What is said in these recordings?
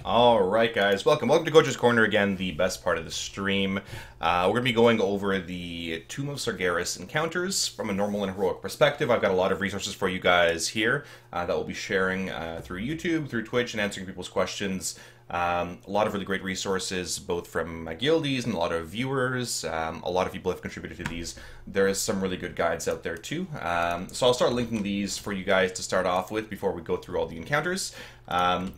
Alright guys, welcome to Coach's Corner again, the best part of the stream. We're going to be going over the Tomb of Sargeras encounters from a normal and heroic perspective. I've got a lot of resources for you guys here that we'll be sharing through YouTube, through Twitch, and answering people's questions. A lot of really great resources, both from my guildies and a lot of viewers. A lot of people have contributed to these. There is some really good guides out there too. So I'll start linking these for you guys to start off with before we go through all the encounters.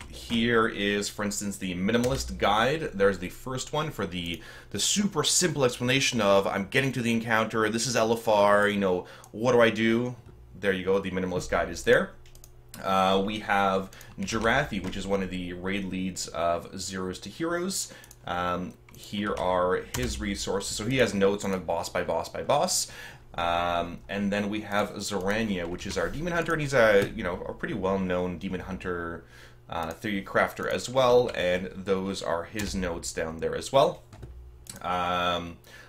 Here is, for instance, the Minimalist Guide. There's the first one for the super simple explanation of, I'm getting to the encounter, this is LFR, you know, what do I do? There you go, the Minimalist Guide is there. We have Goroth, which is one of the raid leads of Zeros to Heroes. Here are his resources. So he has notes on a boss by boss by boss. And then we have Zorania, which is our Demon Hunter, and he's a pretty well-known Demon Hunter theory crafter as well. And those are his notes down there as well.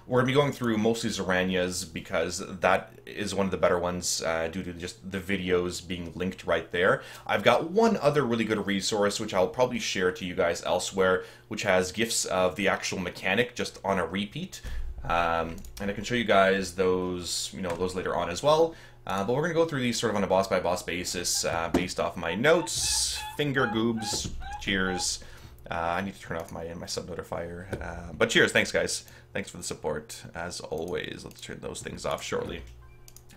We're going to be going through mostly Zorania's because that is one of the better ones due to just the videos being linked right there. I've got one other really good resource which I'll probably share to you guys elsewhere, which has gifs of the actual mechanic just on a repeat. And I can show you guys those, those later on as well. But we're going to go through these sort of on a boss-by-boss basis based off my notes. Finger goobs. Cheers. I need to turn off my sub notifier. But cheers, thanks guys. Thanks for the support, as always. Let's turn those things off shortly.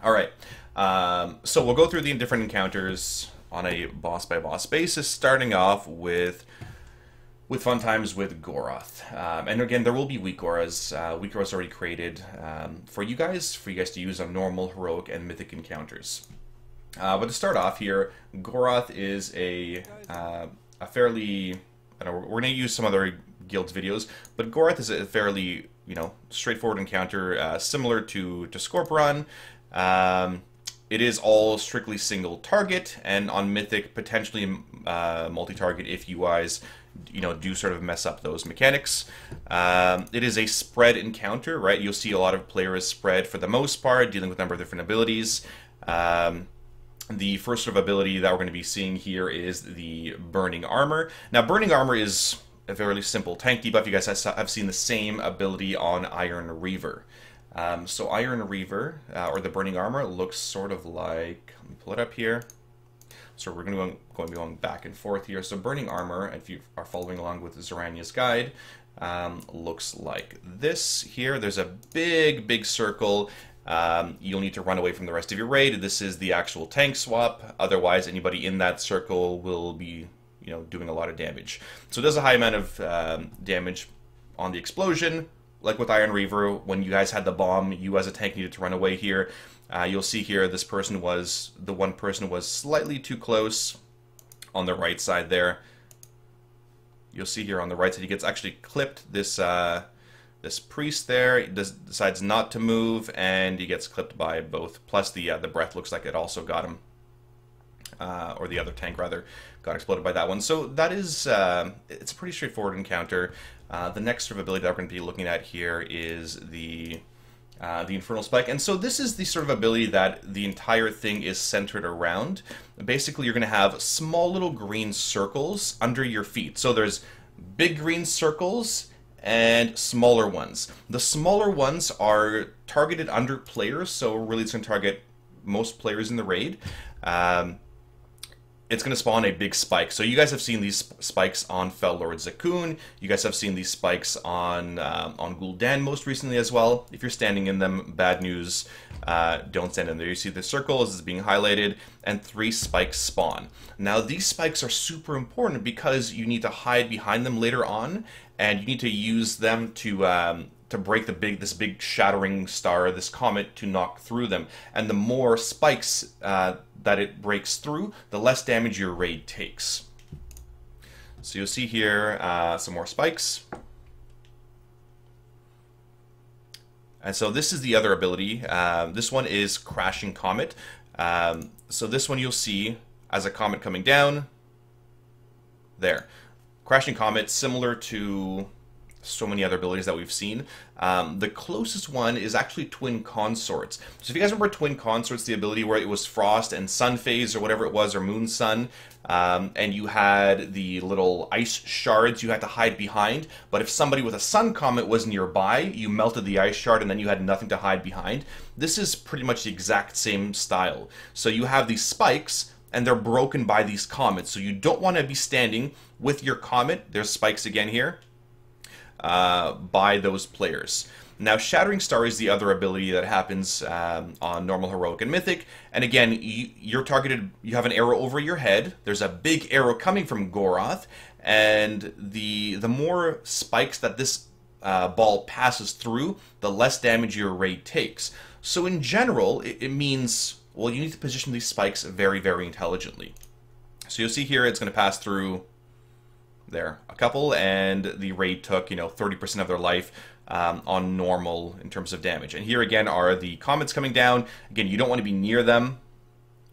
Alright, so we'll go through the different encounters on a boss-by-boss basis, starting off with fun times with Goroth. And again, there will be weak auras. Weak auras already created for you guys to use on normal, heroic, and mythic encounters. But to start off here, Goroth is a fairly... we're going to use some other guilds videos, but Goroth is a fairly, straightforward encounter, similar to Scorpion. It is all strictly single target, and on Mythic, potentially multi-target if you guys, do sort of mess up those mechanics. It is a spread encounter, right? You'll see a lot of players spread for the most part, dealing with a number of different abilities. The first sort of ability that we're going to be seeing here is the Burning Armor. Now, Burning Armor is a fairly simple tank debuff. You guys have seen the same ability on Iron Reaver. So Iron Reaver, or the Burning Armor, looks sort of like... Let me pull it up here. So we're going to be going back and forth here. So Burning Armor, if you are following along with Zorania's guide, looks like this here. There's a big circle. You'll need to run away from the rest of your raid. This is the actual tank swap. Otherwise, anybody in that circle will be, doing a lot of damage. So it does a high amount of damage on the explosion. Like with Iron Reaver, when you guys had the bomb, you as a tank needed to run away here. You'll see here, the one person was slightly too close on the right side there. You'll see here on the right side, he gets actually clipped. This priest there decides not to move, and he gets clipped by both. Plus the breath looks like it also got him, or the other tank rather, got exploded by that one. So that is it's a pretty straightforward encounter. The next sort of ability that we're going to be looking at here is the Infernal Spike. And so this is the sort of ability that the entire thing is centered around. Basically, you're going to have small little green circles under your feet. So there's big green circles and smaller ones. The smaller ones are targeted under players, so really it's going to target most players in the raid. It's going to spawn a big spike. So you guys have seen these spikes on Fel Lord Zakuun. You guys have seen these spikes on Gul'dan most recently as well. If you're standing in them, bad news. Don't stand in there. You see the circles is being highlighted, and 3 spikes spawn. Now these spikes are super important because you need to hide behind them later on, and you need to use them to break this big shattering star, this comet, to knock through them. And the more spikes that it breaks through, the less damage your raid takes. So you'll see here some more spikes. And so this is the other ability. This one is Crashing Comet. So this one you'll see as a comet coming down. There. Crashing Comet, similar to so many other abilities that we've seen. The closest one is actually Twin Consorts. So if you guys remember Twin Consorts, the ability where it was Frost and Sun Phase or whatever it was, or Moon Sun, and you had the little ice shards you had to hide behind, but if somebody with a Sun Comet was nearby, you melted the ice shard and then you had nothing to hide behind. This is pretty much the exact same style. So you have these spikes, and they're broken by these comets, so you don't want to be standing with your comet, there's spikes again here, by those players. Now, Shattering Star is the other ability that happens on normal, heroic, and mythic. And again, you're targeted. You have an arrow over your head. There's a big arrow coming from Goroth, and the more spikes that this ball passes through, the less damage your raid takes. So in general, it means, well, you need to position these spikes very, very intelligently. So you'll see here it's going to pass through there a couple, and the raid took 30% of their life on normal in terms of damage. And here again are the comets coming down. Again, you don't want to be near them,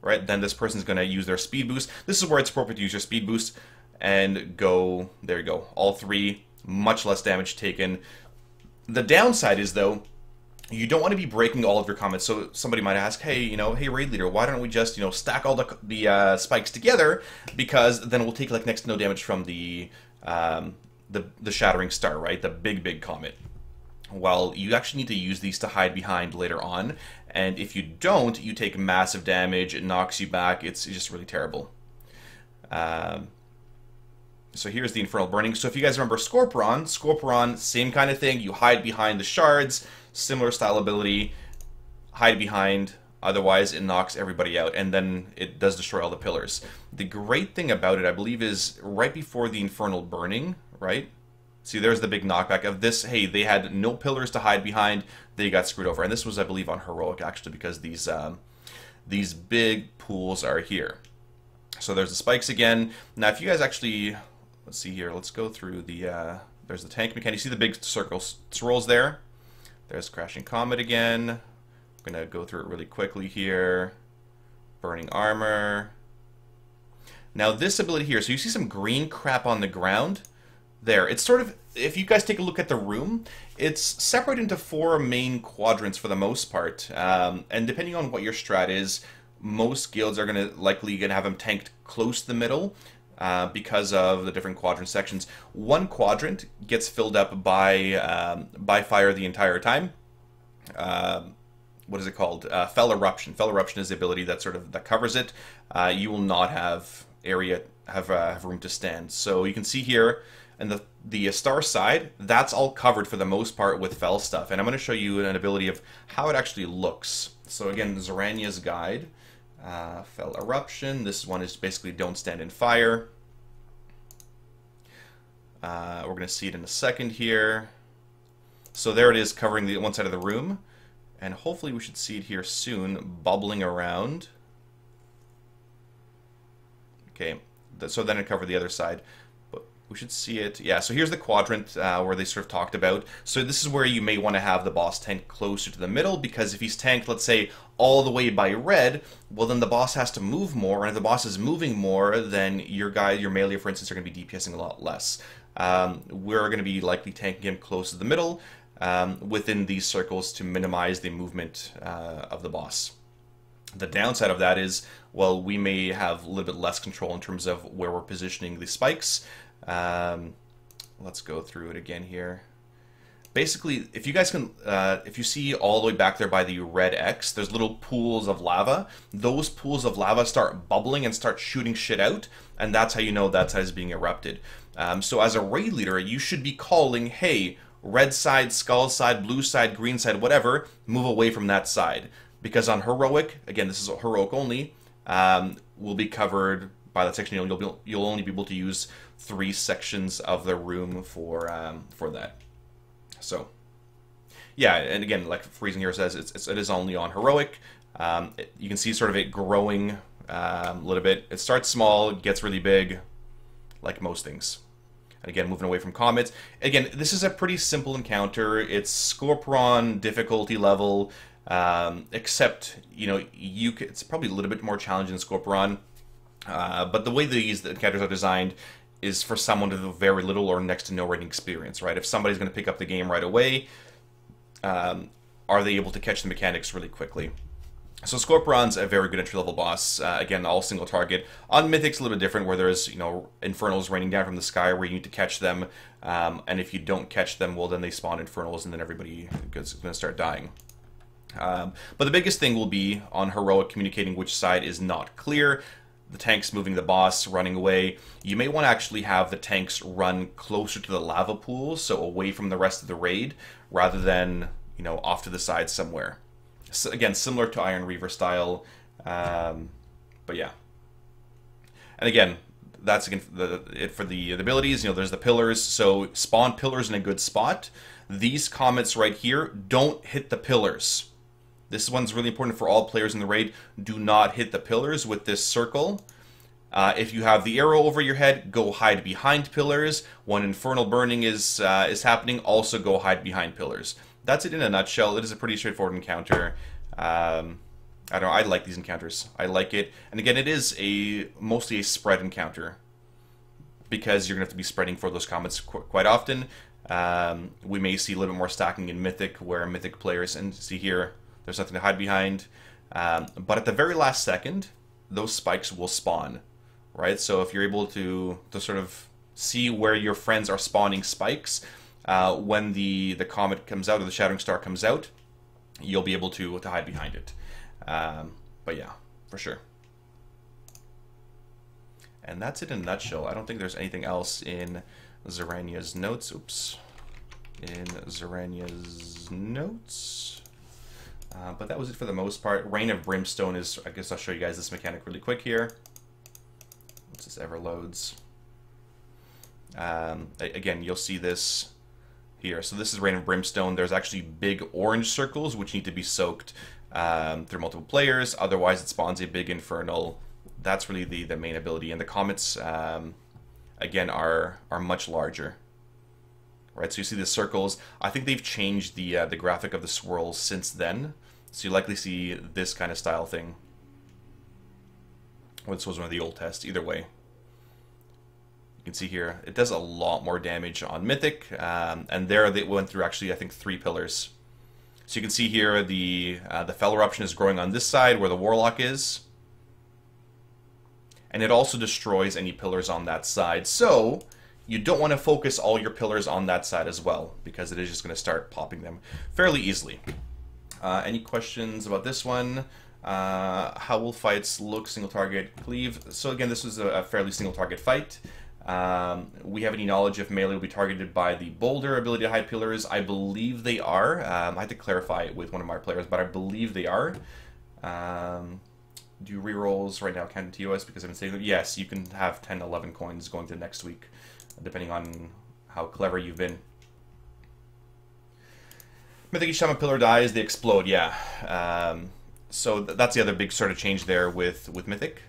right? Then this person's going to use their speed boost. This is where it's appropriate to use your speed boost and go. There you go. All three, much less damage taken. The downside is, though, you don't want to be breaking all of your comets. So somebody might ask, hey, hey, raid leader, why don't we just, stack all the spikes together? Because then we'll take like next to no damage from the Shattering Star, right? The big comet. Well, you actually need to use these to hide behind later on, and if you don't, you take massive damage. It knocks you back. It's just really terrible. So here's the Infernal Burning. So if you guys remember Scorpion, same kind of thing. You hide behind the shards. Similar style ability, hide behind, otherwise it knocks everybody out, and then it does destroy all the pillars. The great thing about it, I believe, is right before the Infernal Burning, right? See, there's the big knockback of this. Hey, they had no pillars to hide behind, they got screwed over. And this was, I believe, on Heroic, actually, because these big pools are here. So there's the spikes again. Now, if you guys actually, let's see here, let's go through the, there's the tank mechanic. You see the big swirls there? There's Crashing Comet again. I'm going to go through it really quickly here. Burning Armor. Now this ability here, so you see some green crap on the ground? There. It's sort of, if you guys take a look at the room, it's separated into 4 main quadrants for the most part. And depending on what your strat is, most guilds are likely going to have them tanked close to the middle. Because of the different quadrant sections. One quadrant gets filled up by fire the entire time. What is it called? Fell Eruption. Fell Eruption is the ability that covers it. You will not have room to stand. So you can see here, and the star side, that's all covered for the most part with fell stuff. And I'm going to show you an ability of how it actually looks. So again, Zoranya's Guide. Fell Eruption. This one is basically don't stand in fire. We're going to see it in a second here. So there it is, covering the one side of the room. And hopefully we should see it here soon, bubbling around. Okay, so then it covered the other side. But we should see it. Yeah, so here's the quadrant where they sort of talked about. So this is where you may want to have the boss tanked closer to the middle, because if he's tanked, let's say, all the way by red, well then the boss has to move more, and if the boss is moving more, then your melee, for instance, are going to be DPSing a lot less. We're going to be likely tanking him close to the middle within these circles to minimize the movement of the boss. The downside of that is, well, we may have a little bit less control in terms of where we're positioning the spikes. Let's go through it again here. Basically, if you guys can, if you see all the way back there by the red X, there's little pools of lava. Those pools of lava start bubbling and start shooting shit out, and that's how you know that side is being erupted. So as a raid leader, you should be calling, hey, red side, skull side, blue side, green side, whatever, move away from that side. Because on Heroic, again, this is Heroic only, will be covered by that section. You'll only be able to use 3 sections of the room for that. So, yeah, and again, like Freezing here says, it is only on Heroic. You can see sort of it growing a little bit. It starts small, gets really big, like most things. And again, moving away from comets. Again, this is a pretty simple encounter. It's Scorpion difficulty level, except, it's probably a little bit more challenging than Scorpion. But the way these encounters are designed, is for someone with very little or next to no raiding experience, right? If somebody's going to pick up the game right away, are they able to catch the mechanics really quickly? So Scorpion's a very good entry-level boss. Again, all single target. On Mythic's a little bit different, where there's, you know, Infernals raining down from the sky where you need to catch them. And if you don't catch them, well, then they spawn Infernals, and then everybody is going to start dying. But the biggest thing will be on Heroic communicating which side is not clear. The tanks moving the boss, running away. You may want to actually have the tanks run closer to the lava pool, so away from the rest of the raid, rather than, you know, off to the side somewhere. So again, similar to Iron Reaver style, but yeah. And again, that's again it for the abilities. You know, there's the pillars, so spawn pillars in a good spot. These comments right here, don't hit the pillars. This one's really important for all players in the raid. Do not hit the pillars with this circle. If you have the arrow over your head, go hide behind pillars. When Infernal Burning is happening, also go hide behind pillars. That's it in a nutshell. It is a pretty straightforward encounter. I don't know, I like these encounters. I like it. And again, it is mostly a spread encounter, because you're going to have to be spreading for those comments quite often. We may see a little bit more stacking in Mythic, where Mythic players, and see here, there's nothing to hide behind. But at the very last second, those spikes will spawn, right? So if you're able to sort of see where your friends are spawning spikes, when the comet comes out, or the Shattering Star comes out, you'll be able to hide behind it. But yeah, for sure. And that's it in a nutshell. I don't think there's anything else in Zoranya's notes. Oops. In Zoranya's notes. But that was it for the most part. Reign of Brimstone is, I guess I'll show you guys this mechanic really quick here. Once this ever loads. Again, you'll see this here. So this is Reign of Brimstone. There's actually big orange circles which need to be soaked through multiple players. Otherwise, it spawns a big Infernal. That's really the main ability. And the comets, again, are much larger. Right, so you see the circles. I think they've changed the graphic of the swirls since then. So you likely see this kind of style thing. Or this was one of the old tests. Either way. You can see here, it does a lot more damage on Mythic, and there they went through actually, I think, 3 pillars. So you can see here the Fel Eruption is growing on this side where the Warlock is, and it also destroys any pillars on that side. So you don't want to focus all your pillars on that side as well, because it is just going to start popping them fairly easily. Any questions about this one? How will fights look? Single target cleave. So again, this was a fairly single target fight. We have any knowledge if melee will be targeted by the boulder ability to hide pillars? I believe they are. I had to clarify it with one of my players, but I believe they are. Do rerolls right now count to TOS because I've been saying that? Yes, you can have 10, 11 coins going to next week, depending on how clever you've been. Mythic, each time a pillar dies, they explode, yeah. So that's the other big sort of change there with Mythic.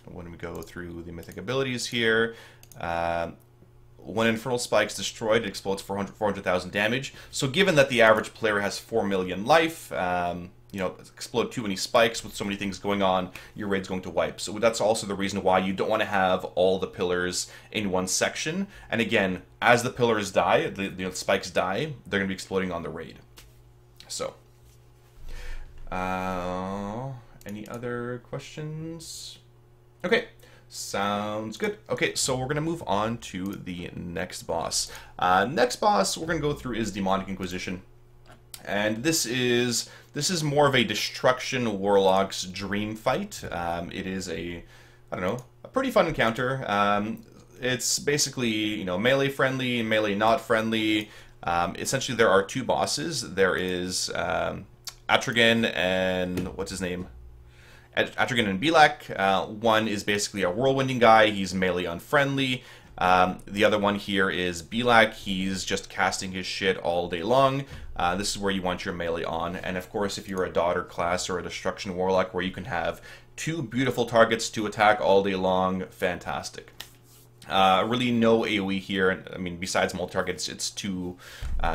When we go through the Mythic abilities here, when Infernal Spike's destroyed, it explodes 400,000 damage. So given that the average player has 4 million life, you know, explode too many spikes with so many things going on, your raid's going to wipe. So that's also the reason why you don't want to have all the pillars in one section. And again, as the pillars die, the spikes die, they're going to be exploding on the raid. So, any other questions? Okay, sounds good. Okay, so we're going to move on to the next boss. Next boss we're going to go through is Demonic Inquisition. And this is more of a Destruction Warlock's dream fight. It is a pretty fun encounter. It's basically, you know, melee friendly, melee not friendly. Essentially, there are 2 bosses. There is Atragan and what's his name? Atragan and Belak. One is basically a whirlwinding guy. He's melee unfriendly. The other one here is Belak. He's just casting his shit all day long. This is where you want your melee on. And of course, if you're a Daughter class or a Destruction Warlock where you can have 2 beautiful targets to attack all day long, fantastic. Really no AoE here. I mean, besides multi-targets, it's two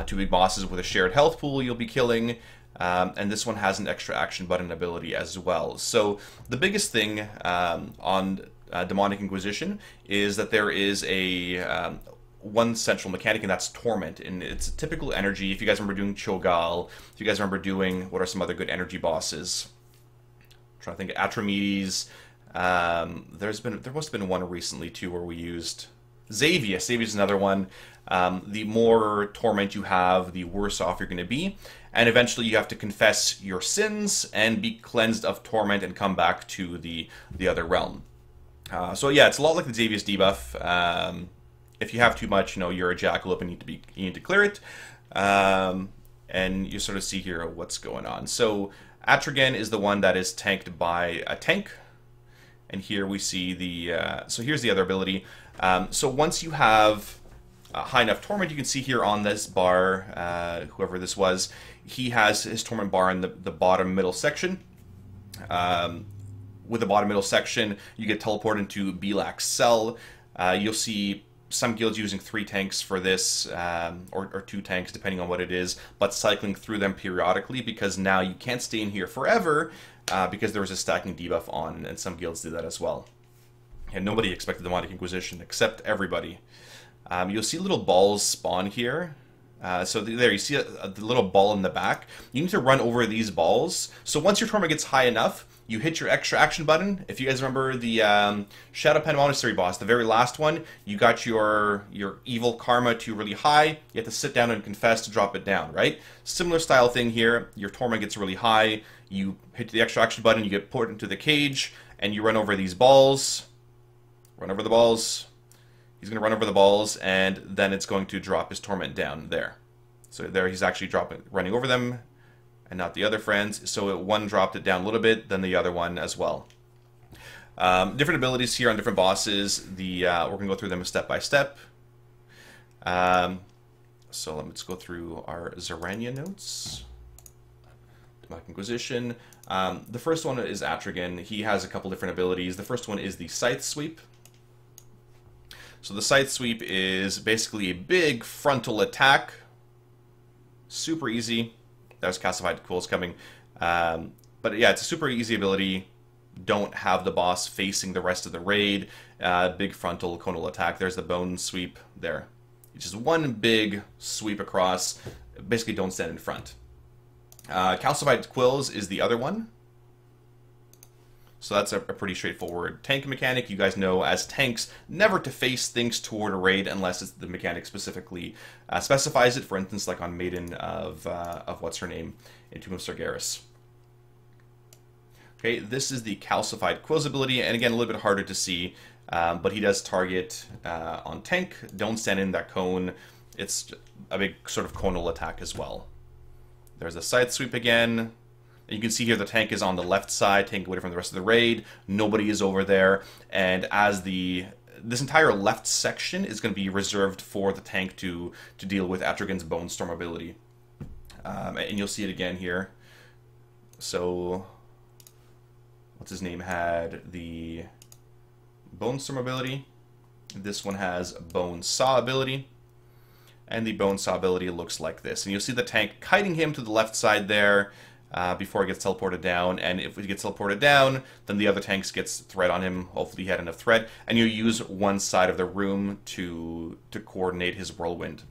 big bosses with a shared health pool you'll be killing. And this one has an extra action button ability as well. So the biggest thing on Demonic Inquisition is that there is a one central mechanic, and that's Torment. And it's a typical energy. If you guys remember doing Cho'Gall, if you guys remember doing, what are some other good energy bosses? I'm trying to think, Atramedes. There must have been one recently too where we used Xavius. Xavius is another one. The more torment you have, the worse off you're going to be. And eventually you have to confess your sins and be cleansed of torment and come back to the other realm. So yeah, it's a lot like the Xavius debuff. If you have too much, you're a jackalope and you need to clear it. And you sort of see here what's going on. So Atragen is the one that is tanked by a tank. And here we see the... so here's the other ability. So once you have high enough torment, you can see here on this bar, whoever this was, he has his torment bar in the bottom middle section. With the bottom middle section, you get teleported into Belak's cell. You'll see some guilds using 3 tanks for this, or 2 tanks, depending on what it is, but cycling through them periodically, because now you can't stay in here forever, because there was a stacking debuff on, and some guilds did that as well. And nobody expected the Demonic Inquisition, except everybody. You'll see little balls spawn here. So there, you see the little ball in the back. You need to run over these balls. So once your torment gets high enough, you hit your extra action button. If you guys remember the Shadow Pen Monastery boss, the very last one, you got your evil karma to really high. You have to sit down and confess to drop it down, right? Similar style thing here. Your torment gets really high. You hit the extra action button, you get put into the cage, and you run over these balls. Run over the balls. He's going to run over the balls, and then it's going to drop his torment down there. So there he's actually running over them, and not the other friends. So one dropped it down a little bit, then the other one as well. Different abilities here on different bosses. We're going to go through them step by step. So let's go through our Zarania notes. Demonic Inquisition. The first one is Atragen. He has a couple different abilities. The first one is the Scythe Sweep. So the Scythe Sweep is basically a big frontal attack. Super easy. That was Calcified Quills coming. But yeah, it's a super easy ability. Don't have the boss facing the rest of the raid. Big frontal conal attack. There's the Bone Sweep there. It's just one big sweep across. Basically don't stand in front. Calcified Quills is the other one. So that's a pretty straightforward tank mechanic. You guys know, as tanks, never to face things toward a raid unless the mechanic specifically specifies it. For instance, like on Maiden of what's her name in Tomb of Sargeras. Okay, this is the Calcified Quills ability, and again, a little bit harder to see, but he does target on tank. Don't stand in that cone. It's a big sort of conal attack as well. There's a Scythe Sweep again. You can see here the tank is on the left side, taking away from the rest of the raid. Nobody is over there, and as this entire left section is going to be reserved for the tank to deal with Atragen's Bone Storm ability. And you'll see it again here. So, what's his name had the Bone Storm ability. This one has Bone Saw ability. And the Bone Saw ability looks like this. And you'll see the tank kiting him to the left side there. Before he gets teleported down, and if he gets teleported down, then the other tanks gets threat on him. Hopefully he had enough threat, and you use one side of the room to coordinate his whirlwind.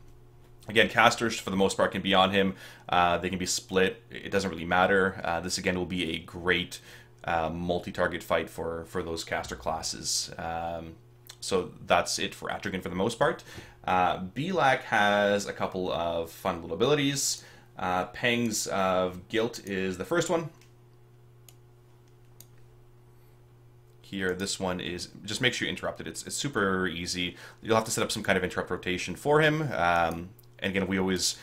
Again, casters for the most part can be on him. They can be split. It doesn't really matter. This again will be a great multi-target fight for those caster classes. So that's it for Atragen for the most part. Belak has a couple of fun little abilities. Pangs of Guilt is the first one. Here, this one is, just make sure you interrupt it. It's super easy. You'll have to set up some kind of interrupt rotation for him. And again, we always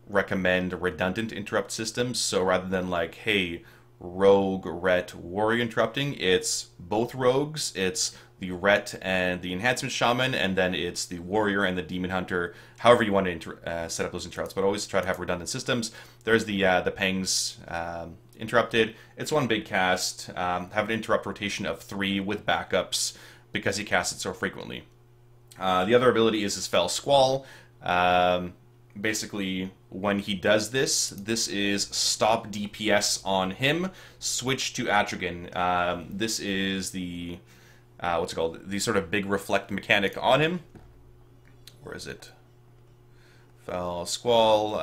recommend redundant interrupt systems. So rather than like, hey, rogue, ret, warrior interrupting, it's both rogues, it's the ret and the enhancement shaman, and then it's the warrior and the demon hunter, however you want to set up those interrupts, but always try to have redundant systems. There's the pangs interrupted. It's one big cast. Have an interrupt rotation of 3 with backups because he casts it so frequently. The other ability is his Fell Squall. Basically, when he does this, this is stop DPS on him, switch to Atragen. This is the what's it called? The sort of big reflect mechanic on him. Where is it? Fel Squall.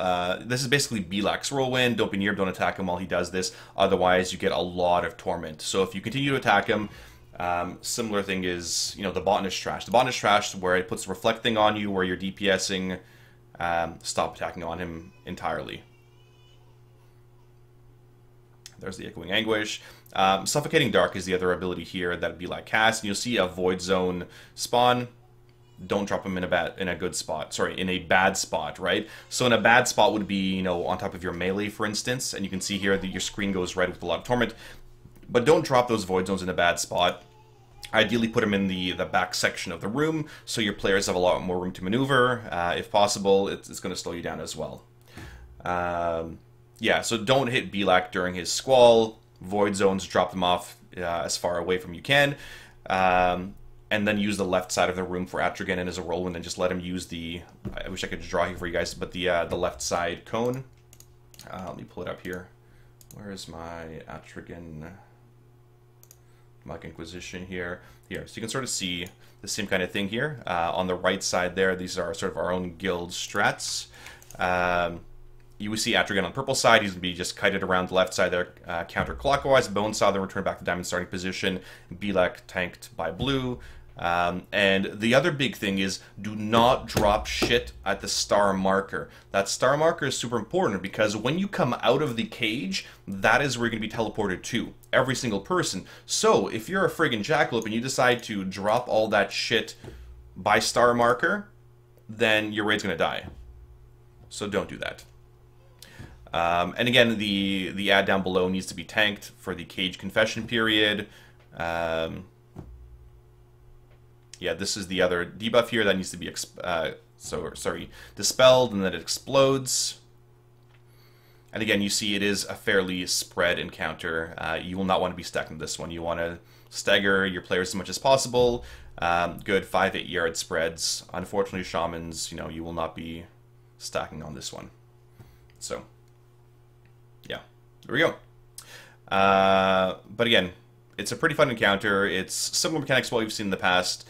This is basically Belak's Whirlwind. Don't be near him, don't attack him while he does this. Otherwise, you get a lot of torment. So if you continue to attack him, similar thing is, you know, the Botanist Trash. The Botanist Trash, where it puts reflecting on you, where you're DPSing, stop attacking on him entirely. There's the Echoing Anguish. Suffocating Dark is the other ability here that Belak casts. And you'll see a Void Zone spawn. Don't drop him in a good spot. Sorry, in a bad spot, right? So in a bad spot would be, you know, on top of your melee, for instance. And you can see here that your screen goes red with a lot of torment. But don't drop those Void Zones in a bad spot. Ideally put them in the back section of the room, so your players have a lot more room to maneuver. If possible, it's going to slow you down as well. Yeah, so don't hit Belak during his Squall. Void Zones, drop them off as far away from you can. And then use the left side of the room for Atrigan and as a Whirlwind, and just let him use the... I wish I could draw here for you guys, but the left side cone. Let me pull it up here. Where is my Atrigan... Like Inquisition here. So you can sort of see the same kind of thing here. On the right side there, these are sort of our own guild strats. You will see Atrigan on the purple side. He's going to be just kited around the left side there, counterclockwise. Bonesaw then return back to diamond starting position. Belak tanked by blue. And the other big thing is, do not drop shit at the star marker. That star marker is super important because when you come out of the cage, that is where you're going to be teleported to. Every single person. So, if you're a friggin' jackalope and you decide to drop all that shit by star marker, then your raid's going to die. So don't do that. And again, the ad down below needs to be tanked for the cage confession period. Yeah, this is the other debuff here that needs to be dispelled, and then it explodes. And again, you see it is a fairly spread encounter. You will not want to be stacked in this one. You want to stagger your players as much as possible. Good 5-8 yard spreads. Unfortunately, Shamans, you know, you will not be stacking on this one. So, yeah, there we go. But again, it's a pretty fun encounter. It's similar mechanics to what we've seen in the past.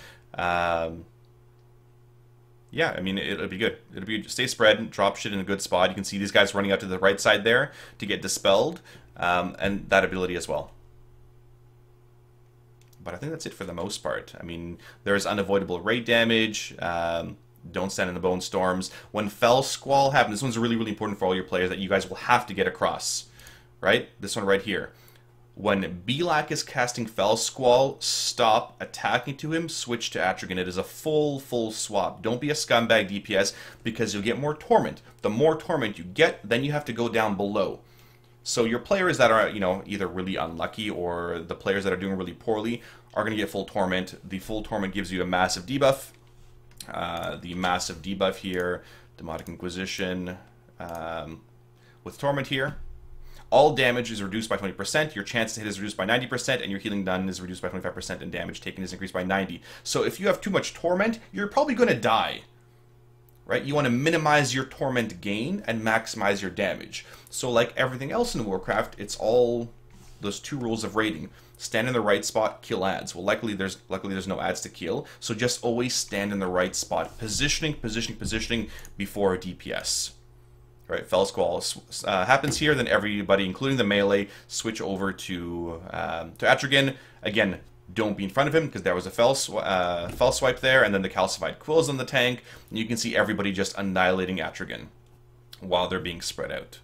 Yeah, I mean, it'll be good. It'll be stay spread, drop shit in a good spot. You can see these guys running out to the right side there to get dispelled, and that ability as well. But I think that's it for the most part. I mean, there's unavoidable raid damage. Don't stand in the bone storms. When Fel Squall happens, this one's really, really important for all your players that you guys will have to get across. Right? This one right here. When Belak is casting Fel Squall, stop attacking to him, switch to Atrigan. It is a full swap. Don't be a scumbag DPS because you'll get more torment. The more torment you get, then you have to go down below. So your players that are, you know, either really unlucky or the players that are doing really poorly are going to get full torment. The full torment gives you a massive debuff. The massive debuff here, Demonic Inquisition, with torment here. All damage is reduced by 20%, your chance to hit is reduced by 90%, and your healing done is reduced by 25%, and damage taken is increased by 90%. So if you have too much torment, you're probably going to die. Right? You want to minimize your torment gain and maximize your damage. So like everything else in Warcraft, it's all those two rules of raiding. Stand in the right spot, kill ads. Well, luckily there's no ads to kill, so just always stand in the right spot. Positioning before a DPS. Right, Fel Squall happens here, then everybody, including the melee, switch over to Atrigan. Again, don't be in front of him, because there was a Fel Swipe there, and then the Calcified Quills on the tank. And you can see everybody just annihilating Atrigan while they're being spread out.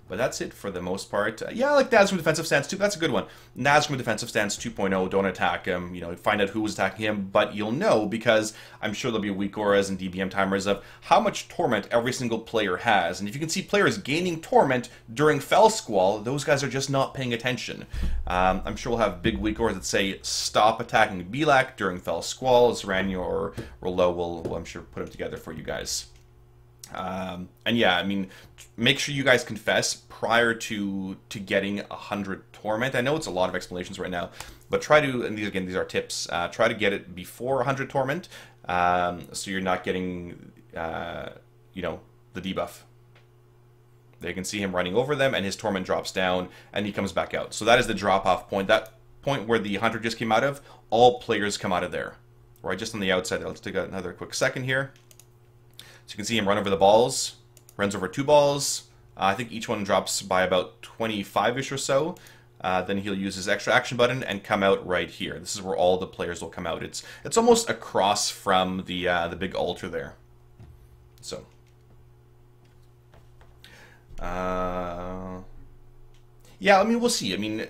But that's it for the most part. Yeah, I like Nazgûl Defensive Stance too. That's a good one. Nazgûl Defensive Stance 2.0. Don't attack him. You know, find out who was attacking him. But you'll know because I'm sure there'll be weak auras and DBM timers of how much torment every single player has. And if you can see players gaining torment during Fel Squall, those guys are just not paying attention. I'm sure we'll have big weak auras that say stop attacking Belak during Fel Squall. Zerania or Rolo will, I'm sure, put them together for you guys. And yeah, I mean, make sure you guys confess prior to getting 100 torment. I know it's a lot of explanations right now, but try to, and these are tips, try to get it before 100 torment, so you're not getting, you know, the debuff. They can see him running over them, and his torment drops down, and he comes back out. So that is the drop-off point. That point where the hunter just came out of, all players come out of there. Right, just on the outside there. Let's take another quick second here. So you can see him run over the balls. Runs over 2 balls. I think each one drops by about 25-ish or so. Then he'll use his extra action button and come out right here. This is where all the players will come out. It's almost across from the big altar there. So, yeah, I mean, we'll see. I mean,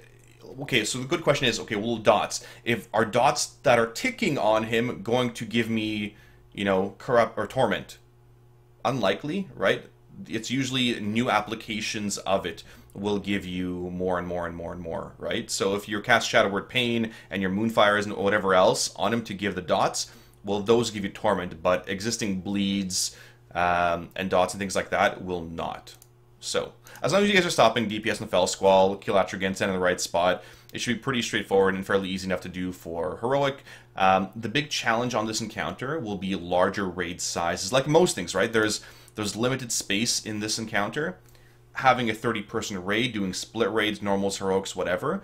okay, so the good question is, okay, well, dots. If are dots that are ticking on him going to give me, you know, corrupt or torment? Unlikely, right? It's usually new applications of it will give you more and more and more and more, right? So if you cast Shadow Word Pain and your Moonfires and whatever else on him to give the dots, well, those give you torment, but existing bleeds and dots and things like that will not. So, as long as you guys are stopping DPS and Fell Squall, Kil'jaeden in the right spot, it should be pretty straightforward and fairly easy enough to do for Heroic. The big challenge on this encounter will be larger raid sizes. Like most things, right? There's limited space in this encounter. Having a 30-person raid, doing split raids, normals, heroics, whatever,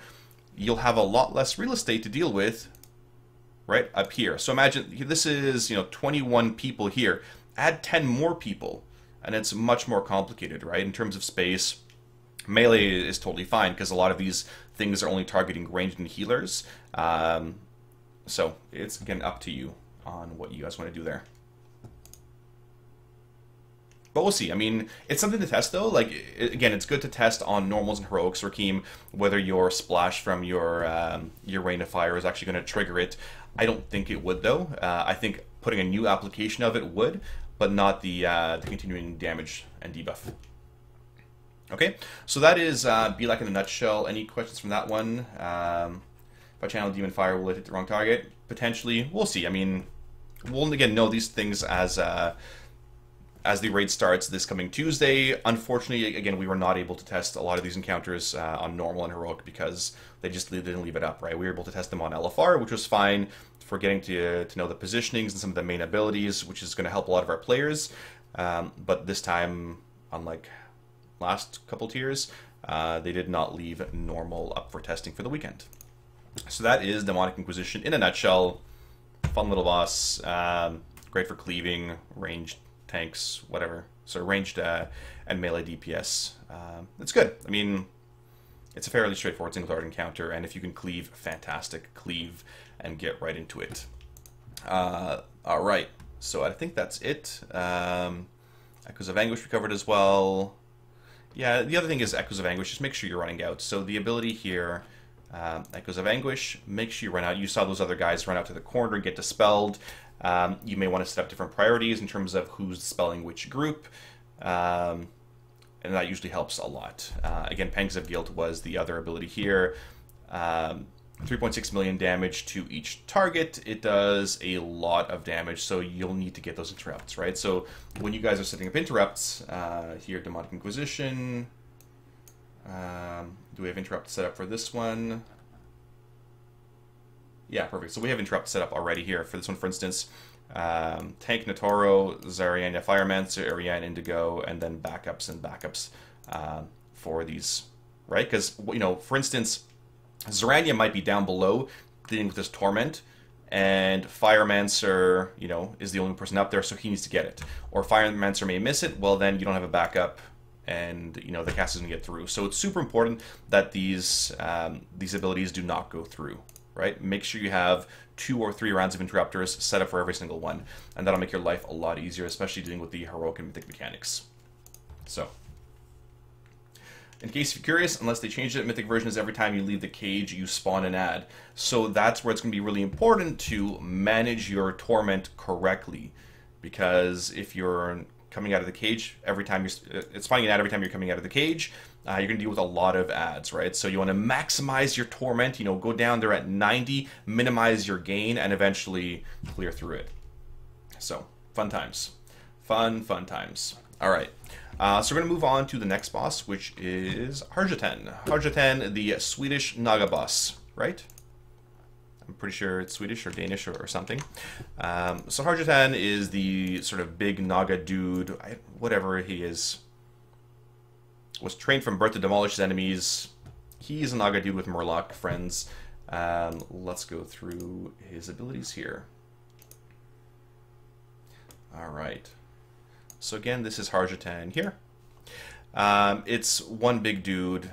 you'll have a lot less real estate to deal with right up here. So imagine this is, you know, 21 people here. Add 10 more people, and it's much more complicated, right? In terms of space, melee is totally fine because a lot of these things are only targeting ranged and healers. So it's, again, up to you on what you guys want to do there. But we'll see. I mean, it's something to test, though. Like, again, it's good to test on normals and heroics, Rakeem, whether your splash from your Rain of Fire is actually going to trigger it. I don't think it would, though. I think putting a new application of it would, but not the continuing damage and debuff. Okay, so that is Be Like in a nutshell. Any questions from that one? If I channel Demon Fire, will it hit the wrong target? Potentially. We'll see. I mean, we'll, again, know these things as the raid starts this coming Tuesday. Unfortunately, again, we were not able to test a lot of these encounters on normal and heroic because they just didn't leave it up, right? We were able to test them on LFR, which was fine for getting to know the positionings and some of the main abilities, which is going to help a lot of our players. But this time, unlike last couple tiers, they did not leave normal up for testing for the weekend. So that is Demonic Inquisition in a nutshell. Fun little boss, great for cleaving, ranged tanks, whatever. So ranged and melee DPS. It's good. I mean, it's a fairly straightforward single target encounter, and if you can cleave, fantastic. Cleave and get right into it. Alright, so I think that's it. Echoes of Anguish we covered as well. Yeah, the other thing is Echoes of Anguish, just make sure you're running out. So the ability here, Echoes of Anguish, make sure you run out. You saw those other guys run out to the corner and get dispelled. You may want to set up different priorities in terms of who's dispelling which group, and that usually helps a lot. Again, Pangs of Guilt was the other ability here. 3.6 million damage to each target. It does a lot of damage, so you'll need to get those interrupts, right? So when you guys are setting up interrupts, here, Demonic Inquisition, do we have interrupt set up for this one? Yeah, perfect. So we have interrupt set up already here. For this one, for instance, Tank Natoro, Zaryaena Firemancer, Ariane Indigo, and then backups and backups for these, right? Because, you know, for instance, Zaryaena might be down below dealing with this Torment, and Firemancer, you know, is the only person up there, so he needs to get it. Or Firemancer may miss it, well then you don't have a backup, and, you know, the cast doesn't get through. So it's super important that these abilities do not go through, right? Make sure you have 2 or 3 rounds of interrupters set up for every single one, and that'll make your life a lot easier, especially dealing with the heroic and mythic mechanics. So, in case you're curious, unless they changed it, Mythic version is every time you leave the cage, you spawn an ad. So that's where it's going to be really important to manage your torment correctly, because if you're coming out of the cage every time it's spawning an ad every time you're coming out of the cage, you're going to deal with a lot of ads, right? So you want to maximize your torment, you know, go down there at 90, minimize your gain, and eventually clear through it. So, fun times. Fun times. All right. So we're going to move on to the next boss, which is Harjatan. Harjatan, the Swedish Naga boss, right? I'm pretty sure it's Swedish or Danish or something. So Harjatan is the sort of big Naga dude, whatever he is. Was trained from birth to demolish his enemies. He's a Naga dude with Murloc friends. Let's go through his abilities here. All right. So again, this is Harjatan here. It's one big dude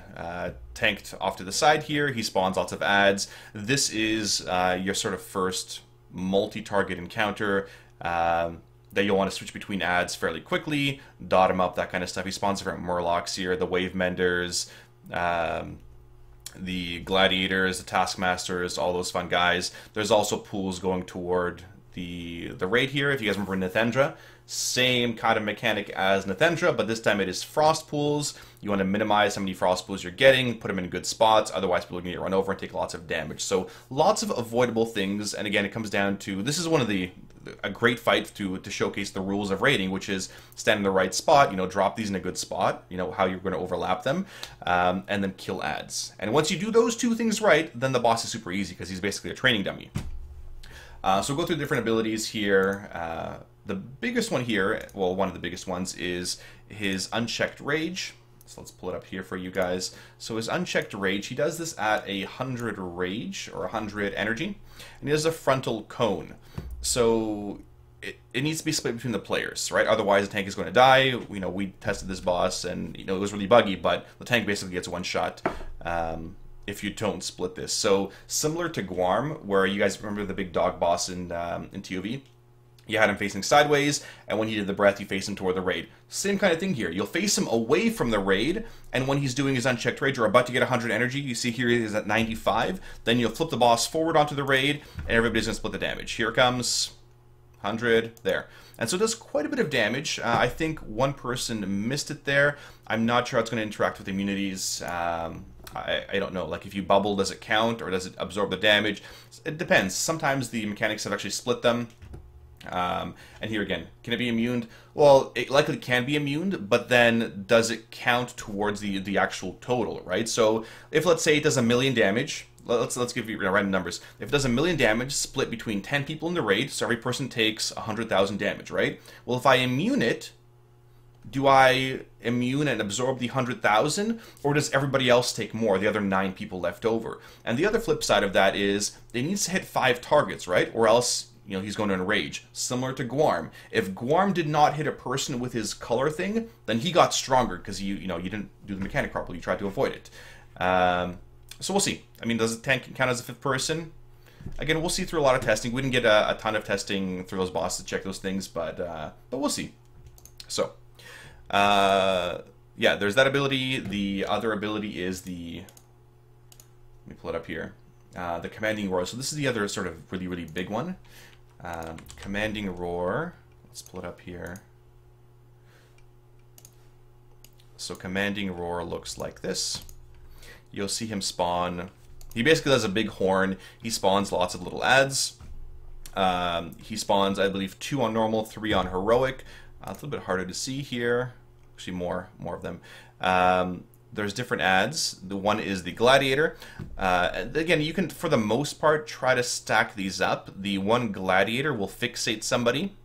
tanked off to the side here. He spawns lots of ads. This is your sort of first multi-target encounter that you'll want to switch between ads fairly quickly, dot him up, that kind of stuff. He spawns different Murlocs here, the Wave Menders, the Gladiators, the Taskmasters, all those fun guys. There's also pools going toward the raid here. If you guys remember Nethendra, same kind of mechanic as Nethendra, but this time it is frost pools. You want to minimize how many frost pools you're getting, put them in good spots, otherwise people are going to get run over and take lots of damage. So lots of avoidable things, and again, it comes down to, this is one of a great fight to showcase the rules of raiding, which is stand in the right spot, drop these in a good spot, how you're going to overlap them, and then kill ads. And once you do those two things right, then the boss is super easy, because he's basically a training dummy. So we'll go through different abilities here. The biggest one here, well, one of the biggest ones, is his Unchecked Rage. So let's pull it up here for you guys. So his Unchecked Rage, he does this at 100 Rage, or 100 Energy, and he has a Frontal Cone. So it needs to be split between the players, right? Otherwise the tank is going to die. We tested this boss, and it was really buggy, but the tank basically gets one shot if you don't split this. So similar to Guarm, where you guys remember the big dog boss in TOV? You had him facing sideways, and when he did the breath, you face him toward the raid. Same kind of thing here. You'll face him away from the raid, and when he's doing his Unchecked Rage, or about to get 100 energy, you see here he is at 95, then you'll flip the boss forward onto the raid, and everybody's going to split the damage. Here it comes, 100, there. And so it does quite a bit of damage. I think one person missed it there. I'm not sure how it's going to interact with immunities. I don't know, like if you bubble, does it count, or does it absorb the damage? It depends. Sometimes the mechanics have actually split them. And here again, can it be immuned? Well, it likely can be immuned, but then does it count towards the actual total, right? So if, let's say, it does 1,000,000 damage, let's give you random numbers. If it does 1,000,000 damage split between 10 people in the raid, so every person takes 100,000 damage, right? Well, if I immune it, do I immune and absorb the 100,000, or does everybody else take more, the other 9 people left over? And the other flip side of that is it needs to hit 5 targets, right? Or else he's going to enrage, similar to Guarm. If Guarm did not hit a person with his color thing, then he got stronger because you didn't do the mechanic properly. You tried to avoid it. So we'll see. I mean, does the tank count as a 5th person? Again, we'll see through a lot of testing. We didn't get a ton of testing through those bosses to check those things, but we'll see. So, yeah, there's that ability. The other ability is the... Let me pull it up here. The Commanding Roar. So this is the other sort of really, really big one. Commanding Roar. Let's pull it up here. So Commanding Roar looks like this. You'll see him spawn. He basically does a big horn. He spawns lots of little ads. He spawns, I believe, 2 on normal, 3 on heroic. A little bit harder to see here. Actually, more of them. There's different ads. The one is the Gladiator. Again, you can, for the most part, try to stack these up. The one Gladiator will fixate somebody.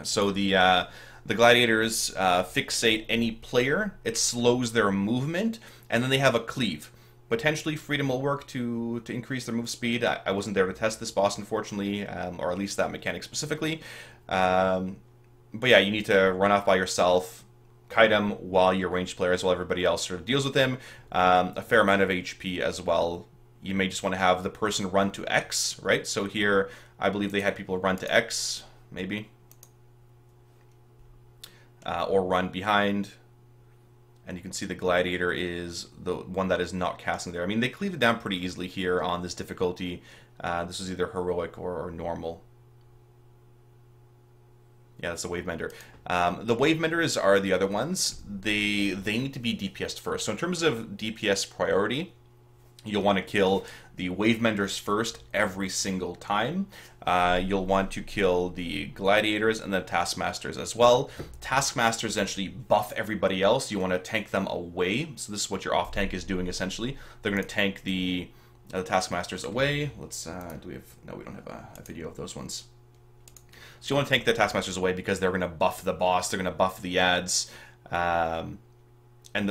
So the Gladiators fixate any player. It slows their movement, and then they have a cleave. Potentially, Freedom will work to increase their move speed. I wasn't there to test this boss, unfortunately, or at least that mechanic specifically. But yeah, you need to run off by yourself, kite him while you're ranged players, while everybody else sort of deals with him. A fair amount of HP as well. You may just want to have the person run to X, right? So here, I believe they had people run to X, maybe. Or run behind. And you can see the Gladiator is the one that is not casting there. I mean, they cleaved it down pretty easily here on this difficulty. This was either heroic or normal. Yeah, that's the Wave Mender. The Wave Menders are the other ones. They need to be DPS'd first. So in terms of DPS priority, you'll want to kill the Wave Menders first every single time. You'll want to kill the Gladiators and the Taskmasters as well. Taskmasters essentially buff everybody else. You want to tank them away. So this is what your off tank is doing essentially. They're going to tank the Taskmasters away. Let's do we have? No, we don't have a video of those ones. So you want to take the Taskmasters away because they're going to buff the boss, they're going to buff the ads, and And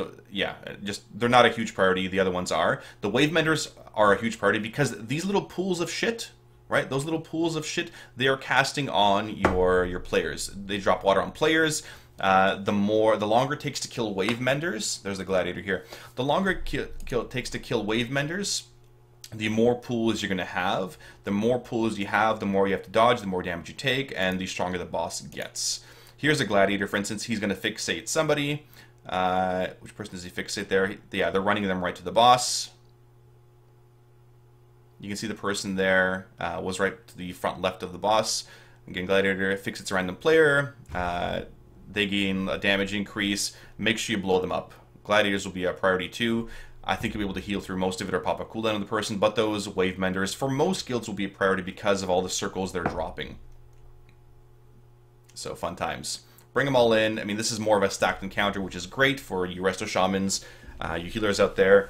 just they're not a huge priority. The other ones are. The wave menders are a huge priority because these little pools of shit, right? Those little pools of shit, they are casting on your players. They drop water on players. The longer it takes to kill wave menders. There's the gladiator here. The longer it takes to kill wave menders, the more pools you're going to have. The more pools you have, the more you have to dodge, the more damage you take, and the stronger the boss gets. Here's a gladiator, for instance. He's going to fixate somebody. Which person does he fixate there? Yeah, they're running them right to the boss. You can see the person there was right to the front left of the boss. Again, gladiator fixates a random player. They gain a damage increase. Make sure you blow them up. Gladiators will be a priority too. I think you'll be able to heal through most of it or pop a cooldown on the person, but those wave menders, for most guilds, will be a priority because of all the circles they're dropping. So, fun times. Bring them all in. I mean, this is more of a stacked encounter, which is great for you resto shamans, you healers out there.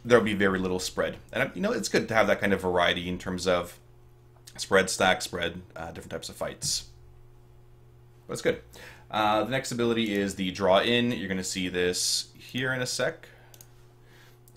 There'll be very little spread. And, you know, it's good to have that kind of variety in terms of spread, stack, spread, different types of fights. But it's good. The next ability is the draw in. You're going to see this here in a sec.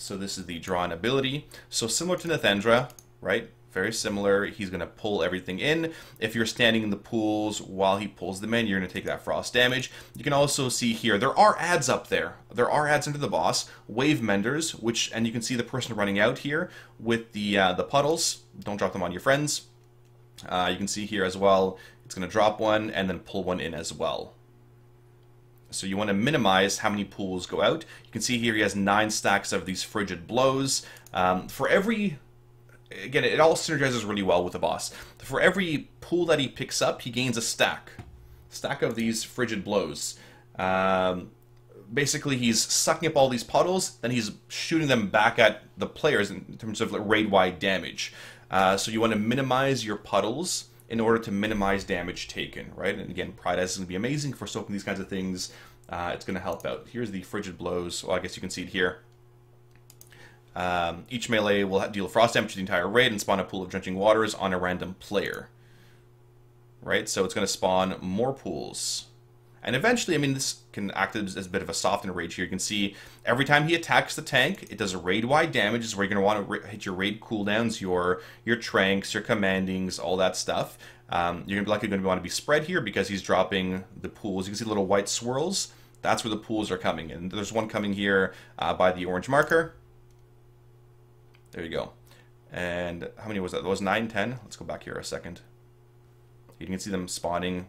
So this is the draw in ability. So similar to Nathendra, right? Very similar. He's going to pull everything in. If you're standing in the pools while he pulls them in, you're going to take that frost damage. You can also see here, there are ads up there. There are ads into the boss. Wave menders, and you can see the person running out here with the puddles. Don't drop them on your friends. You can see here as well, it's going to drop one and then pull one in as well. So you want to minimize how many pools go out. You can see here he has 9 stacks of these frigid blows. For every... Again, it all synergizes really well with the boss. For every pool that he picks up, he gains a stack. Stack of these frigid blows. Basically, he's sucking up all these puddles, then he's shooting them back at the players in terms of raid-wide damage. So you want to minimize your puddles in order to minimize damage taken, right? And again, Pride is going to be amazing for soaking these kinds of things. It's going to help out. Here's the frigid blows. Well, I guess you can see it here. Each melee will deal frost damage to the entire raid and spawn a pool of drenching waters on a random player. Right? So it's going to spawn more pools. And eventually, I mean, this can act as a bit of a soften rage here. You can see every time he attacks the tank, it does a raid-wide damage. This is where you're going to want to hit your raid cooldowns, your tranks, your commandings, all that stuff. You're likely going to want to be spread here because he's dropping the pools. You can see the little white swirls. That's where the pools are coming. And there's one coming here by the orange marker. There you go. And how many was that? That was 9, 10. Let's go back here a second. You can see them spawning.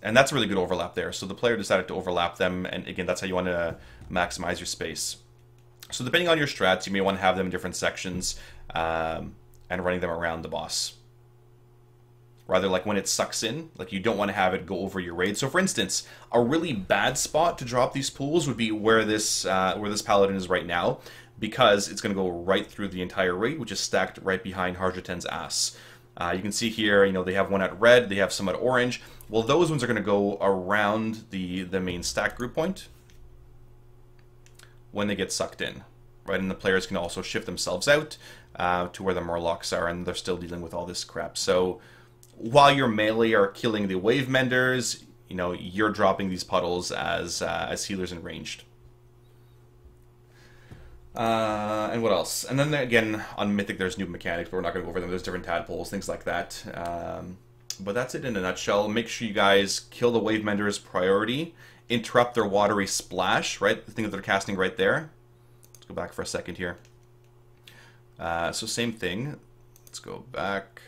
And that's a really good overlap there. So the player decided to overlap them, and again, that's how you want to maximize your space. So depending on your strats, you may want to have them in different sections and running them around the boss. Rather, like when it sucks in, like you don't want to have it go over your raid. So for instance, a really bad spot to drop these pools would be where this paladin is right now, because it's going to go right through the entire raid, which is stacked right behind Harjatan's ass. You can see here, you know, they have one at red, they have some at orange. Well, those ones are going to go around the main stack group point when they get sucked in, right? And the players can also shift themselves out to where the Murlocs are, and they're still dealing with all this crap. So while your melee are killing the wave menders, you know, you're dropping these puddles as healers and ranged. And what else? And then again, on Mythic, there's new mechanics, but we're not going to go over them. There's different tadpoles, things like that. But that's it in a nutshell. Make sure you guys kill the wave menders priority. Interrupt their watery splash, right? The thing that they're casting right there. Let's go back for a second here. So same thing. Let's go back.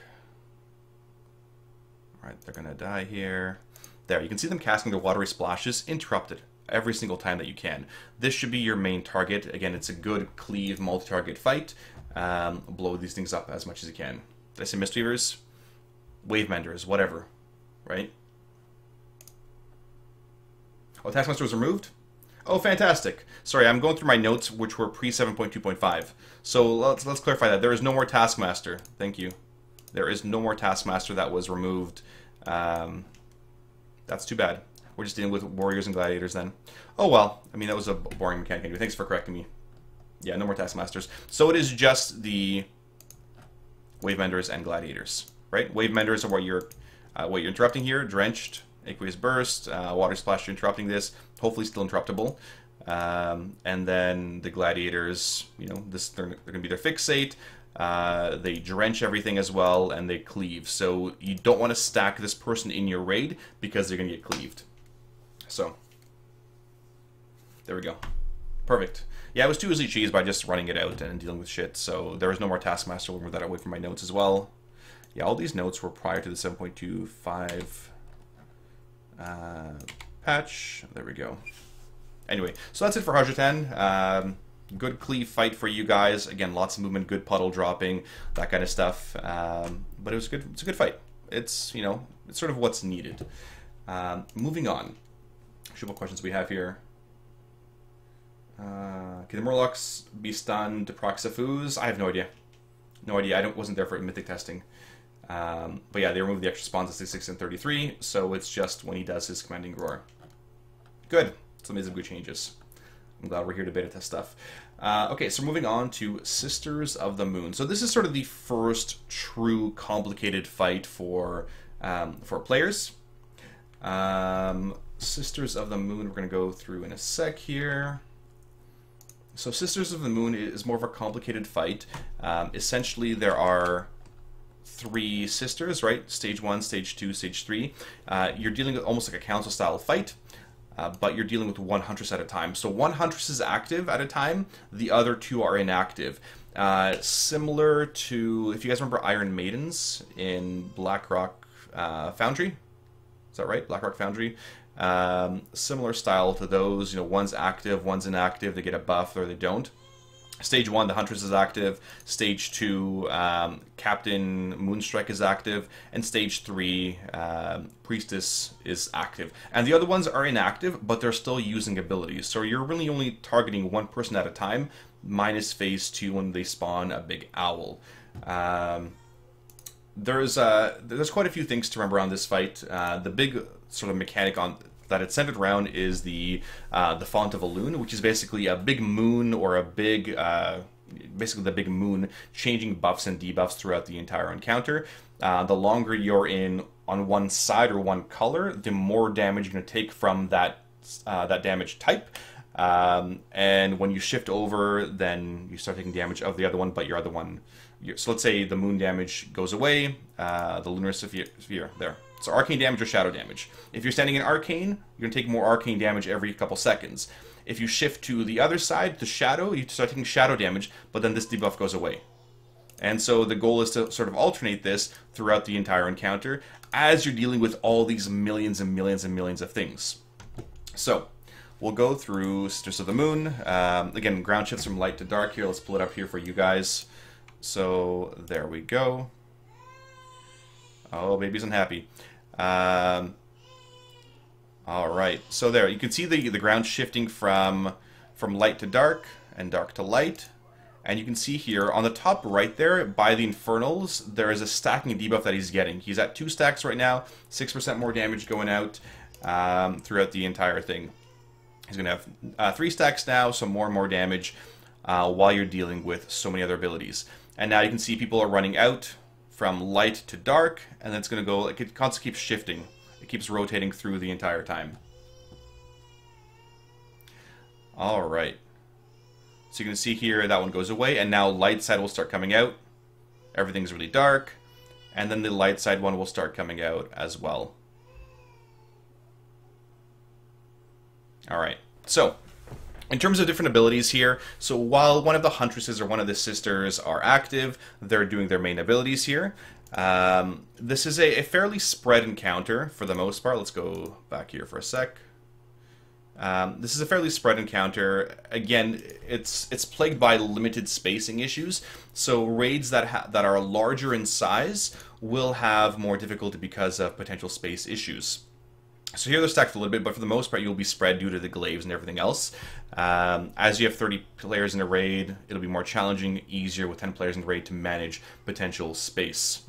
All right, they're going to die here. There, you can see them casting their watery splashes. Interrupt it every single time that you can. This should be your main target. Again, it's a good cleave multi-target fight. Blow these things up as much as you can. Did I say Mistweavers? Wave Menders, whatever. Right? Oh, Taskmaster was removed? Oh, fantastic. Sorry, I'm going through my notes, which were pre-7.2.5. So let's clarify that. There is no more Taskmaster. Thank you. There is no more Taskmaster that was removed. That's too bad. We're just dealing with warriors and gladiators then. Oh well, I mean, that was a boring mechanic anyway. Thanks for correcting me. Yeah, no more Taskmasters. So it is just the Wave Menders and gladiators, right? Wave Menders are what you're interrupting here. Drenched, Aqueous Burst, Water Splash interrupting this, hopefully still interruptible. And then the Gladiators, you know, they're going to be their Fixate. They drench everything as well, and they cleave. So you don't want to stack this person in your raid because they're going to get cleaved. So, there we go. Perfect. Yeah, it was too easily cheesed by just running it out and dealing with shit, so there was no more Taskmaster. We'll move that away from my notes as well. Yeah, all these notes were prior to the 7.25 patch. There we go. Anyway, so that's it for Harjatan. Good cleave fight for you guys. Again, lots of movement, good puddle dropping, that kind of stuff. But it was good. It's a good fight. It's, you know, it's sort of what's needed. Moving on. Actually, what questions we have here? Can the Murlocs be stunned to Proxifus? I have no idea. No idea. I wasn't there for mythic testing. But yeah, they removed the extra spawns at 66 and 33, so it's just when he does his commanding roar. Good. Some of these are good changes. I'm glad we're here to beta test stuff. Okay, so moving on to Sisters of the Moon. So this is sort of the first true complicated fight for players. Sisters of the Moon, we're going to go through in a sec here. So Sisters of the Moon is more of a complicated fight. Essentially, there are 3 sisters, right? Stage 1, Stage 2, Stage 3. You're dealing with almost like a council-style fight. But you're dealing with 1 Huntress at a time. So 1 Huntress is active at a time, the other 2 are inactive. Similar to, if you guys remember Iron Maidens in Blackrock Foundry. Is that right? Blackrock Foundry. Similar style to those, you know, one's active, one's inactive, they get a buff or they don't. Stage 1, the Huntress is active. Stage 2, Captain Moonstrike is active. And Stage 3, Priestess is active. And the other ones are inactive, but they're still using abilities. So you're really only targeting 1 person at a time, minus Phase 2 when they spawn a big owl. There's quite a few things to remember on this fight. The big sort of mechanic that it's centered around is the Font of Elune, which is basically a big moon or a big, basically the big moon changing buffs and debuffs throughout the entire encounter. The longer you're on one side or one color, the more damage you're going to take from that damage type. And when you shift over, then you start taking damage of the other one, but your other one. So let's say the moon damage goes away, the lunar sphere there. So arcane damage or shadow damage. If you're standing in arcane, you're going to take more arcane damage every couple seconds. If you shift to the other side, the shadow, you start taking shadow damage, but then this debuff goes away. And so the goal is to sort of alternate this throughout the entire encounter as you're dealing with all these millions and millions and millions of things. So we'll go through Sisters of the Moon. Again, ground shifts from light to dark here. Let's pull it up here for you guys. So there we go. Oh, baby's unhappy. All right, so there you can see the ground shifting from light to dark and dark to light, and you can see here on the top right there by the Infernals there is a stacking debuff that he's getting. He's at 2 stacks right now, 6% more damage going out throughout the entire thing. He's gonna have 3 stacks now, so more and more damage while you're dealing with so many other abilities. And now you can see people are running out from light to dark, and then it's going to go, like, it constantly keeps shifting. It keeps rotating through the entire time. Alright. So you can see here, that one goes away, and now light side will start coming out. Everything's really dark, and then the light side one will start coming out as well. Alright, so in terms of different abilities here, so while one of the Huntresses or one of the Sisters are active, they're doing their main abilities here. This is a fairly spread encounter for the most part. Let's go back here for a sec. This is a fairly spread encounter. Again, it's plagued by limited spacing issues, so raids that are larger in size will have more difficulty because of potential space issues. So here they're stacked a little bit, but for the most part you'll be spread due to the glaives and everything else. As you have 30 players in a raid, it'll be more challenging, easier with 10 players in the raid to manage potential space.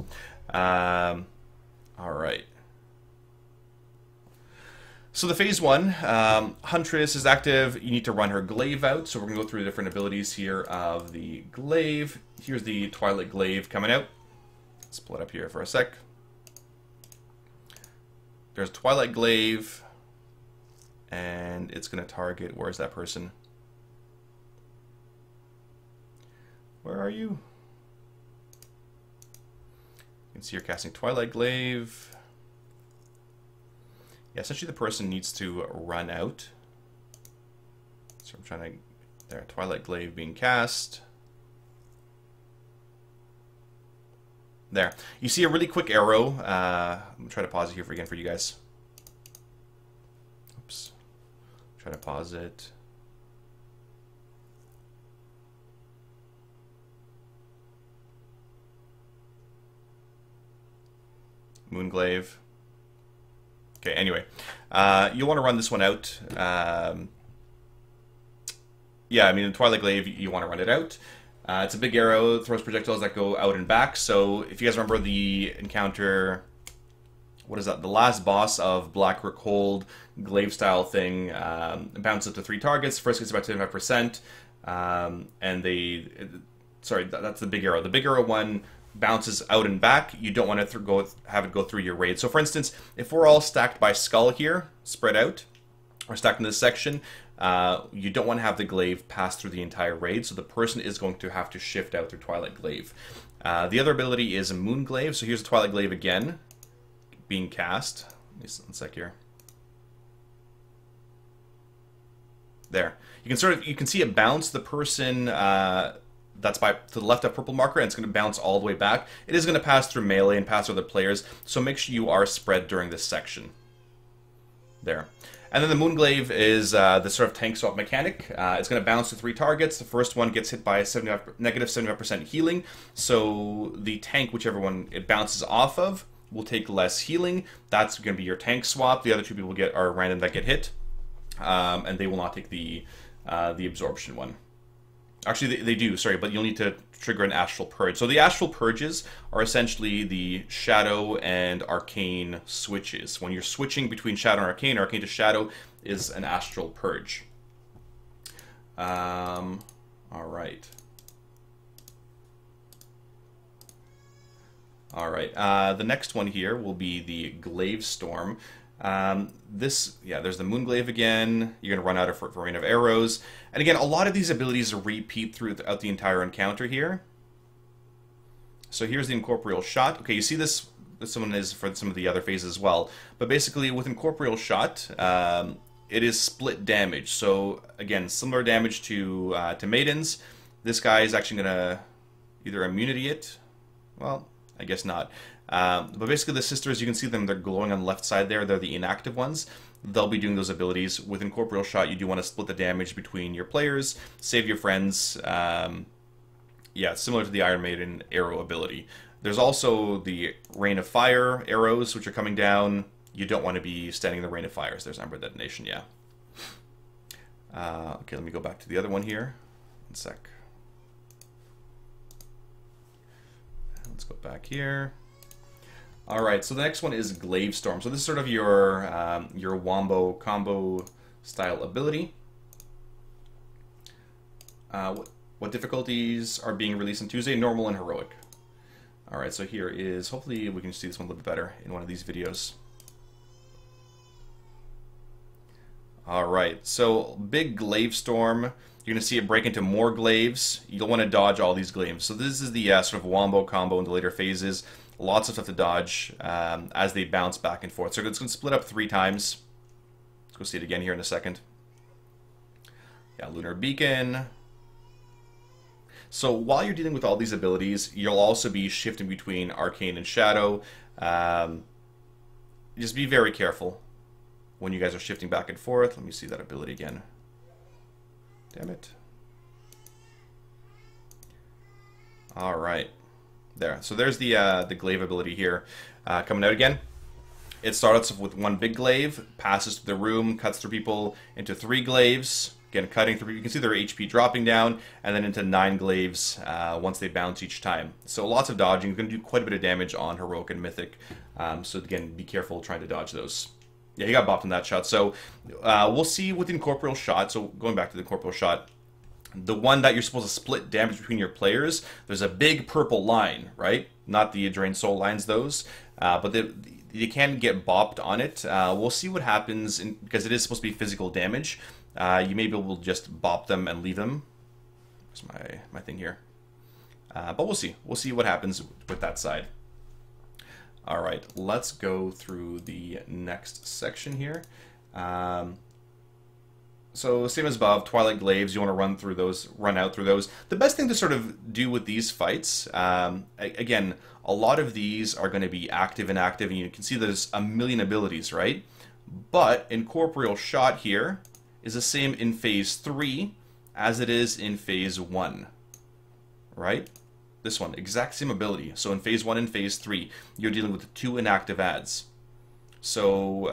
Alright. So the Phase 1, Huntress is active. You need to run her glaive out, so we're going to go through the different abilities here of the glaive. Here's the Twilight Glaive coming out. Let's pull it up here for a sec. there's Twilight Glaive, and it's going to target, where's that person? Where are you? You can see you're casting Twilight Glaive. Yeah, essentially the person needs to run out. So I'm trying to... There, Twilight Glaive being cast. There. You see a really quick arrow. I'm going to try to pause it here again for you guys. Oops. Try to pause it. Moonglaive. Okay, anyway. You want to run this one out. Yeah, I mean, the Twilight Glaive, you want to run it out. It's a big arrow, throws projectiles that go out and back. So if you guys remember the encounter, what is that? The last boss of Blackrook Hold, glaive style thing, bounces up to 3 targets. First gets about 75%, and they, sorry, that's the big arrow. The big arrow one bounces out and back. You don't want to have it go through your raid. So for instance, if we're all stacked by skull here, spread out, or stacked in this section, you don't want to have the glaive pass through the entire raid, so the person is going to have to shift out their Twilight Glaive. The other ability is a Moonglaive, so here's a Twilight Glaive again, being cast. Just one sec here. There. You can see it bounce the person that's to the left of purple marker, and it's going to bounce all the way back. It is going to pass through melee and pass through other players, so make sure you are spread during this section. There. And then the Moonglaive is the sort of tank swap mechanic. It's going to bounce to 3 targets. The first one gets hit by a negative 75% healing. So the tank, whichever one it bounces off of, will take less healing. That's going to be your tank swap. The other 2 people are random that get hit. And they will not take the absorption one. Actually, they do, sorry, but you'll need to trigger an Astral Purge. So the Astral Purges are essentially the Shadow and Arcane switches. When you're switching between Shadow and Arcane to Shadow is an Astral Purge. All right. All right. The next one here will be the Glaive Storm. There's the Moonglaive again. You're going to run out of rain of arrows. And again, a lot of these abilities repeat throughout the entire encounter here. So here's the Incorporeal Shot. Okay, you see this one is for some of the other phases as well. But basically, with Incorporeal Shot, it is split damage. So again, similar damage to Maidens. This guy is actually going to either immunity it. Well, I guess not. But basically the sisters, you can see them, they're glowing on the left side there. They're the inactive ones. They'll be doing those abilities. With Incorporeal Shot, you do want to split the damage between your players, save your friends. Yeah, similar to the Iron Maiden arrow ability. There's also the Rain of Fire arrows, which are coming down. You don't want to be standing in the Rain of Fires. There's Ember Detonation, yeah. Okay, let me go back to the other one here. One sec. Let's go back here. All right, so the next one is Glaive Storm. So this is sort of your wombo combo style ability. What difficulties are being released on Tuesday? Normal and heroic. All right, so here is, hopefully we can see this one a little bit better in one of these videos. All right, so big Glaive Storm. You're going to see it break into more glaives. You'll want to dodge all these glaives. So this is the sort of wombo combo in the later phases. Lots of stuff to dodge as they bounce back and forth. So it's going to split up 3 times. Let's go see it again here in a second. Yeah, Lunar Beacon. So while you're dealing with all these abilities, you'll also be shifting between Arcane and Shadow. Just be very careful when you guys are shifting back and forth. Let me see that ability again. Damn it. All right. There. So there's the glaive ability here coming out again. It starts with 1 big glaive, passes through the room, cuts through people into 3 glaives. Again, cutting through. You can see their HP dropping down, and then into 9 glaives once they bounce each time. So lots of dodging. You're going to do quite a bit of damage on heroic and mythic. So again, be careful trying to dodge those. Yeah, he got bopped in that shot. So we'll see with Incorporeal Shot. So going back to the Incorporeal Shot. The one that you're supposed to split damage between your players, there's a big purple line, right? Not the Drained Soul lines, those. But you can get bopped on it. We'll see what happens, because it is supposed to be physical damage. You may be able to just bop them and leave them. Where's my thing here? But we'll see. We'll see what happens with that side. All right, let's go through the next section here. So same as above, Twilight Glaives, you want to run out through those. The best thing to sort of do with these fights, again, a lot of these are going to be active and active, and you can see there's a million abilities, right? But Incorporeal Shot here is the same in Phase 3 as it is in Phase 1, right? This one, exact same ability. So in Phase 1 and Phase 3, you're dealing with 2 inactive ads. So,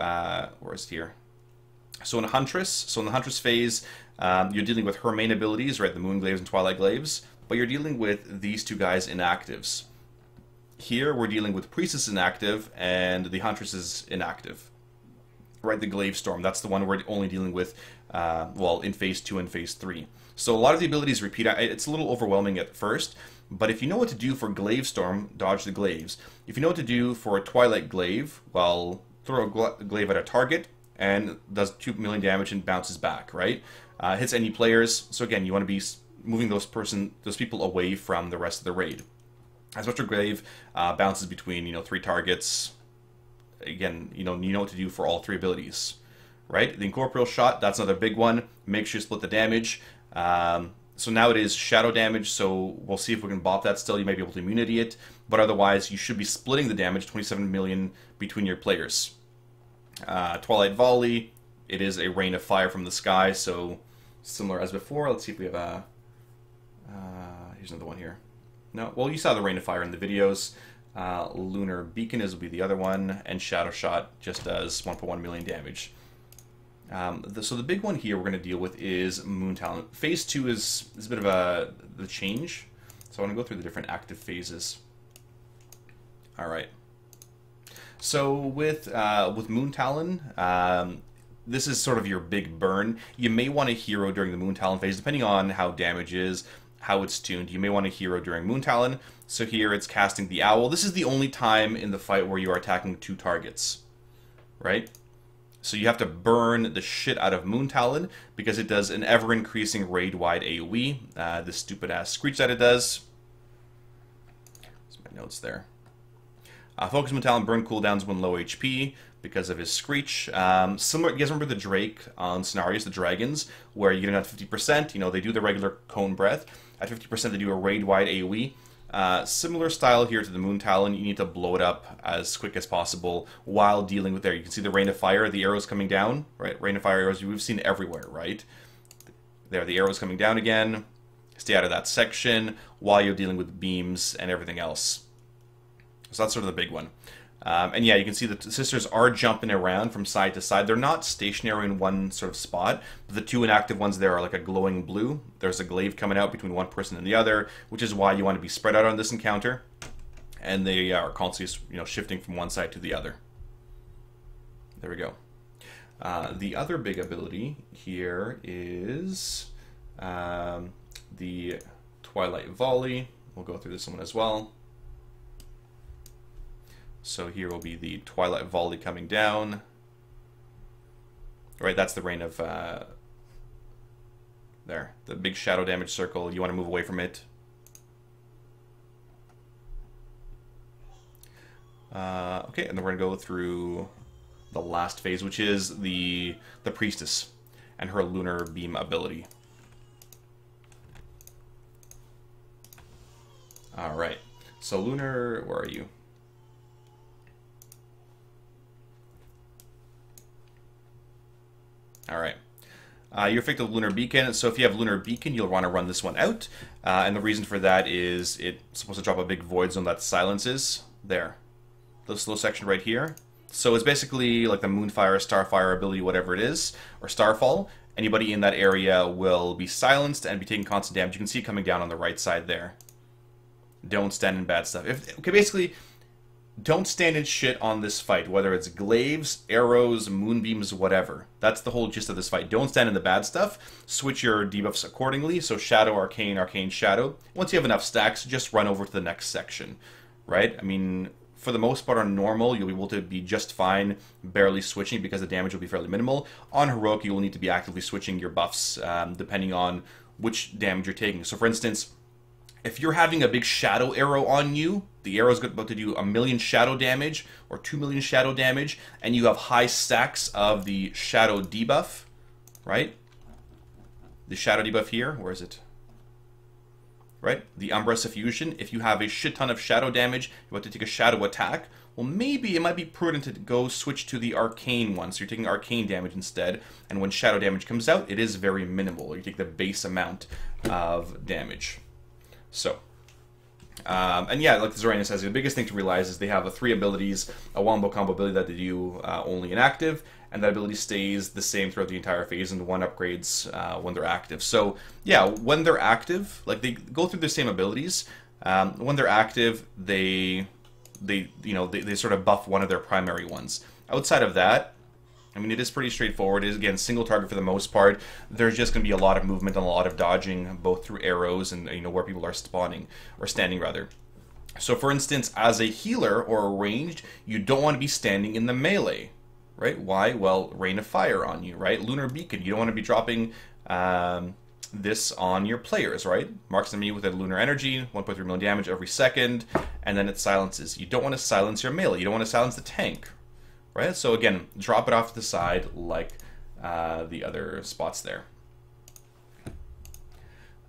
where is it here? So in the Huntress phase, you're dealing with her main abilities, right? The Moon Glaives and Twilight Glaives. But you're dealing with these 2 guys inactives. Here, we're dealing with Priestess inactive, and the Huntress is inactive. Right, the Glaive Storm. That's the one we're only dealing with, well, in Phase 2 and Phase 3. So a lot of the abilities repeat. It's a little overwhelming at first. But if you know what to do for Glaive Storm, dodge the glaives. If you know what to do for a Twilight Glaive, well, throw a glaive at a target and does 2 million damage and bounces back, right? Hits any players. So again, you want to be moving those people away from the rest of the raid. As much a glaive bounces between 3 targets. Again, you know what to do for all 3 abilities, right? The Incorporeal Shot, that's another big one. Make sure you split the damage. So now it is shadow damage, so we'll see if we can bop that still. You may be able to immunity it, but otherwise you should be splitting the damage, 27 million, between your players. Twilight Volley, it is a rain of fire from the sky, so similar as before. Let's see if we have a... here's another one here. No, well, you saw the rain of fire in the videos. Lunar Beacon will be the other one, and Shadow Shot just does 1.1 million damage. So the big one here we're going to deal with is Moon Talon. Phase 2 is a bit of the change. So I want to go through the different active phases. All right. So with Moon Talon, this is sort of your big burn. You may want a hero during the Moon Talon phase, depending on how damage is, how it's tuned. You may want a hero during Moon Talon. So here it's casting the Owl. This is the only time in the fight where you are attacking 2 targets, right? So you have to burn the shit out of Moon Talon because it does an ever-increasing raid-wide AoE. This stupid-ass screech that it does. There's my notes there. Focus Moon Talon burn cooldowns when low HP because of his screech. Similar, you guys remember the Drake on Scenarios, the dragons, where you get it at 50%. They do the regular cone breath. At 50%, they do a raid-wide AoE. Similar style here to the Moon Talon. You need to blow it up as quick as possible while dealing with there. You can see the rain of fire, the arrows coming down, right? Rain of fire arrows we've seen everywhere, right? There, the arrows coming down again. Stay out of that section while you're dealing with beams and everything else. So that's sort of the big one. And yeah, you can see the sisters are jumping around from side to side. They're not stationary in one sort of spot, but the 2 inactive ones there are like a glowing blue. There's a glaive coming out between one person and the other, which is why you want to be spread out on this encounter. And they are constantly, shifting from one side to the other. There we go. The other big ability here is the Twilight Volley. We'll go through this one as well. So here will be the Twilight Volley coming down. Right, that's the rain of... there, the big shadow damage circle. You want to move away from it. Okay, and then we're going to go through the last phase, which is the Priestess and her Lunar Beam ability. Alright, so Lunar... where are you? Alright. Your effective Lunar Beacon. So if you have Lunar Beacon, you'll want to run this one out. And the reason for that is it's supposed to drop a big void zone that silences. There. This little section right here. So it's basically like the Moonfire, Starfire ability, whatever it is, or Starfall. Anybody in that area will be silenced and be taking constant damage. You can see it coming down on the right side there. Don't stand in bad stuff. Okay, basically... don't stand in shit on this fight, whether it's glaives, arrows, moonbeams, whatever. That's the whole gist of this fight. Don't stand in the bad stuff. Switch your debuffs accordingly. So Shadow, Arcane, Arcane, Shadow. Once you have enough stacks, just run over to the next section, right? I mean, for the most part, on normal, you'll be able to be just fine, barely switching because the damage will be fairly minimal. On heroic, you will need to be actively switching your buffs depending on which damage you're taking. So, for instance, if you're having a big shadow arrow on you, the arrow is about to do 1 million shadow damage or 2 million shadow damage, and you have high stacks of the shadow debuff, right? The shadow debuff here, where is it? Right? The Umbra Suffusion. If you have a shit ton of shadow damage, you're about to take a shadow attack, well, maybe it might be prudent to go switch to the arcane one. So you're taking arcane damage instead, and when shadow damage comes out, it is very minimal. You take the base amount of damage. So, and yeah, like Zoraina says, the biggest thing to realize is they have 3 abilities, a wombo combo ability that they do only in active, and that ability stays the same throughout the entire phase, and 1 upgrades when they're active. So, yeah, when they're active, like they go through the same abilities. When they're active, they sort of buff one of their primary ones. Outside of that, I mean, it is pretty straightforward. It is, again, single target for the most part. There's just going to be a lot of movement and a lot of dodging, both through arrows and, where people are spawning, or standing, rather. So, for instance, as a healer or a ranged, you don't want to be standing in the melee, right? Why? Well, Rain of Fire on you, right? Lunar Beacon, you don't want to be dropping this on your players, right? Marks enemy with a Lunar Energy, 1.3 million damage every second, and then it silences. You don't want to silence your melee. You don't want to silence the tank, right? So again, drop it off to the side like the other spots there.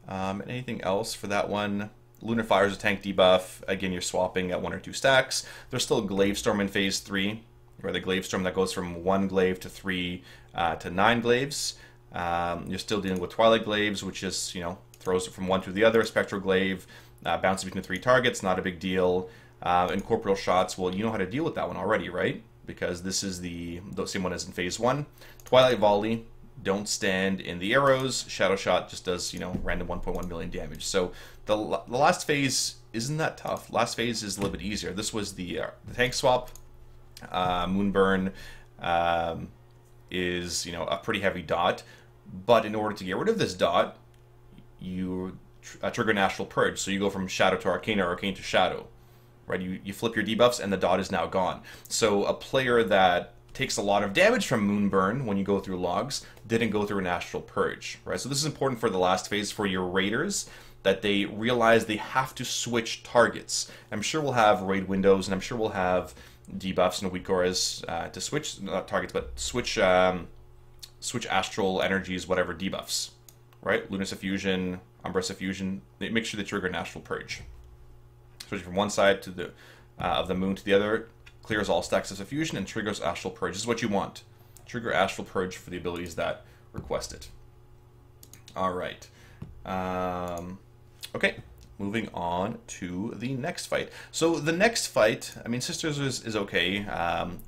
Anything else for that one? Lunar Fire is a tank debuff. Again, you're swapping at 1 or 2 stacks. There's still Glaive Storm in Phase 3, where the Glaive Storm that goes from 1 glaive to 3 to 9 glaives. You're still dealing with Twilight Glaives, which is, throws it from one to the other. Spectral Glaive, bounces between 3 targets, not a big deal. And Corporeal Shots, well, you know how to deal with that one already, right? Because this is the same one as in Phase 1. Twilight Volley, don't stand in the arrows. Shadow Shot just does, random 1.1 million damage. So the last phase isn't that tough. Last phase is a little bit easier. This was the tank swap. Moonburn is, a pretty heavy dot. But in order to get rid of this dot, you trigger an Astral Purge. So you go from Shadow to Arcane or Arcane to Shadow. Right? You flip your debuffs and the dot is now gone. So a player that takes a lot of damage from Moonburn when you go through logs didn't go through an Astral Purge. Right? So this is important for the last phase for your raiders, that they realize they have to switch targets. I'm sure we'll have raid windows, and I'm sure we'll have debuffs and weak auras to switch, not targets, but switch astral energies, whatever debuffs. Right? Lunar Suffusion, Umbra Suffusion. Make sure they trigger an Astral Purge. Switching from one side to the of the moon to the other, clears all stacks of Suffusion and triggers Astral Purge. This is what you want. Trigger Astral Purge for the abilities that request it. Alright. Okay, moving on to the next fight. So the next fight, I mean, Sisters is okay.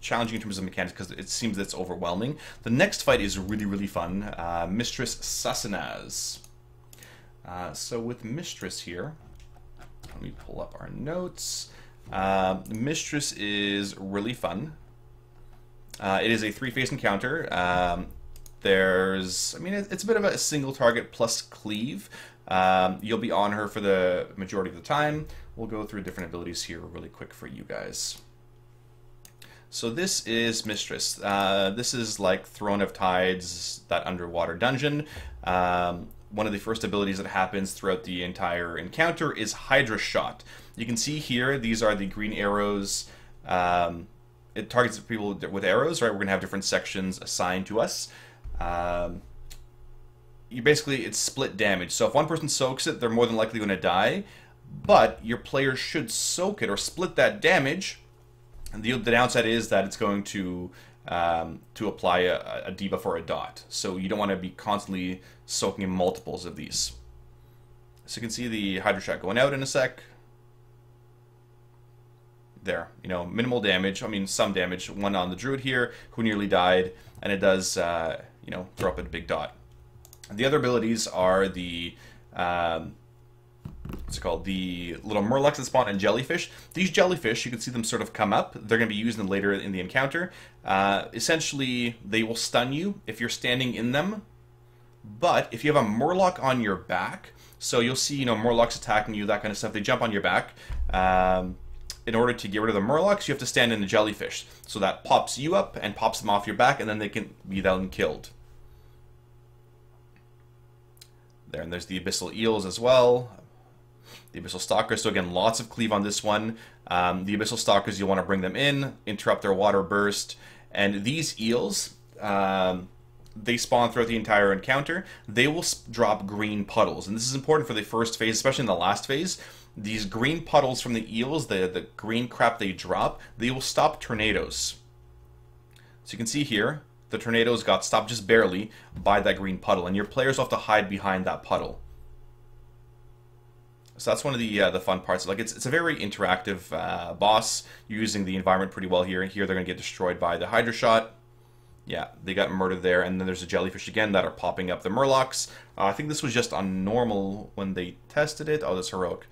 Challenging in terms of mechanics because it seems that it's overwhelming. The next fight is really, really fun. Mistress Sassz'ine. So with Mistress here, let me pull up our notes. Mistress is really fun. It is a 3-phase encounter. It's a bit of a single target plus cleave. You'll be on her for the majority of the time. We'll go through different abilities here really quick for you guys. So this is Mistress. This is like Throne of Tides, that underwater dungeon. One of the first abilities that happens throughout the entire encounter is Hydra Shot. You can see here, these are the green arrows. It targets people with arrows, right? We're going to have different sections assigned to us. It's split damage. So if one person soaks it, they're more than likely going to die. But your player should soak it or split that damage. And the downside is that it's going to apply a debuff or a dot. So you don't want to be constantly soaking in multiples of these. So you can see the Hydra Shot going out in a sec. There, minimal damage. I mean, some damage. One on the Druid here, who nearly died. And it does, throw up a big dot. And the other abilities are the, what's it called? The little Murlocs that spawn and jellyfish. These jellyfish, you can see them sort of come up. They're going to be used later in the encounter. Essentially, they will stun you if you're standing in them. But if you have a Murloc on your back, so you'll see, Murlocs attacking you, that kind of stuff. They jump on your back. in order to get rid of the Murlocs, you have to stand in a jellyfish. So that pops you up and pops them off your back, and then they can be then killed. There, and there's the Abyssal Eels as well. The Abyssal Stalkers, so again, lots of cleave on this one. The Abyssal Stalkers, you want to bring them in, interrupt their water burst, and these eels, they spawn throughout the entire encounter. They will drop green puddles, and this is important for the first phase, especially in the last phase. These green puddles from the eels, the green crap they drop, they will stop tornadoes. So you can see here, the tornadoes got stopped just barely by that green puddle, and your players have to hide behind that puddle. So that's one of the fun parts. Like it's a very interactive boss. You're using the environment pretty well here. Here they're going to get destroyed by the Hydra Shot. Yeah, they got murdered there. And then there's a jellyfish again that are popping up the Murlocs. I think this was just on normal when they tested it. Oh, that's heroic.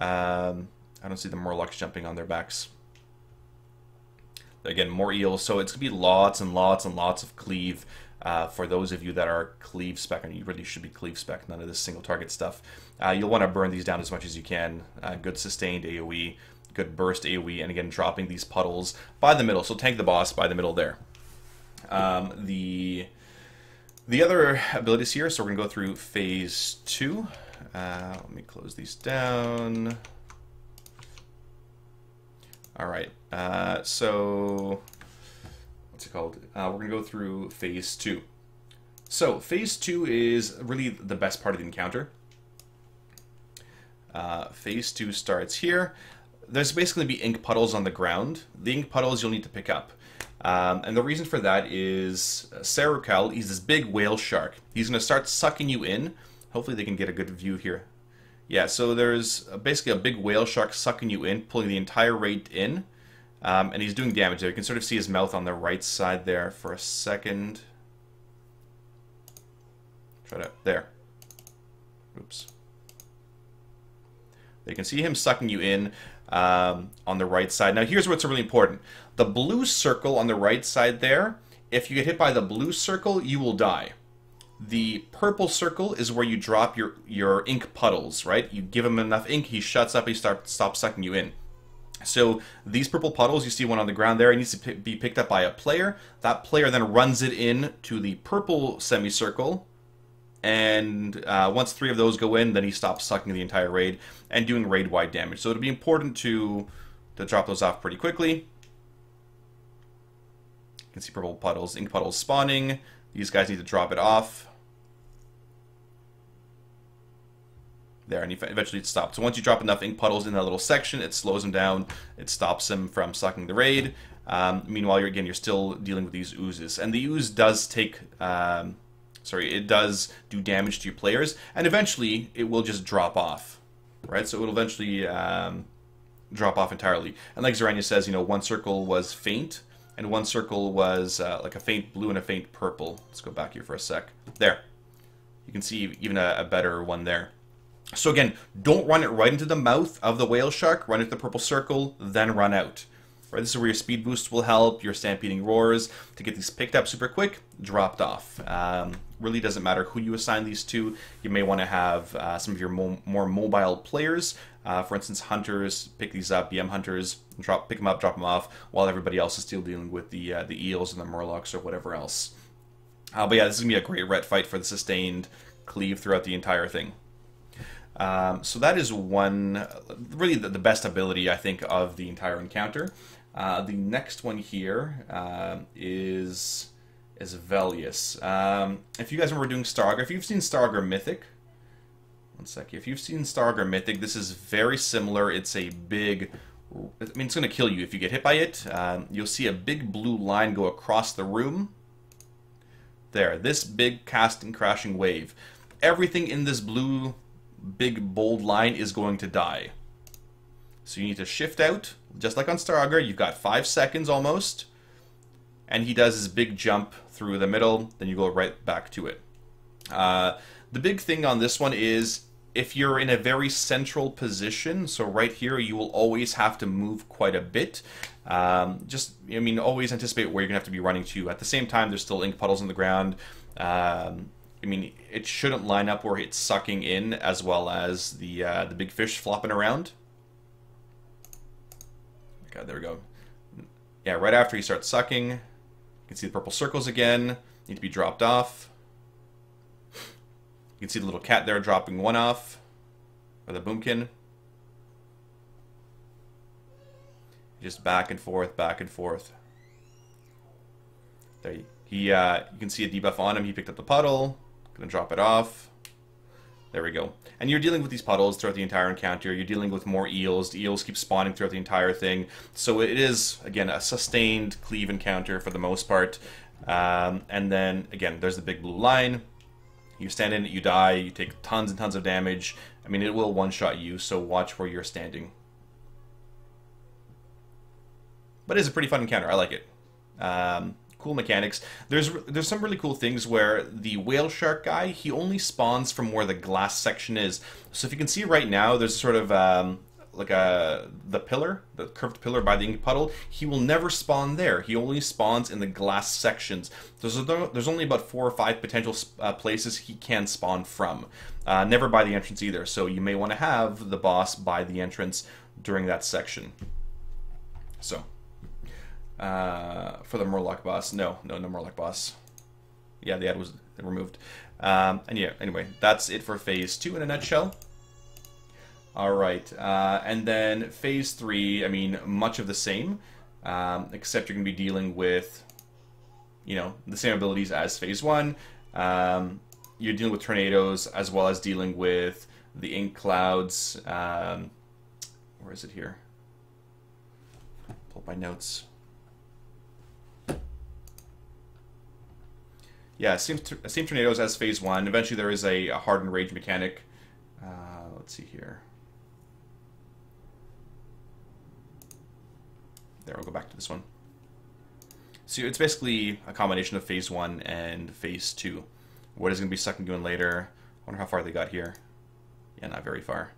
I don't see the Murlocs jumping on their backs. Again, more eels. So it's going to be lots and lots and lots of cleave. For those of you that are cleave spec, and you really should be cleave spec, none of this single target stuff. You'll want to burn these down as much as you can. Good sustained AoE, good burst AoE, and again, dropping these puddles by the middle. So tank the boss by the middle there. The other abilities here, so we're going to go through phase 2. Let me close these down. Alright, so what's it called? We're going to go through phase 2. So phase 2 is really the best part of the encounter. Phase 2 starts here. There's basically be ink puddles on the ground. The ink puddles you'll need to pick up. And the reason for that is Sarukal, he's this big whale shark. He's going to start sucking you in. Hopefully they can get a good view here. Yeah, so there's basically a big whale shark sucking you in, pulling the entire raid in. And he's doing damage there. You can sort of see his mouth on the right side there for a second. Try to... There. Oops. You can see him sucking you in on the right side. Now here's what's really important. The blue circle on the right side there, if you get hit by the blue circle, you will die. The purple circle is where you drop your ink puddles, right? You give him enough ink, he shuts up, he stops sucking you in. So these purple puddles, you see one on the ground there, it needs to be picked up by a player. That player then runs it in to the purple semicircle, and once 3 of those go in, then he stops sucking the entire raid and doing raid-wide damage. So it'll be important to drop those off pretty quickly. You can see purple puddles, ink puddles spawning. These guys need to drop it off. There, and eventually it stops. So once you drop enough ink puddles in that little section, it slows him down. It stops him from sucking the raid. Meanwhile, you're still dealing with these oozes. And the ooze does take... it does do damage to your players, and eventually it will just drop off, right? So it will eventually drop off entirely. And like Zarania says, one circle was faint, and one circle was like a faint blue and a faint purple. Let's go back here for a sec. There. You can see even a better one there. So again, don't run it right into the mouth of the whale shark. Run into the purple circle, then run out. Right, this is where your speed boost will help, your stampeding roars, to get these picked up super quick, dropped off. Really doesn't matter who you assign these to. You may want to have some of your more mobile players. For instance, hunters, pick these up, BM hunters, pick them up, drop them off, while everybody else is still dealing with the eels and the murlocs or whatever else. But yeah, this is going to be a great ret fight for the sustained cleave throughout the entire thing. So that is one, really the best ability, I think, of the entire encounter. The next one here is Velius. If you guys remember doing Stargar, if you've seen Stargar Mythic, one sec, if you've seen Stargar Mythic, this is very similar. It's a big, it's going to kill you if you get hit by it. You'll see a big blue line go across the room. There, this big casting crashing wave. Everything in this blue big bold line is going to die. So you need to shift out, just like on Stargar. You've got 5 seconds almost, and he does his big jump through the middle, then you go right back to it. The big thing on this one is if you're in a very central position, so right here, you will always have to move quite a bit. Always anticipate where you're gonna have to be running to. At the same time, there's still ink puddles on the ground. It shouldn't line up where it's sucking in as well as the big fish flopping around. God, there we go. Yeah, right after he starts sucking, you can see the purple circles again. Need to be dropped off. You can see the little cat there dropping one off. Or the boomkin. Just back and forth, back and forth. There you can see a debuff on him. He picked up the puddle. Gonna drop it off. There we go. And you're dealing with these puddles throughout the entire encounter. You're dealing with more eels. The eels keep spawning throughout the entire thing. So it is, again, a sustained cleave encounter for the most part. And then, again, there's the big blue line. You stand in it, you die, you take tons and tons of damage. I mean, it will one-shot you, so watch where you're standing. But it is a pretty fun encounter. I like it. Cool mechanics. There's some really cool things where the whale shark guy, he only spawns from where the glass section is. So if you can see right now, there's sort of the pillar, the curved pillar by the ink puddle. He will never spawn there. He only spawns in the glass sections. There's only about 4 or 5 potential places he can spawn from. Never by the entrance either. So you may want to have the boss by the entrance during that section. So. For the Murloc boss. No Murloc boss. Yeah, the ad was removed. And yeah, anyway, that's it for Phase 2 in a nutshell. Alright, and then Phase 3, I mean, much of the same, except you're going to be dealing with, you know, the same abilities as Phase 1. You're dealing with tornadoes, as well as dealing with the ink clouds. Where is it here? Pull up my notes. Yeah, same tornadoes as Phase 1. Eventually there is a hardened rage mechanic. Let's see here. There, we'll go back to this one. So it's basically a combination of Phase 1 and Phase 2. What is going to be sucking you in later? I wonder how far they got here. Yeah, not very far.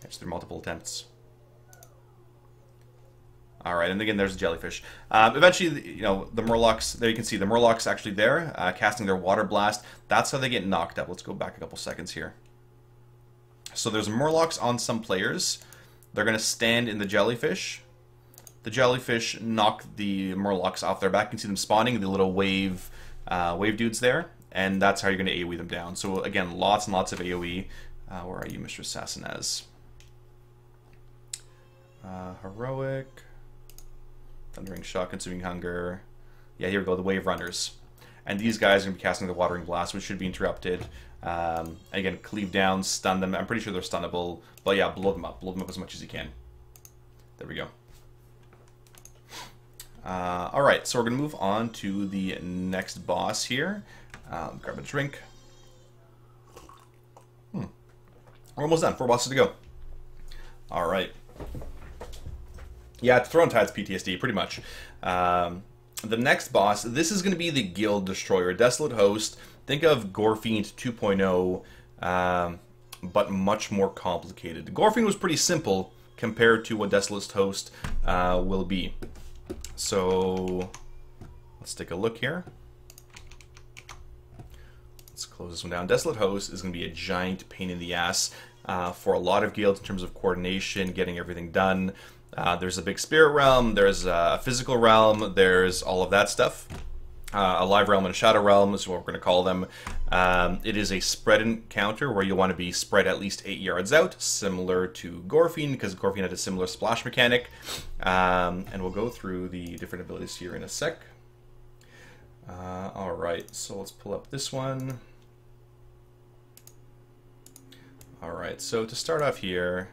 It's through multiple attempts. Alright, and again, there's the jellyfish. Eventually, you know, the Murlocs, there you can see the Murlocs actually there, casting their water blast. That's how they get knocked up. Let's go back a couple seconds here. So there's Murlocs on some players. They're going to stand in the jellyfish. The jellyfish knock the Murlocs off their back. You can see them spawning, the little wave dudes there. And that's how you're going to AoE them down. So again, lots and lots of AoE. Where are you, Mistress Sassz'ine? Heroic... Thundering Shock, Consuming Hunger. Yeah, here we go, the Wave Runners. And these guys are going to be casting the Watering Blast, which should be interrupted. Again, cleave down, stun them. I'm pretty sure they're stunnable. But yeah, blow them up. Blow them up as much as you can. There we go. Alright, so we're going to move on to the next boss here. Grab a drink. We're almost done. 4 bosses to go. Alright. Yeah, Throne Tide's PTSD, pretty much. The next boss, this is going to be the Guild Destroyer, Desolate Host. Think of Gorfiend 2.0, but much more complicated. Gorfiend was pretty simple compared to what Desolate Host will be. So, let's take a look here. Let's close this one down. Desolate Host is going to be a giant pain in the ass for a lot of guilds in terms of coordination, getting everything done. There's a big spirit realm, there's a physical realm, there's all of that stuff. A live realm and a shadow realm is what we're going to call them. It is a spread encounter where you want to be spread at least 8 yards out, similar to Gorfiend, because Gorfiend had a similar splash mechanic. And we'll go through the different abilities here in a sec. Alright, so let's pull up this one. Alright, so to start off here,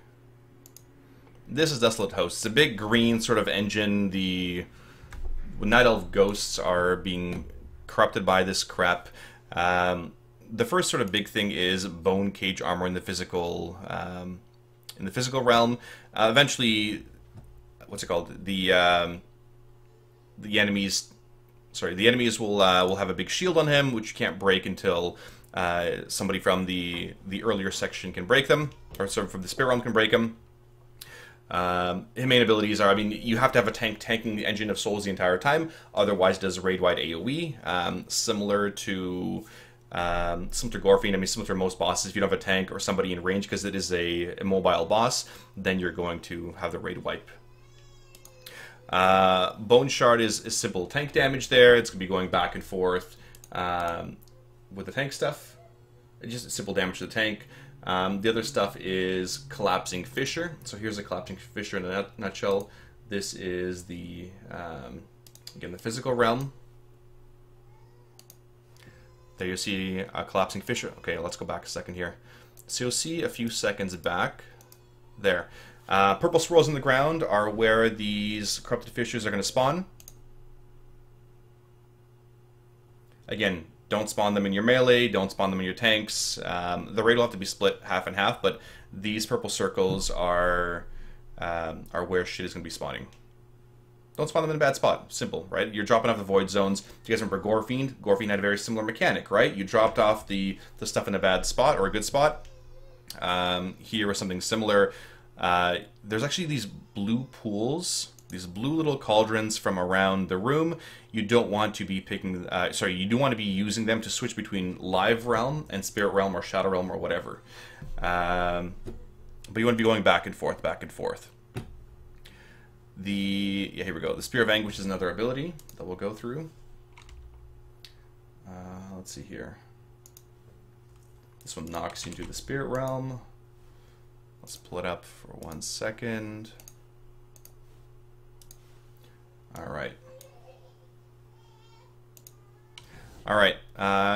this is Desolate Host. It's a big green sort of engine. The Night Elf ghosts are being corrupted by this crap. The first sort of big thing is bone cage armor in the physical realm. Eventually, what's it called? The enemies will have a big shield on him, which you can't break until somebody from the earlier section can break them, or sort of from the spirit realm can break them. His main abilities are, I mean, you have to have a tank tanking the Engine of Souls the entire time, otherwise it does raid-wide AoE, similar to Similar to Gorfine, I mean, similar to most bosses, if you don't have a tank or somebody in range, because it is a mobile boss, then you're going to have the raid wipe. Bone Shard is simple tank damage there. It's going to be going back and forth with the tank stuff. It's just simple damage to the tank. The other stuff is Collapsing Fissure. So here's a Collapsing Fissure in a nutshell. This is the, again, the physical realm. There you see a Collapsing Fissure. Okay, let's go back a second here. So you'll see a few seconds back. There. Purple swirls in the ground are where these corrupted fissures are going to spawn. Again, don't spawn them in your melee, don't spawn them in your tanks. The raid will have to be split half and half, but these purple circles are where shit is going to be spawning. Don't spawn them in a bad spot. Simple, right? You're dropping off the void zones. Do you guys remember Gorfine? Gorfine had a very similar mechanic, right? You dropped off the stuff in a bad spot or a good spot. Here was something similar. There's actually these blue pools, these blue little cauldrons from around the room. You don't want to be picking, you do want to be using them to switch between live realm and spirit realm or shadow realm or whatever. But you want to be going back and forth, back and forth. Yeah, here we go. The Spear of Anguish is another ability that we'll go through. Let's see here. This one knocks you into the spirit realm. Let's pull it up for 1 second. All right.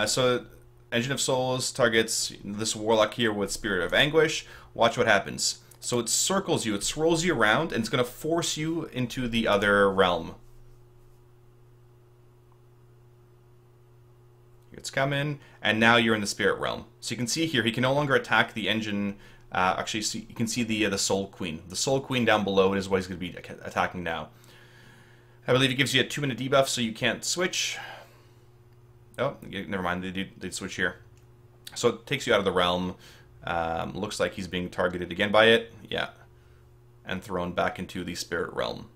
So Engine of Souls targets this warlock here with Spirit of Anguish. Watch what happens. So it circles you, it swirls you around, and it's going to force you into the other realm. It's coming, and now you're in the spirit realm. So you can see here, he can no longer attack the engine. Actually, so you can see the Soul Queen. The Soul Queen down below is what he's going to be attacking now. I believe it gives you a 2-minute debuff, so you can't switch. Oh, never mind, they'd switch here. So it takes you out of the realm. Looks like he's being targeted again by it. Yeah. And thrown back into the spirit realm.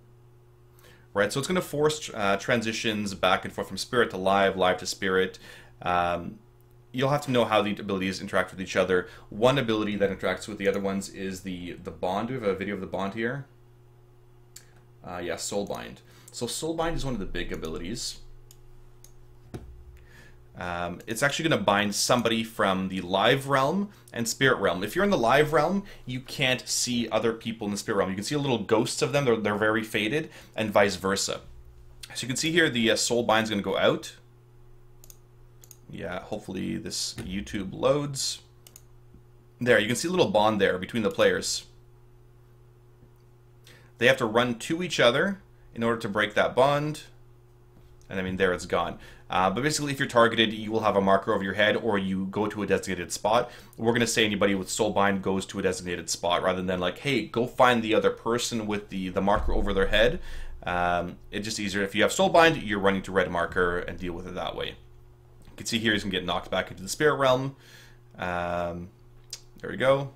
Right, so it's going to force transitions back and forth from spirit to live, live to spirit. You'll have to know how the abilities interact with each other. One ability that interacts with the other ones is the bond. We have a video of the bond here. Yeah, Soulbind. So Soulbind is one of the big abilities. It's actually going to bind somebody from the live realm and spirit realm. If you're in the live realm, you can't see other people in the spirit realm. You can see little ghosts of them. They're very faded, and vice versa. So you can see here the soul bind's going to go out. Yeah, hopefully this YouTube loads. There, you can see a little bond there between the players. They have to run to each other in order to break that bond. And I mean, there it's gone. But basically, if you're targeted, you will have a marker over your head, or you go to a designated spot. We're going to say anybody with Soulbind goes to a designated spot, rather than like, hey, go find the other person with the marker over their head. It's just easier. If you have Soulbind, you're running to red marker and deal with it that way. You can see here he's going to get knocked back into the spirit realm. There we go.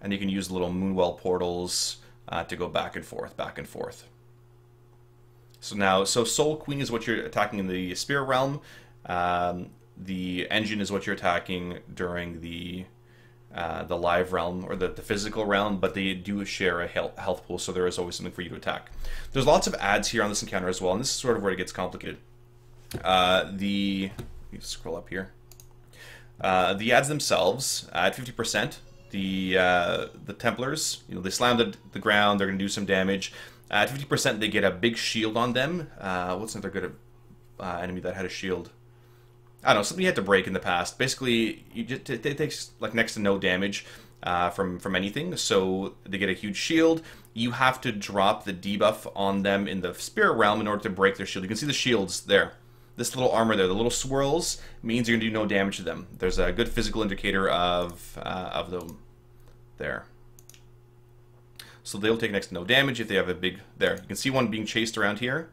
And you can use little Moonwell portals to go back and forth, back and forth. So Soul Queen is what you're attacking in the spirit realm. The engine is what you're attacking during the live realm, or the physical realm, but they do share a health pool, so there is always something for you to attack. There's lots of ads here on this encounter as well, and this is sort of where it gets complicated. Let me scroll up here. The ads themselves, at 50%, the Templars, they slam the ground, they're going to do some damage. At 50%, they get a big shield on them. What's another good enemy that had a shield? I don't know, something you had to break in the past. Basically, it takes like next to no damage from anything, so they get a huge shield. You have to drop the debuff on them in the spirit realm in order to break their shield. You can see the shields there. This little armor there, the little swirls, means you're going to do no damage to them. There's a good physical indicator of them there. So they'll take next to no damage if they have a big... There, you can see one being chased around here.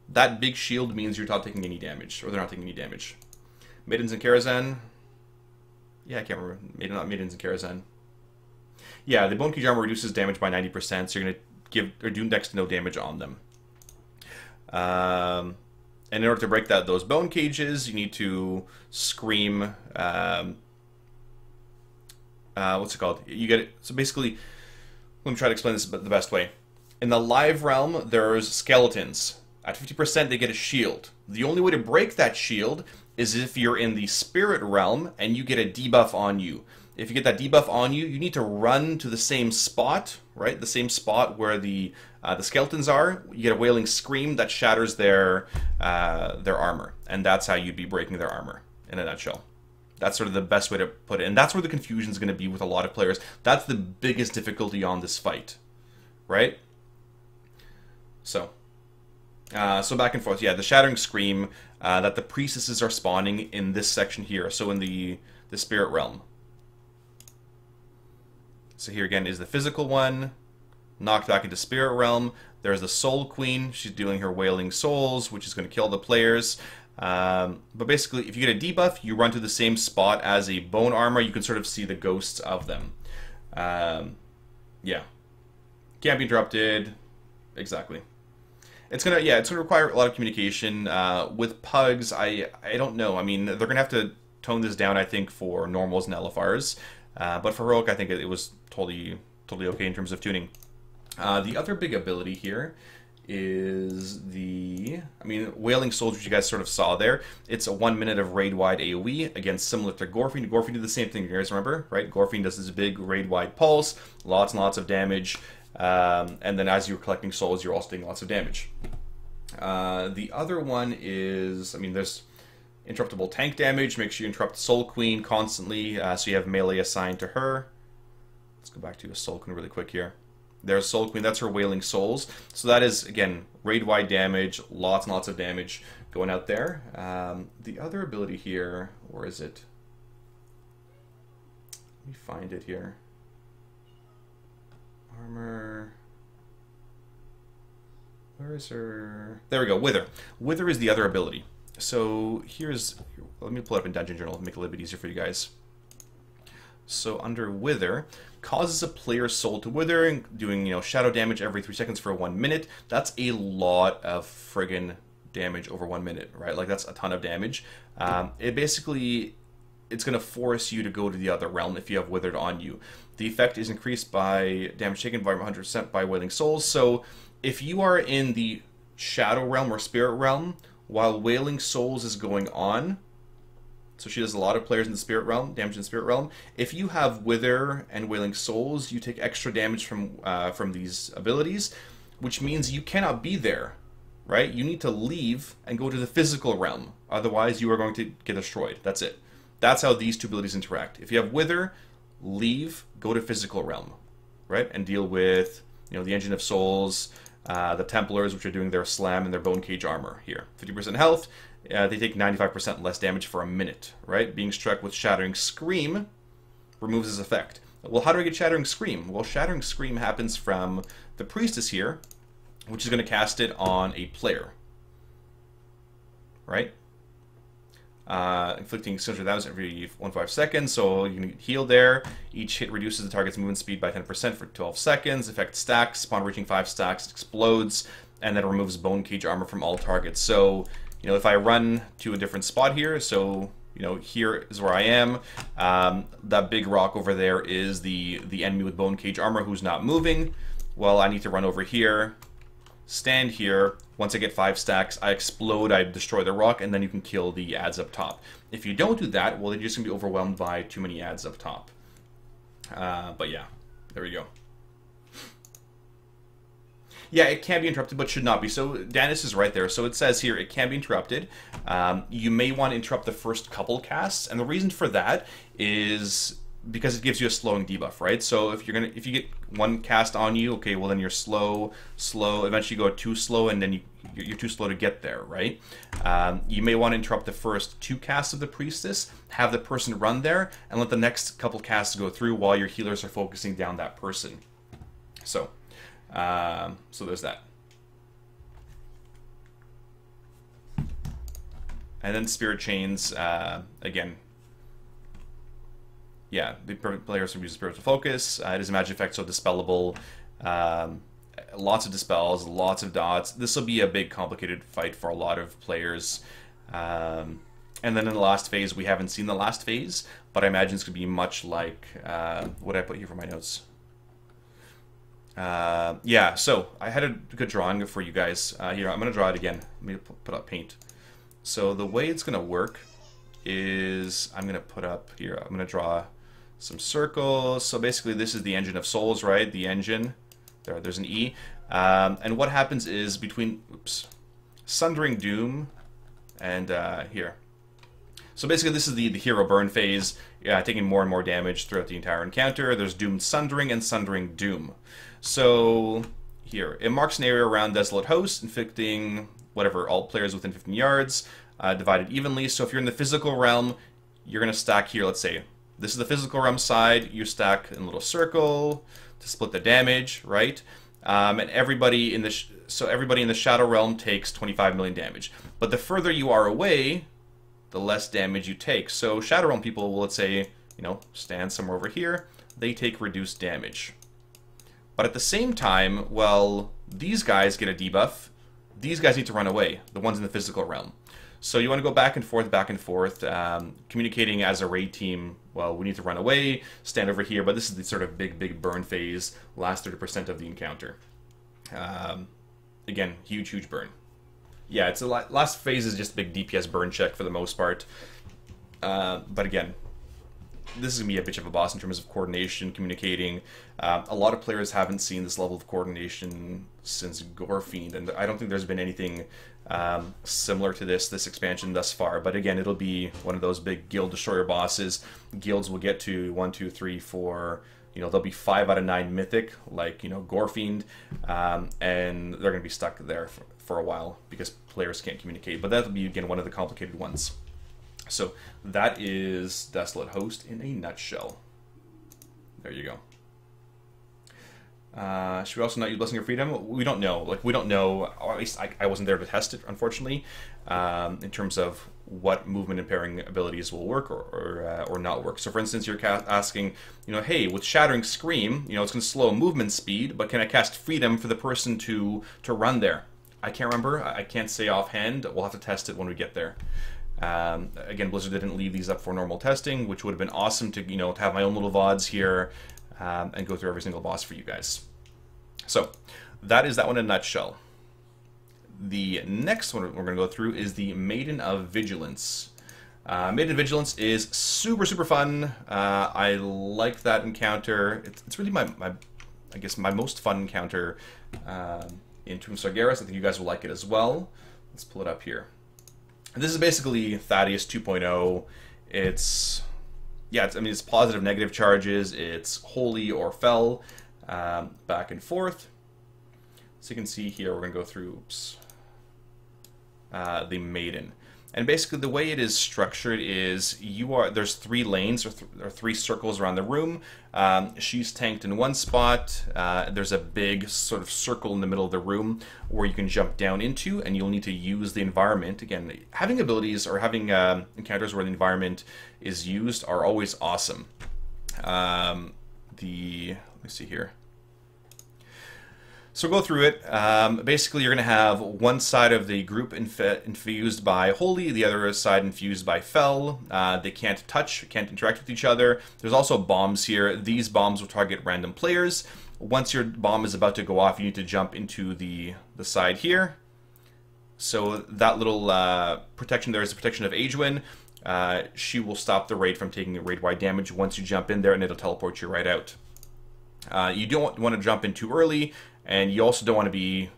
That big shield means you're not taking any damage, or they're not taking any damage. Maidens in Kil'jaeden. Yeah, I can't remember. Maidens in Kil'jaeden. Yeah, the Bone Cage Armor reduces damage by 90%, so you're going to do next to no damage on them. And in order to break those bone cages, you need to scream. What's it called? You get it. So basically, let me try to explain this the best way. In the live realm, there's skeletons. At 50%, they get a shield. The only way to break that shield is if you're in the spirit realm and you get a debuff on you. If you get that debuff on you, you need to run to the same spot, right? The same spot where the skeletons are. You get a wailing scream that shatters their armor, and that's how you'd be breaking their armor in a nutshell. That's sort of the best way to put it, and that's where the confusion is going to be with a lot of players. That's the biggest difficulty on this fight, right? So back and forth. Yeah, the shattering scream that the priestesses are spawning in this section here. So in the spirit realm. So here again is the physical one, knocked back into spirit realm. There's the soul queen. She's doing her wailing souls, which is going to kill the players. But basically, if you get a debuff, you run to the same spot as a bone armor. You can sort of see the ghosts of them. Yeah, can't be interrupted. Exactly. It's gonna require a lot of communication with pugs. I don't know. I mean, they're gonna have to tone this down, I think, for normals and LFRs. But for heroic, I think it was totally okay in terms of tuning. The other big ability here is Wailing Souls, which you guys sort of saw there. It's a 1 minute of raid-wide AoE, again, similar to Gorfine. Gorfine did the same thing, you guys remember, right? Gorfine does this big raid-wide pulse, lots and lots of damage, and then as you're collecting souls, you're also doing lots of damage. The other one is, there's interruptible tank damage. Make sure you interrupt Soul Queen constantly, so you have melee assigned to her. Let's go back to a Soul Queen really quick here. There's Soul Queen, that's her Wailing Souls. So that is, again, raid-wide damage, lots and lots of damage going out there. The other ability here, where is it? Let me find it here. Armor. Where is her? There we go, Wither. Wither is the other ability. So let me pull it up in Dungeon Journal and make it a little bit easier for you guys. So under Wither, causes a player's soul to wither, doing shadow damage every 3 seconds for 1 minute. That's a lot of friggin' damage over 1 minute, right? Like that's a ton of damage. It's going to force you to go to the other realm if you have withered on you. The effect is increased by damage taken by 100% by Wailing Souls. So if you are in the shadow realm or spirit realm while Wailing Souls is going on, so she does a lot of players in the spirit realm, damage in the spirit realm. If you have Wither and Wailing Souls, you take extra damage from these abilities, which means you cannot be there, right? You need to leave and go to the physical realm. Otherwise, you are going to get destroyed. That's it. That's how these two abilities interact. If you have Wither, leave, go to physical realm, right? And deal with, the Engine of Souls, the Templars, which are doing their slam and their bone cage armor here. 50% health. They take 95% less damage for a minute, right? Being struck with Shattering Scream removes this effect. Well, how do I get Shattering Scream? Well, Shattering Scream happens from the Priestess here, which is going to cast it on a player, right? Inflicting 600,000 every 1.5 seconds, so you can heal there. Each hit reduces the target's movement speed by 10% for 12 seconds. Effect stacks. Upon reaching 5 stacks, it explodes, and then removes bone cage armor from all targets. So, if I run to a different spot here, so, here is where I am. That big rock over there is the enemy with bone cage armor who's not moving. Well, I need to run over here, stand here. Once I get 5 stacks, I explode, I destroy the rock, and then you can kill the ads up top. If you don't do that, well, you're just going to be overwhelmed by too many ads up top. But yeah, there we go. Yeah, it can be interrupted, but should not be. So Danis is right there. So it says here it can be interrupted. You may want to interrupt the first couple casts, and the reason for that is because it gives you a slowing debuff, right? So if you get one cast on you, okay, well then you're slow. Eventually you go too slow, and then you're too slow to get there, right? You may want to interrupt the first 2 casts of the Priestess, have the person run there, and let the next couple casts go through while your healers are focusing down that person. So there's that. And then Spirit Chains, again, yeah, the players can use Spiritual Focus. It is a magic effect, so dispellable. lots of dispels, lots of dots. This will be a big, complicated fight for a lot of players. And then in the last phase, we haven't seen the last phase, but I imagine it's going to be much like... what did I put here for my notes? Yeah, so I had a good drawing for you guys. Here, I'm going to draw it again. Let me put up paint. So the way it's going to work is I'm going to put up here, I'm going to draw some circles. So basically this is the Engine of Souls, right? The engine. There's an E. And what happens is between, Sundering Doom and here. So basically this is the hero burn phase, taking more and more damage throughout the entire encounter. There's Doom Sundering and Sundering Doom. So here, it marks an area around Desolate Host, inflicting whatever, all players within 15 yards, divided evenly. So if you're in the physical realm, you're going to stack here, let's say, this is the physical realm side, you stack in a little circle to split the damage, right? And everybody in the everybody in the Shadow Realm takes 25 million damage. But the further you are away, the less damage you take. So Shadow Realm people will, let's say, stand somewhere over here, they take reduced damage. But at the same time, well, these guys get a debuff. These guys need to run away, the ones in the physical realm. So you want to go back and forth, communicating as a raid team. Well, we need to run away, stand over here, but this is the sort of big burn phase, last 30% of the encounter. Again, huge burn. Yeah, it's last phase is just a big DPS burn check for the most part. But again, this is going to be a bitch of a boss in terms of coordination, communicating. A lot of players haven't seen this level of coordination since Gorfiend, and I don't think there's been anything similar to this expansion thus far. But again, it'll be one of those big guild destroyer bosses. Guilds will get to 1, 2, 3, 4. There'll be 5 out of 9 mythic, like Gorfiend, and they're going to be stuck there for a while because players can't communicate. But that'll be again one of the complicated ones. So that is Desolate Host in a nutshell. There you go. Should we also not use Blessing of Freedom? We don't know. We don't know. Or at least I wasn't there to test it, unfortunately, in terms of what movement impairing abilities will work or not work. So, for instance, you're asking, hey, with Shattering Scream, it's going to slow movement speed, but can I cast Freedom for the person to run there? I can't remember. I can't say offhand. We'll have to test it when we get there. Again, Blizzard didn't leave these up for normal testing, which would have been awesome to to have my own little VODs here and go through every single boss for you guys. So that is that one in a nutshell. The next one we're going to go through is the Maiden of Vigilance. Maiden of Vigilance is super fun. I like that encounter. It's really I guess my most fun encounter in Tomb of Sargeras. I think you guys will like it as well. Let's pull it up here. This is basically Thaddeus 2.0. It's positive, negative charges. It's holy or fell, back and forth. So you can see here, we're going to go through the Maiden. And basically the way it is structured is there's 3 lanes or 3 circles around the room. She's tanked in one spot. There's a big sort of circle in the middle of the room where you can jump down into, and you'll need to use the environment. Again, having abilities or having encounters where the environment is used are always awesome. Let me see here. So we'll go through it. Basically, you're going to have one side of the group infused by Holy, the other side infused by Fel. They can't touch, can't interact with each other. There's also bombs here. These bombs will target random players. Once your bomb is about to go off, you need to jump into the side here. So that little protection there is the protection of Aegwynn. She will stop the raid from taking raid-wide damage once you jump in there, and it'll teleport you right out. You don't want to jump in too early. And you also don't want to be,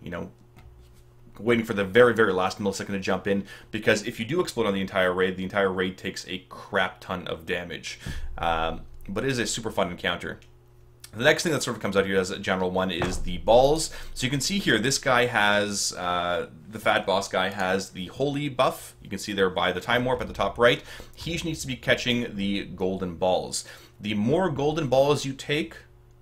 waiting for the very last millisecond to jump in, because if you do explode on the entire raid takes a crap ton of damage. But it is a super fun encounter. The next thing that sort of comes out here as a general one is the balls. So you can see here, this guy has, the fat boss guy has the holy buff. You can see there by the time warp at the top right. He needs to be catching the golden balls. The more golden balls you take,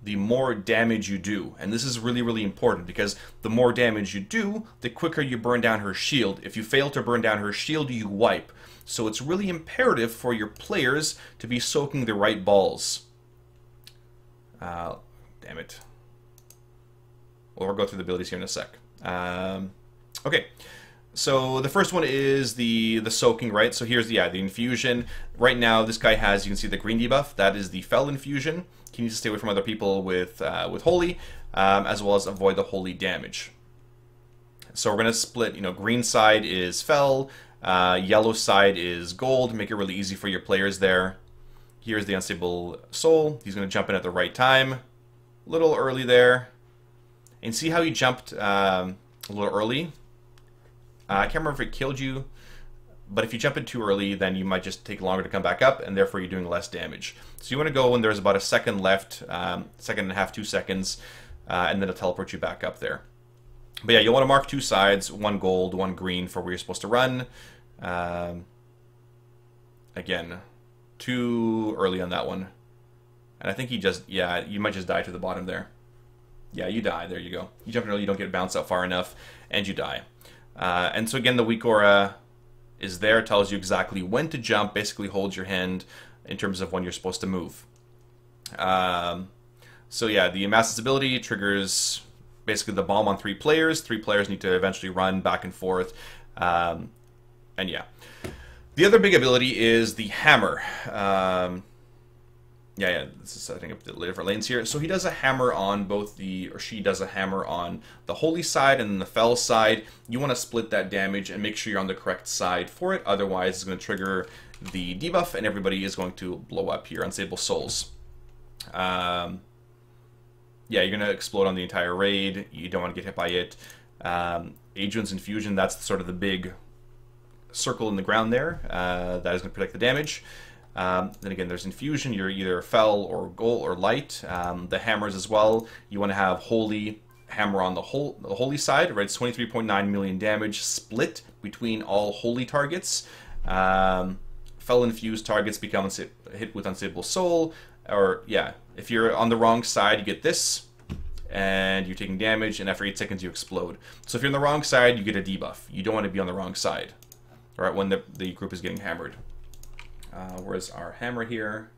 the more damage you do. And this is really important, because the more damage you do, the quicker you burn down her shield. If you fail to burn down her shield, you wipe. So it's really imperative for your players to be soaking the right balls. Damn it. we'll go through the abilities here in a sec. Okay. So the first one is the soaking, right? So here's the infusion. Right now, this guy has, you can see the green debuff. That is the Fel infusion. He needs to stay away from other people with holy, as well as avoid the holy damage. So we're gonna split. Green side is Fel, yellow side is gold. Make it really easy for your players there. Here's the unstable soul. He's gonna jump in at the right time. A little early there, and see how he jumped a little early. I can't remember if it killed you, but if you jump in too early, then you might just take longer to come back up, and therefore you're doing less damage. So you want to go when there's about a second left, second and a half, 2 seconds, and then it'll teleport you back up there. But yeah, you'll want to mark 2 sides, 1 gold, 1 green for where you're supposed to run. Again, too early on that one. And I think you might just die to the bottom there. Yeah, you die. There you go. You jump in early, you don't get bounced out far enough, and you die. And so again, the weak aura is there, tells you exactly when to jump, basically holds your hand in terms of when you're supposed to move. So yeah, the Master's ability triggers basically the bomb on 3 players. 3 players need to eventually run back and forth. And yeah. The other big ability is the hammer. This is setting up the different lanes here. So he does a hammer on she does a hammer on the holy side and then the Fel side. You want to split that damage and make sure you're on the correct side for it. Otherwise, it's going to trigger the debuff and everybody is going to blow up here. Unstable souls. You're going to explode on the entire raid. You don't want to get hit by it. Adrian's infusion, that's sort of the big circle in the ground there. That is going to protect the damage. Then again, there's infusion. You're either Fel or gold or light. The hammers as well. You want to have holy hammer on the holy side, right? It's 23.9 million damage split between all holy targets. Fel infused targets become hit with unstable soul. Or yeah, if you're on the wrong side, you get this, and you're taking damage, and after 8 seconds you explode. So if you're on the wrong side, you get a debuff. You don't want to be on the wrong side, right? When the group is getting hammered. Where's our hammer here?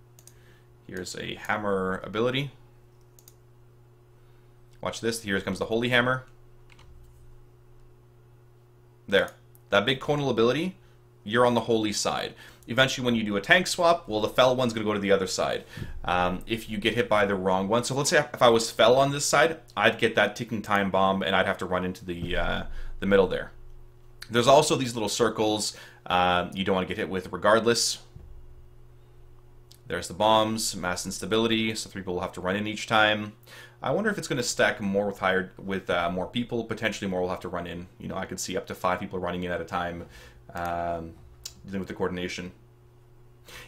Here's a hammer ability. Watch this. Here comes the holy hammer. There. That big conal ability, you're on the holy side. Eventually, when you do a tank swap, well, the Fel one's going to go to the other side. If you get hit by the wrong one. So let's say if I was Fel on this side, I'd get that ticking time bomb, and I'd have to run into the middle there. There's also these little circles you don't want to get hit with regardless. There's the bombs, mass instability, so 3 people will have to run in each time. I wonder if it's going to stack more with more people. Potentially more will have to run in. I could see up to 5 people running in at a time, dealing with the coordination.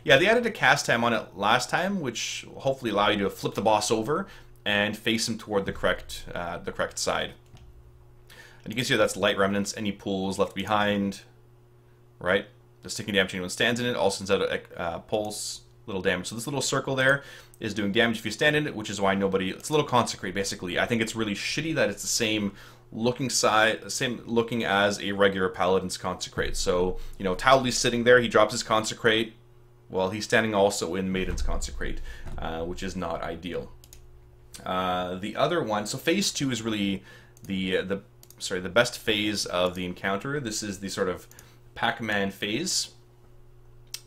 Yeah, they added a cast time on it last time, which will hopefully allow you to flip the boss over and face him toward the correct side. And you can see that's light remnants, any pools left behind, right? The sticking damage anyone stands in it also sends out a pulse. Little damage. So this little circle there is doing damage if you stand in it, which is why it's a little consecrate basically. I think it's really shitty that it's the same looking as a regular paladin's consecrate. So, Towley's sitting there, he drops his consecrate, well, he's standing also in Maiden's consecrate, which is not ideal. The other one, so phase 2 is really the best phase of the encounter. This is the sort of Pac-Man phase.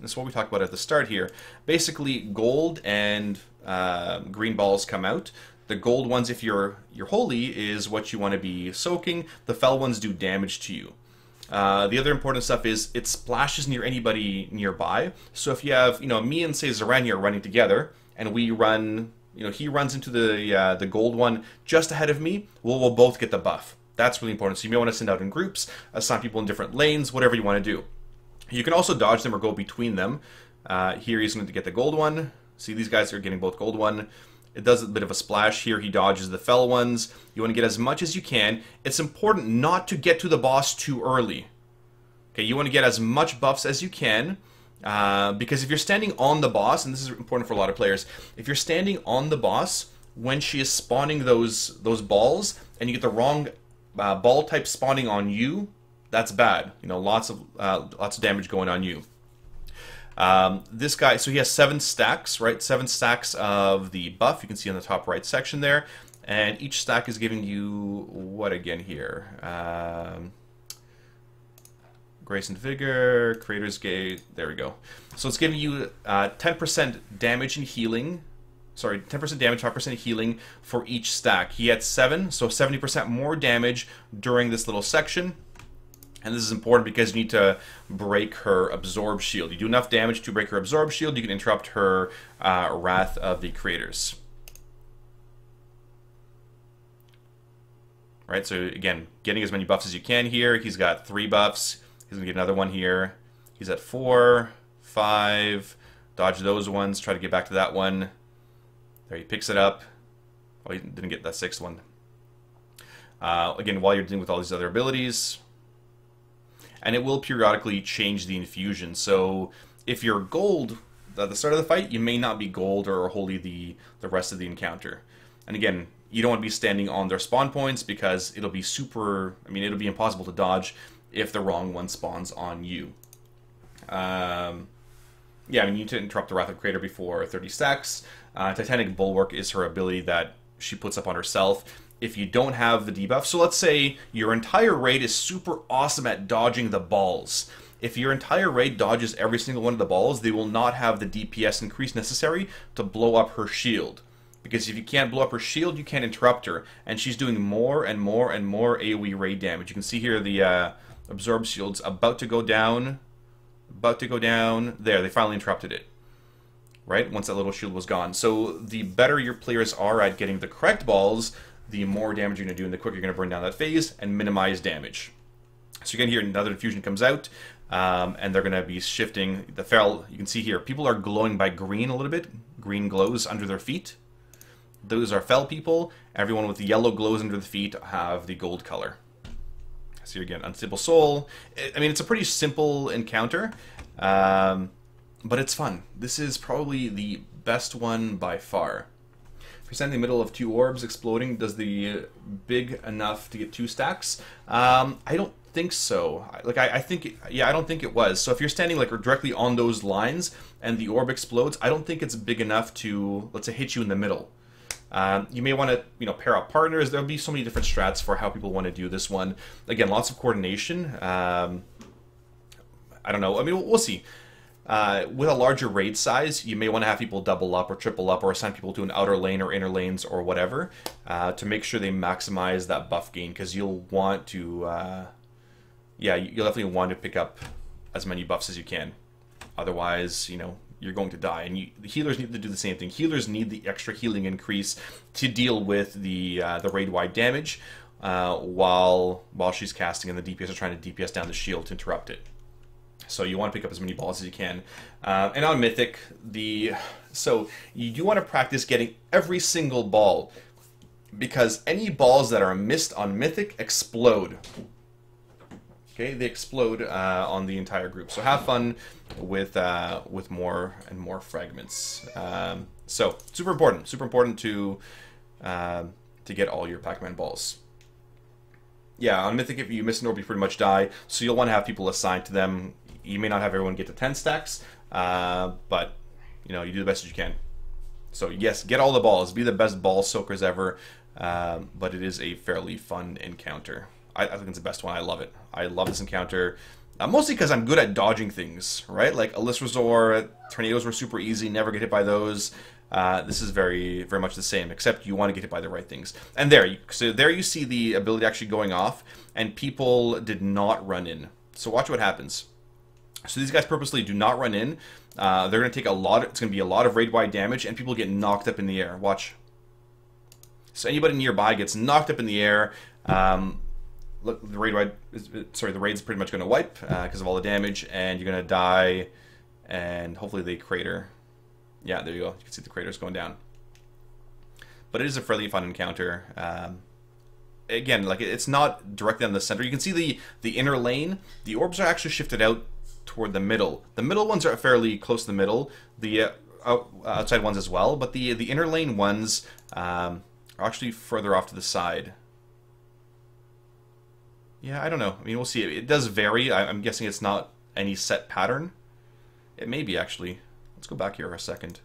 This is what we talked about at the start here. Basically, gold and green balls come out. The gold ones, if you're holy, is what you want to be soaking. The Fel ones do damage to you. The other important stuff is it splashes near anybody nearby. So if you have, me and say Zarania are running together, and we run, he runs into the gold one just ahead of me, we'll both get the buff. That's really important. So you may want to send out in groups, assign people in different lanes, whatever you want to do. You can also dodge them or go between them. Here he's going to get the gold one. See, these guys are getting both gold one. It does a bit of a splash. Here he dodges the Fel ones. You want to get as much as you can. It's important not to get to the boss too early. Okay, you want to get as much buffs as you can. Because if you're standing on the boss, and this is important for a lot of players, if you're standing on the boss when she is spawning those balls, and you get the wrong ball type spawning on you, that's bad. Lots of damage going on you. This guy, so he has 7 stacks, right? 7 stacks of the buff. You can see on the top right section there. And each stack is giving you what again here? Grace and Vigor, Creator's Gate, there we go. So it's giving you 10% damage and healing. Sorry, 10% damage, 5% healing for each stack. He had 7, so 70% more damage during this little section. And this is important because you need to break her Absorb Shield. You do enough damage to break her Absorb Shield, you can interrupt her Wrath of the Creators. Right, so again, getting as many buffs as you can here. He's got 3 buffs. He's going to get another one here. He's at 4, 5. Dodge those ones. Try to get back to that one. There, he picks it up. Oh, he didn't get that 6th one. Again, while you're dealing with all these other abilities. And it will periodically change the infusion. So if you're gold at the start of the fight, you may not be gold or wholly the rest of the encounter. And again, you don't want to be standing on their spawn points because it'll be it'll be impossible to dodge if the wrong one spawns on you. Yeah, you need to interrupt the Wrath of Creator before 30 stacks. Titanic Bulwark is her ability that she puts up on herself. If you don't have the debuff, so let's say your entire raid is super awesome at dodging the balls. If your entire raid dodges every single one of the balls, they will not have the DPS increase necessary to blow up her shield. Because if you can't blow up her shield, you can't interrupt her. And she's doing more and more and more AoE raid damage. You can see here the Absorb Shield's about to go down. About to go down. There, they finally interrupted it. Right? Once that little shield was gone. So the better your players are at getting the correct balls, the more damage you're going to do, and the quicker you're going to burn down that phase and minimize damage. So again, here another infusion comes out, and they're going to be shifting the fel. You can see here, people are glowing by green a little bit. Green glows under their feet. Those are fel people. Everyone with the yellow glows under the feet have the gold color. So here again, Unstable Soul. I mean, it's a pretty simple encounter, but it's fun. This is probably the best one by far. If you're standing in the middle of 2 orbs exploding, does the big enough to get 2 stacks? I don't think so. I think, yeah, I don't think it was. So if you're standing like directly on those lines and the orb explodes, I don't think it's big enough to, let's say, hit you in the middle. You may want to, pair up partners. There'll be so many different strats for how people want to do this one. Again, lots of coordination. I don't know. I mean, we'll see. With a larger raid size, you may want to have people double up or triple up or assign people to an outer lane or inner lanes or whatever to make sure they maximize that buff gain, because you'll want to, yeah, you'll definitely want to pick up as many buffs as you can. Otherwise, you're going to die. And the healers need to do the same thing. Healers need the extra healing increase to deal with the raid-wide damage while she's casting, and the DPS are trying to DPS down the shield to interrupt it. So you want to pick up as many balls as you can. And on Mythic, so you do want to practice getting every single ball, because any balls that are missed on Mythic explode. Okay, they explode on the entire group. So have fun with more and more fragments. So super important to get all your Pac-Man balls. Yeah, on Mythic, if you miss an orb, you pretty much die. So you'll want to have people assigned to them. You may not have everyone get to 10 stacks, but you do the best that you can. So yes, get all the balls. Be the best ball soakers ever. But it is a fairly fun encounter. I think it's the best one. I love it. I love this encounter. Mostly because I'm good at dodging things, right? Like Alyss Resort, tornadoes were super easy, never get hit by those. This is very, very much the same, except you want to get hit by the right things. And there you see the ability actually going off, and people did not run in. So watch what happens. So these guys purposely do not run in. They're going to take it's going to be a lot of raid-wide damage, and people get knocked up in the air. Watch. So anybody nearby gets knocked up in the air. Look, the raid's pretty much going to wipe because of all the damage, and you're going to die, and hopefully the crater. Yeah, there you go. You can see the craters going down. But it is a fairly fun encounter. Again, like it's not directly on the center. You can see the inner lane. The orbs are actually shifted out toward the middle. The middle ones are fairly close to the middle. The outside ones as well, but the inner lane ones are actually further off to the side. Yeah, I don't know. I mean, we'll see. It does vary. I'm guessing it's not any set pattern. It may be, actually. Let's go back here for a second.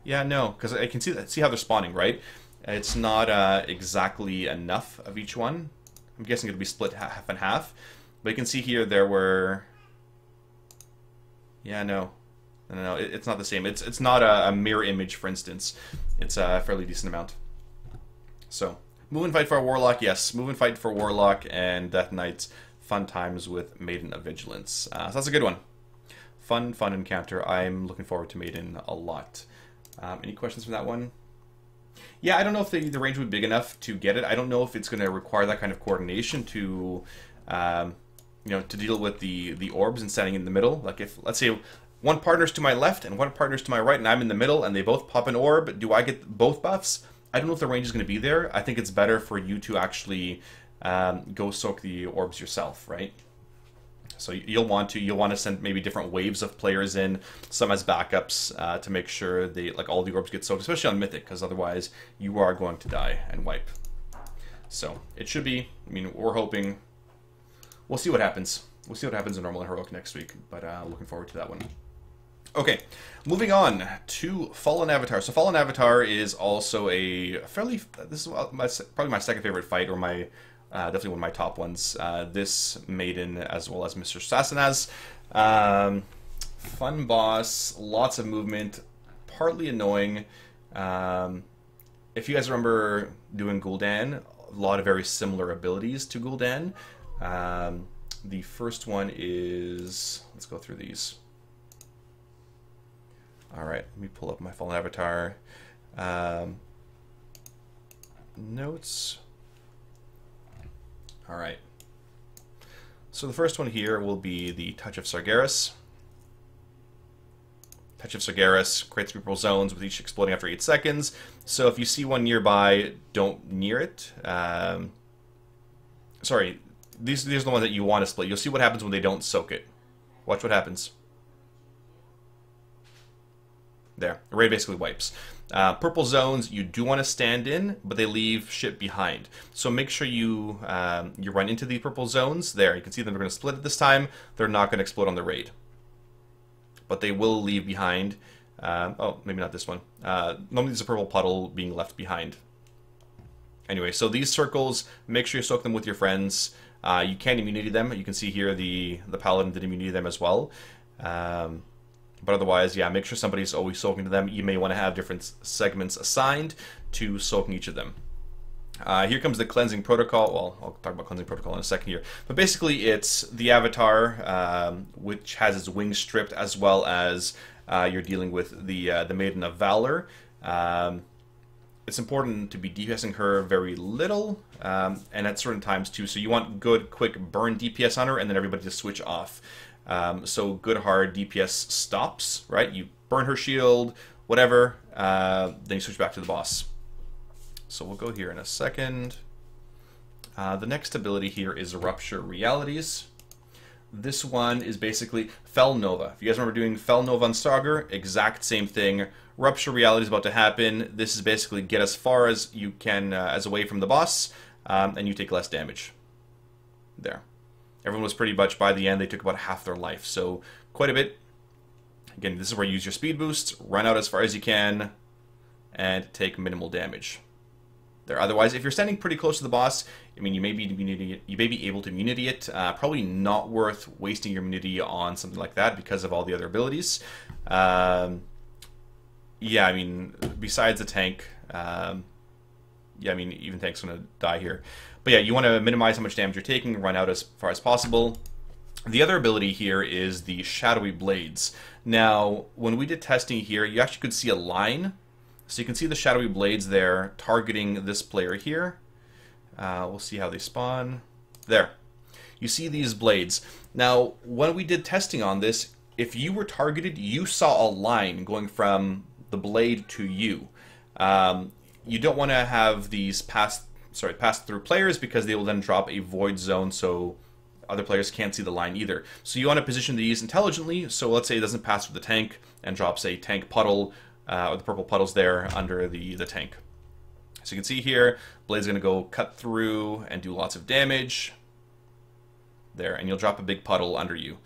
Yeah, no, because I can see how they're spawning, right? It's not exactly enough of each one. I'm guessing it'll be split half and half. But you can see here there were... Yeah, no. No, it's not the same. It's not a mirror image, for instance. It's a fairly decent amount. So, move and fight for a Warlock, yes. Move and fight for Warlock and Death Knights. Fun times with Maiden of Vigilance. So that's a good one. Fun encounter. I'm looking forward to Maiden a lot. Any questions from that one? Yeah, I don't know if the range would be big enough to get it. I don't know if it's going to require that kind of coordination to, to deal with the orbs and standing in the middle. Like if, let's say, one partner's to my left and one partner's to my right, and I'm in the middle, and they both pop an orb, do I get both buffs? I don't know if the range is going to be there. I think it's better for you to actually go soak the orbs yourself, right? So you'll want to send maybe different waves of players in, some as backups to make sure all the orbs get soaked, especially on Mythic, because otherwise you are going to die and wipe. So it should be. I mean, we're hoping. We'll see what happens. We'll see what happens in Normal and Heroic next week, but looking forward to that one. Okay, moving on to Fallen Avatar. So Fallen Avatar is also a fairly. This is probably my second favorite fight, or my. Definitely one of my top ones. This Maiden, as well as Mistress Sassz'ine. Fun boss, lots of movement, partly annoying. If you guys remember doing Gul'dan, a lot of very similar abilities to Gul'dan. The first one is... Let's go through these. Alright, let me pull up my Fallen Avatar. Notes... Alright, so the first one here will be the Touch of Sargeras. Touch of Sargeras creates purple zones with each exploding after 8 seconds. So if you see one nearby, don't near it. Sorry, these are the ones that you want to split. You'll see what happens when they don't soak it. Watch what happens. There, the raid basically wipes. Purple zones you do want to stand in, but they leave shit behind. So make sure you run into the purple zones. There, you can see them are going to split at this time. They're not going to explode on the raid, but they will leave behind. Oh, maybe not this one. Normally there's a purple puddle being left behind. Anyway, so these circles, make sure you soak them with your friends. You can immunity them. You can see here the paladin did immunity them as well. But otherwise, yeah, make sure somebody's always soaking to them. You may want to have different segments assigned to soaking each of them. Here comes the cleansing protocol. Well, I'll talk about cleansing protocol in a second here. But basically, it's the avatar, which has its wings stripped, as well as you're dealing with the Maiden of Valor. It's important to be DPSing her very little, and at certain times too. So you want good, quick burn DPS on her, and then everybody to switch off. So good hard DPS stops, right? You burn her shield, whatever, then you switch back to the boss. So we'll go here in a second. The next ability here is Rupture Realities. This one is basically Fel Nova. If you guys remember doing Fel Nova on Sagar, exact same thing. Rupture Reality is about to happen. This is basically get as far as you can, as away from the boss, and you take less damage. There. Everyone was pretty much, by the end, they took about half their life. So, quite a bit. Again, this is where you use your speed boosts, run out as far as you can, and take minimal damage. There. Otherwise, if you're standing pretty close to the boss, I mean, you may be able to immunity it. Probably not worth wasting your immunity on something like that because of all the other abilities. Yeah, I mean, besides the tank, yeah, I mean, even tank's going to die here. But yeah, you want to minimize how much damage you're taking, run out as far as possible. The other ability here is the Shadowy Blades. Now, when we did testing here, you actually could see a line. So you can see the Shadowy Blades there targeting this player here. We'll see how they spawn. There. You see these blades. Now, when we did testing on this, if you were targeted, you saw a line going from the blade to you. You don't want to have these pass through players because they will then drop a void zone, so other players can't see the line either. So you want to position these intelligently. So let's say it doesn't pass through the tank and drops a tank puddle, or the purple puddles there under the tank. So you can see here, Blade's going to go cut through and do lots of damage. There, and you'll drop a big puddle under you.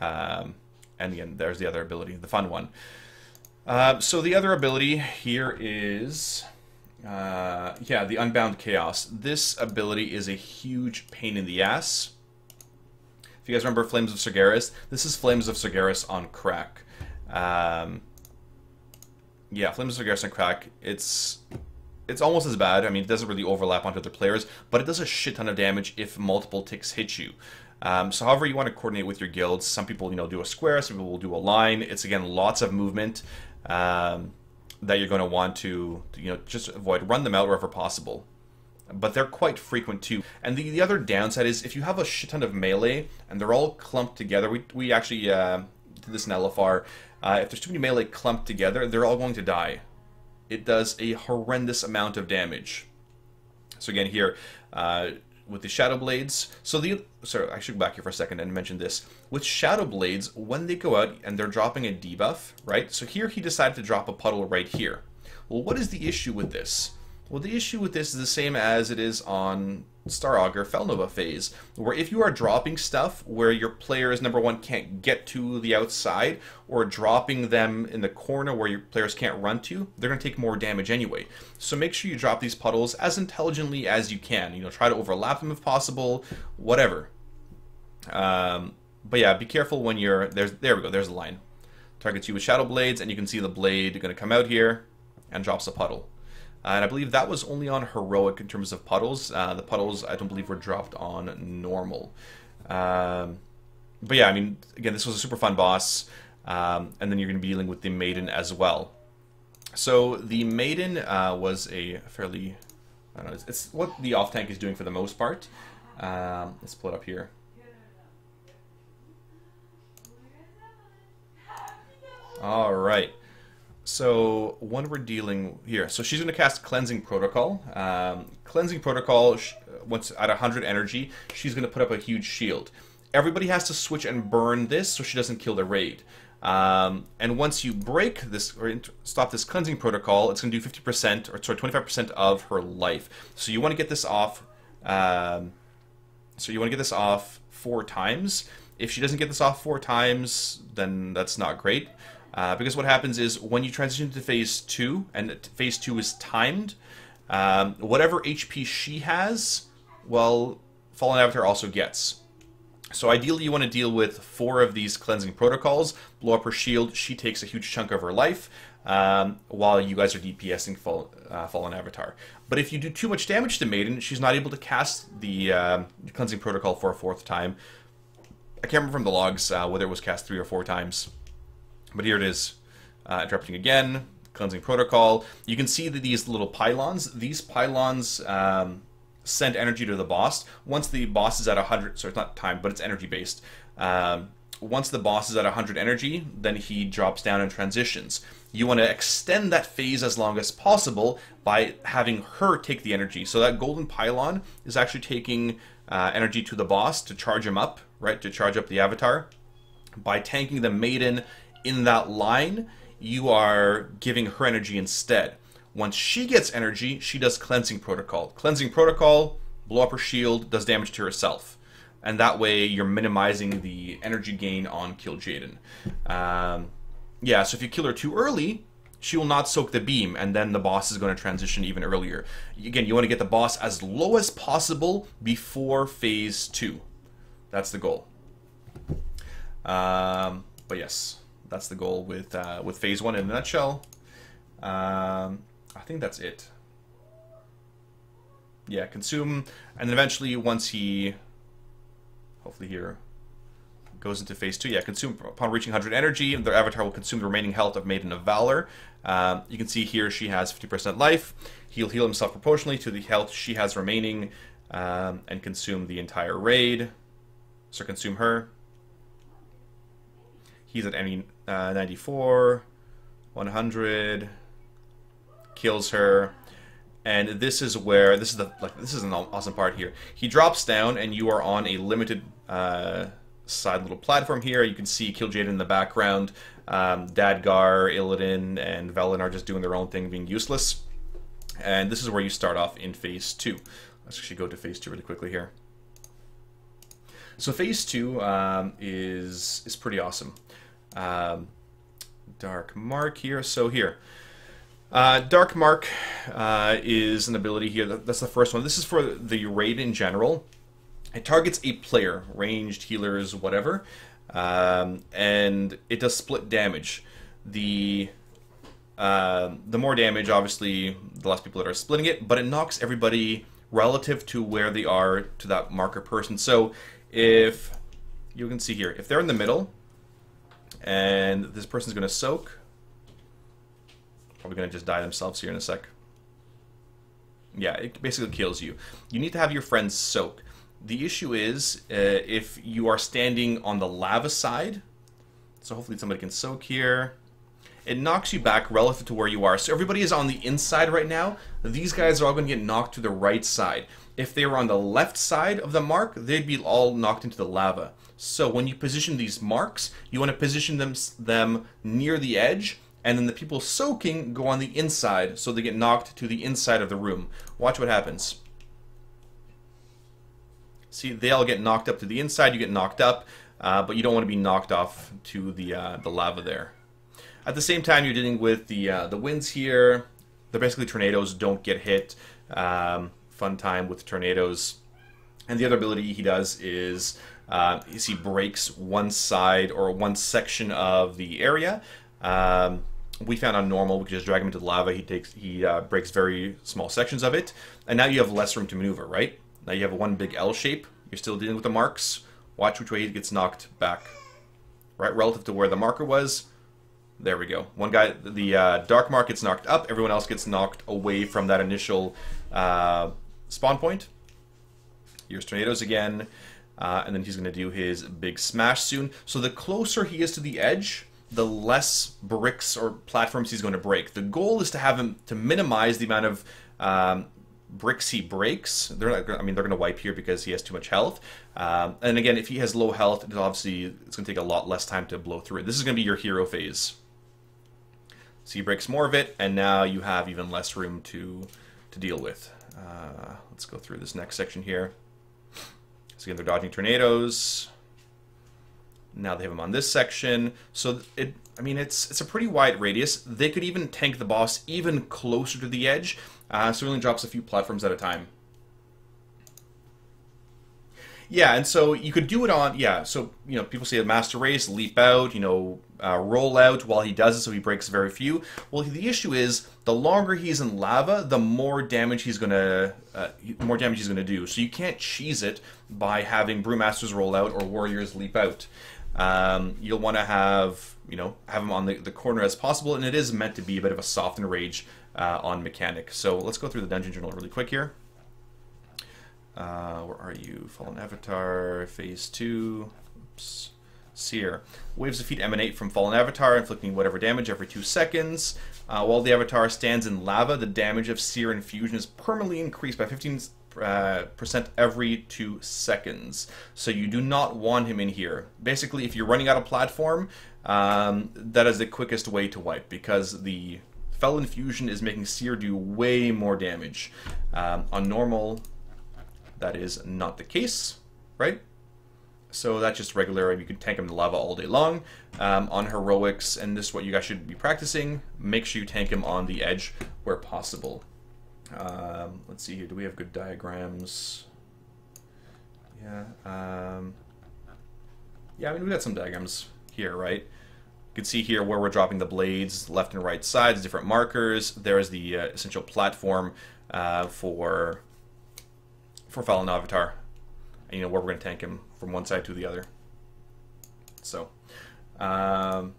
And again, there's the other ability, the fun one. So the other ability here is, yeah, the Unbound Chaos. This ability is a huge pain in the ass. If you guys remember Flames of Sargeras, this is Flames of Sargeras on crack. Yeah, Flames of Sargeras on crack. It's almost as bad. I mean, it doesn't really overlap onto other players, but it does a shit ton of damage if multiple ticks hit you. So however you want to coordinate with your guilds, some people, you know, do a square, some people will do a line. It's, again, lots of movement that you're going to want to, you know, just avoid. Run them out wherever possible. But they're quite frequent too. And the other downside is if you have a shit ton of melee and they're all clumped together, we actually did this in LFR, if there's too many melee clumped together, they're all going to die. It does a horrendous amount of damage. So again here, with the Shadow Blades, sorry, I should go back here for a second and mention this. With Shadow Blades, when they go out and they're dropping a debuff, right? So here he decided to drop a puddle right here. Well, what is the issue with this? Well, the issue with this is the same as it is on Star Augur Felnova phase, where if you are dropping stuff where your players, number one, can't get to the outside, or dropping them in the corner where your players can't run to, they're going to take more damage anyway. So make sure you drop these puddles as intelligently as you can. You know, try to overlap them if possible, whatever. But yeah, be careful when you're... There we go, there's the line. Targets you with Shadow Blades, and you can see the blade going to come out here and drops a puddle. And I believe that was only on Heroic in terms of puddles. The puddles, I don't believe, were dropped on Normal. But yeah, I mean, again, this was a super fun boss. And then you're going to be dealing with the Maiden as well. So the Maiden was a fairly... I don't know, it's what the off-tank is doing for the most part. Let's pull it up here. All right. So when we're dealing here, so she's going to cast Cleansing Protocol. Cleansing Protocol, once at 100 energy, she's going to put up a huge shield. Everybody has to switch and burn this so she doesn't kill the raid. And once you break this or stop this Cleansing Protocol, it's going to do 50% or sorry 25% of her life. So you want to get this off. So you want to get this off 4 times. If she doesn't get this off 4 times, then that's not great. Because what happens is when you transition to phase 2, and phase 2 is timed, whatever HP she has, well, Fallen Avatar also gets. So ideally you want to deal with 4 of these cleansing protocols, blow up her shield, she takes a huge chunk of her life, while you guys are DPSing Fallen Avatar. But if you do too much damage to Maiden, she's not able to cast the cleansing protocol for a 4th time. I can't remember from the logs whether it was cast 3 or 4 times. But here it is, interrupting again, cleansing protocol. You can see that these little pylons, send energy to the boss. Once the boss is at 100, so it's not time, but it's energy based. Once the boss is at 100 energy, then he drops down and transitions. You want to extend that phase as long as possible by having her take the energy. So that golden pylon is actually taking energy to the boss to charge him up, right? To charge up the avatar. By tanking the Maiden in that line, you are giving her energy instead. Once she gets energy, she does Cleansing Protocol. Cleansing Protocol, blow up her shield, does damage to herself. And that way you're minimizing the energy gain on Kil'jaeden. Yeah, so if you kill her too early, she will not soak the beam, and then the boss is going to transition even earlier. Again, you want to get the boss as low as possible before phase 2. That's the goal. But yes, that's the goal with phase 1 in a nutshell. I think that's it. Yeah, consume, and then eventually once he, hopefully here, goes into phase 2, yeah, consume upon reaching 100 energy, their avatar will consume the remaining health of Maiden of Valor. You can see here she has 50% life. He'll heal himself proportionally to the health she has remaining, and consume the entire raid. So consume her. He's at any 94, 100, kills her, and this is where this is an awesome part here. He drops down, and you are on a limited side little platform here. You can see Kil'jaeden in the background. Dadgar, Illidan, and Velen are just doing their own thing, being useless. And this is where you start off in phase 2. Let's actually go to phase 2 really quickly here. So phase 2 is pretty awesome. Dark Mark here. So here. Dark Mark is an ability here. That's the first one. This is for the raid in general. It targets a player, ranged, healers, whatever. And it does split damage. The more damage, obviously, the less people that are splitting it, but it knocks everybody relative to where they are to that marker person. So if you can see here, if they're in the middle and this person's going to soak, probably going to just die themselves here in a sec. Yeah, it basically kills you. You need to have your friends soak. The issue is if you are standing on the lava side, so hopefully somebody can soak here, it knocks you back relative to where you are. So everybody is on the inside right now. These guys are all going to get knocked to the right side. If they were on the left side of the mark, they'd be all knocked into the lava. So when you position these marks, you want to position them near the edge, and then the people soaking go on the inside, so they get knocked to the inside of the room. Watch what happens. See, they all get knocked up to the inside, you get knocked up, but you don't want to be knocked off to the lava there. At the same time, you're dealing with the winds here. They're basically tornadoes, don't get hit. Fun time with tornadoes. And the other ability he does is he breaks one side or one section of the area. We found on normal, we could just drag him into the lava. He breaks very small sections of it, and now you have less room to maneuver, right? Now you have one big L shape. You're still dealing with the marks. Watch which way he gets knocked back, right, relative to where the marker was. There we go. One guy, the dark mark gets knocked up. Everyone else gets knocked away from that initial spawn point. Here's tornadoes again, and then he's going to do his big smash soon. So the closer he is to the edge, the less bricks or platforms he's going to break. The goal is to have him to minimize the amount of bricks he breaks. They're not. I mean, they're going to wipe here because he has too much health. And again, if he has low health, obviously it's going to take a lot less time to blow through it. This is going to be your hero phase. So he breaks more of it, and now you have even less room to deal with. Let's go through this next section here. So again, they're dodging tornadoes. Now they have him on this section. So it's a pretty wide radius. They could even tank the boss even closer to the edge. So it only drops a few platforms at a time. Yeah, and so you could do it on, so, people say a master race, leap out, roll out while he does it, so he breaks very few. Well, the issue is, the longer he's in lava, the more damage he's gonna do. So you can't cheese it by having brewmasters roll out or warriors leap out. You'll want to have him on the corner as possible, and it is meant to be a bit of a soften rage on mechanic. So let's go through the dungeon journal really quick here. Where are you? Fallen Avatar, Phase 2. Oops. Seer. Waves of feet emanate from Fallen Avatar, inflicting whatever damage every 2 seconds. While the Avatar stands in lava, the damage of Seer infusion is permanently increased by 15% every 2 seconds. So you do not want him in here. Basically, if you're running out of platform, that is the quickest way to wipe, because the Fel infusion is making Seer do way more damage. On normal, that is not the case, right? So that's just regular. You can tank him in the lava all day long. On heroics, and this is what you guys should be practicing, make sure you tank him on the edge where possible. Let's see here. Do we have good diagrams? Yeah. Yeah, we got some diagrams here, right? You can see here where we're dropping the blades, left and right sides, different markers. There's the essential platform for Fallen Avatar. And where we're going to tank him from one side to the other. So, but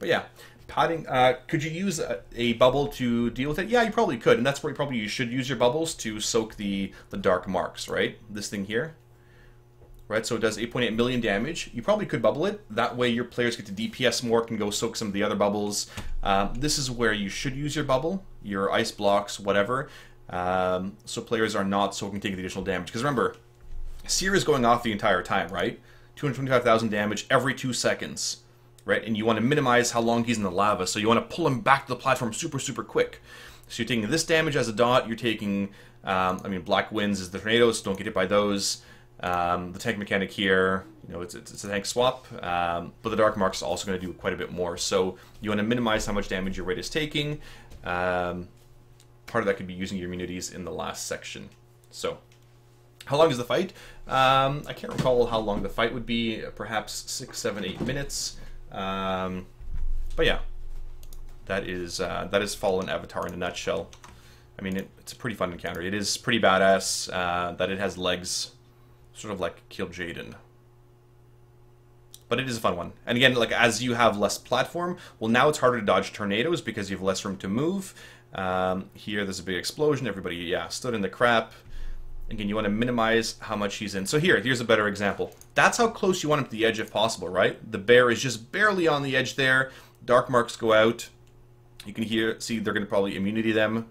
yeah, padding. Could you use a bubble to deal with it? Yeah, you probably could, and that's where you should use your bubbles to soak the dark marks, right? This thing here, right? So it does 8.8 million damage. You probably could bubble it. That way your players get to DPS more, can go soak some of the other bubbles. This is where you should use your bubble, your ice blocks, whatever. So players are not soaking, taking the additional damage. Because remember, Seer is going off the entire time, right? 225,000 damage every 2 seconds, right? And you want to minimize how long he's in the lava, so you want to pull him back to the platform super, super quick. So you're taking this damage as a dot, you're taking, Black Winds is the tornadoes, so don't get hit by those. The tank mechanic here, you know, it's a tank swap, but the Dark Mark's also going to do quite a bit more. So you want to minimize how much damage your raid is taking. Part of that could be using your immunities in the last section. So, how long is the fight? I can't recall how long the fight would be. Perhaps 6, 7, 8 minutes. But yeah, that is Fallen Avatar in a nutshell. I mean, it's a pretty fun encounter. It is pretty badass that it has legs, sort of like Kil'jaeden. But it is a fun one. And again, like as you have less platform, well, now it's harder to dodge tornadoes because you have less room to move. Here, there's a big explosion. Everybody, yeah, stood in the crap. Again, you want to minimize how much he's in. So here's a better example. That's how close you want him to the edge if possible, right? The bear is just barely on the edge there. Dark marks go out. You can see they're going to probably immunity them.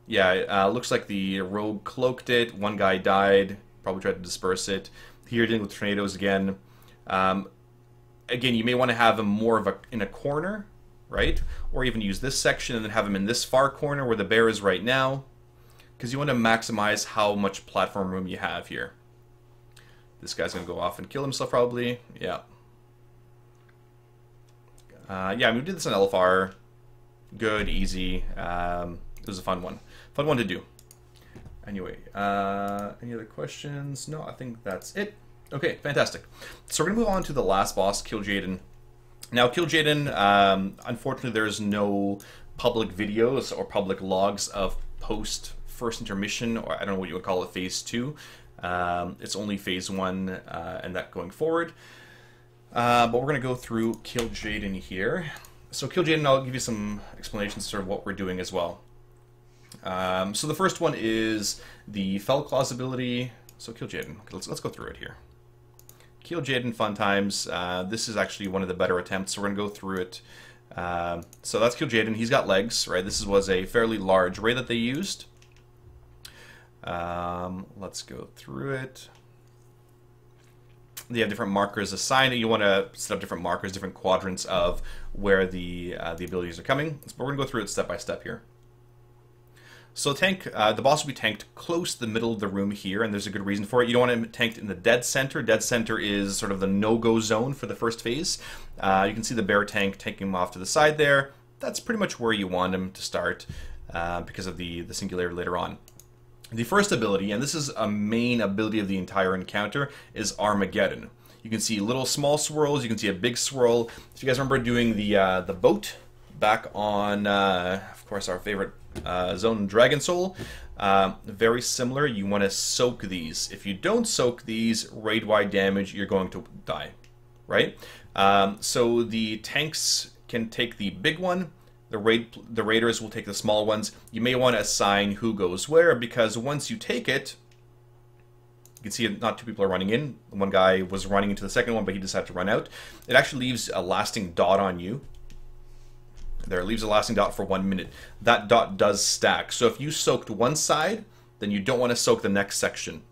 Yeah, looks like the rogue cloaked it. One guy died. Probably tried to disperse it. Here, dealing with tornadoes again. Again, you may want to have him more of in a corner, right? Or even use this section and then have him in this far corner where the bear is right now. Because you want to maximize how much platform room you have here. This guy's going to go off and kill himself probably. Yeah. Yeah, I mean, we did this on LFR. Good, easy. It was a fun one. Fun one to do. Anyway, any other questions? No, I think that's it. Okay, fantastic. So we're going to move on to the last boss, Kil'jaeden. Now, Kil'jaeden, unfortunately, there's no public videos or public logs of post-first intermission, or I don't know what you would call it, phase 2. It's only phase 1 and that going forward. But we're going to go through Kil'jaeden here. So Kil'jaeden, I'll give you some explanations of sort of what we're doing as well. So the first one is the Fell Claws ability. So Kil'jaeden, let's go through it here. Kil'jaeden, fun times. This is actually one of the better attempts, so we're going to go through it. So that's Kil'jaeden. He's got legs, right? This was a fairly large raid that they used. Let's go through it. They have different markers assigned. You want to set up different markers, different quadrants of where the abilities are coming. But we're going to go through it step by step here. So the boss will be tanked close to the middle of the room here, and there's a good reason for it. You don't want him tanked in the dead center. Dead center is sort of the no-go zone for the first phase. You can see the bear tank taking him off to the side there. That's pretty much where you want him to start because of the singularity later on. The first ability, and this is a main ability of the entire encounter, is Armageddon. You can see little small swirls. You can see a big swirl. If you guys remember doing the boat back on, of course, our favorite zone, Dragon Soul, very similar. You want to soak these. If you don't soak these, raid-wide damage, you're going to die, right? So the tanks can take the big one. The raiders will take the small ones. You may want to assign who goes where, because once you take it, you can see not two people are running in. One guy was running into the second one, but he decided to run out. It actually leaves a lasting dot on you. There, it leaves a lasting dot for 1 minute. That dot does stack. So if you soaked one side, then you don't want to soak the next section.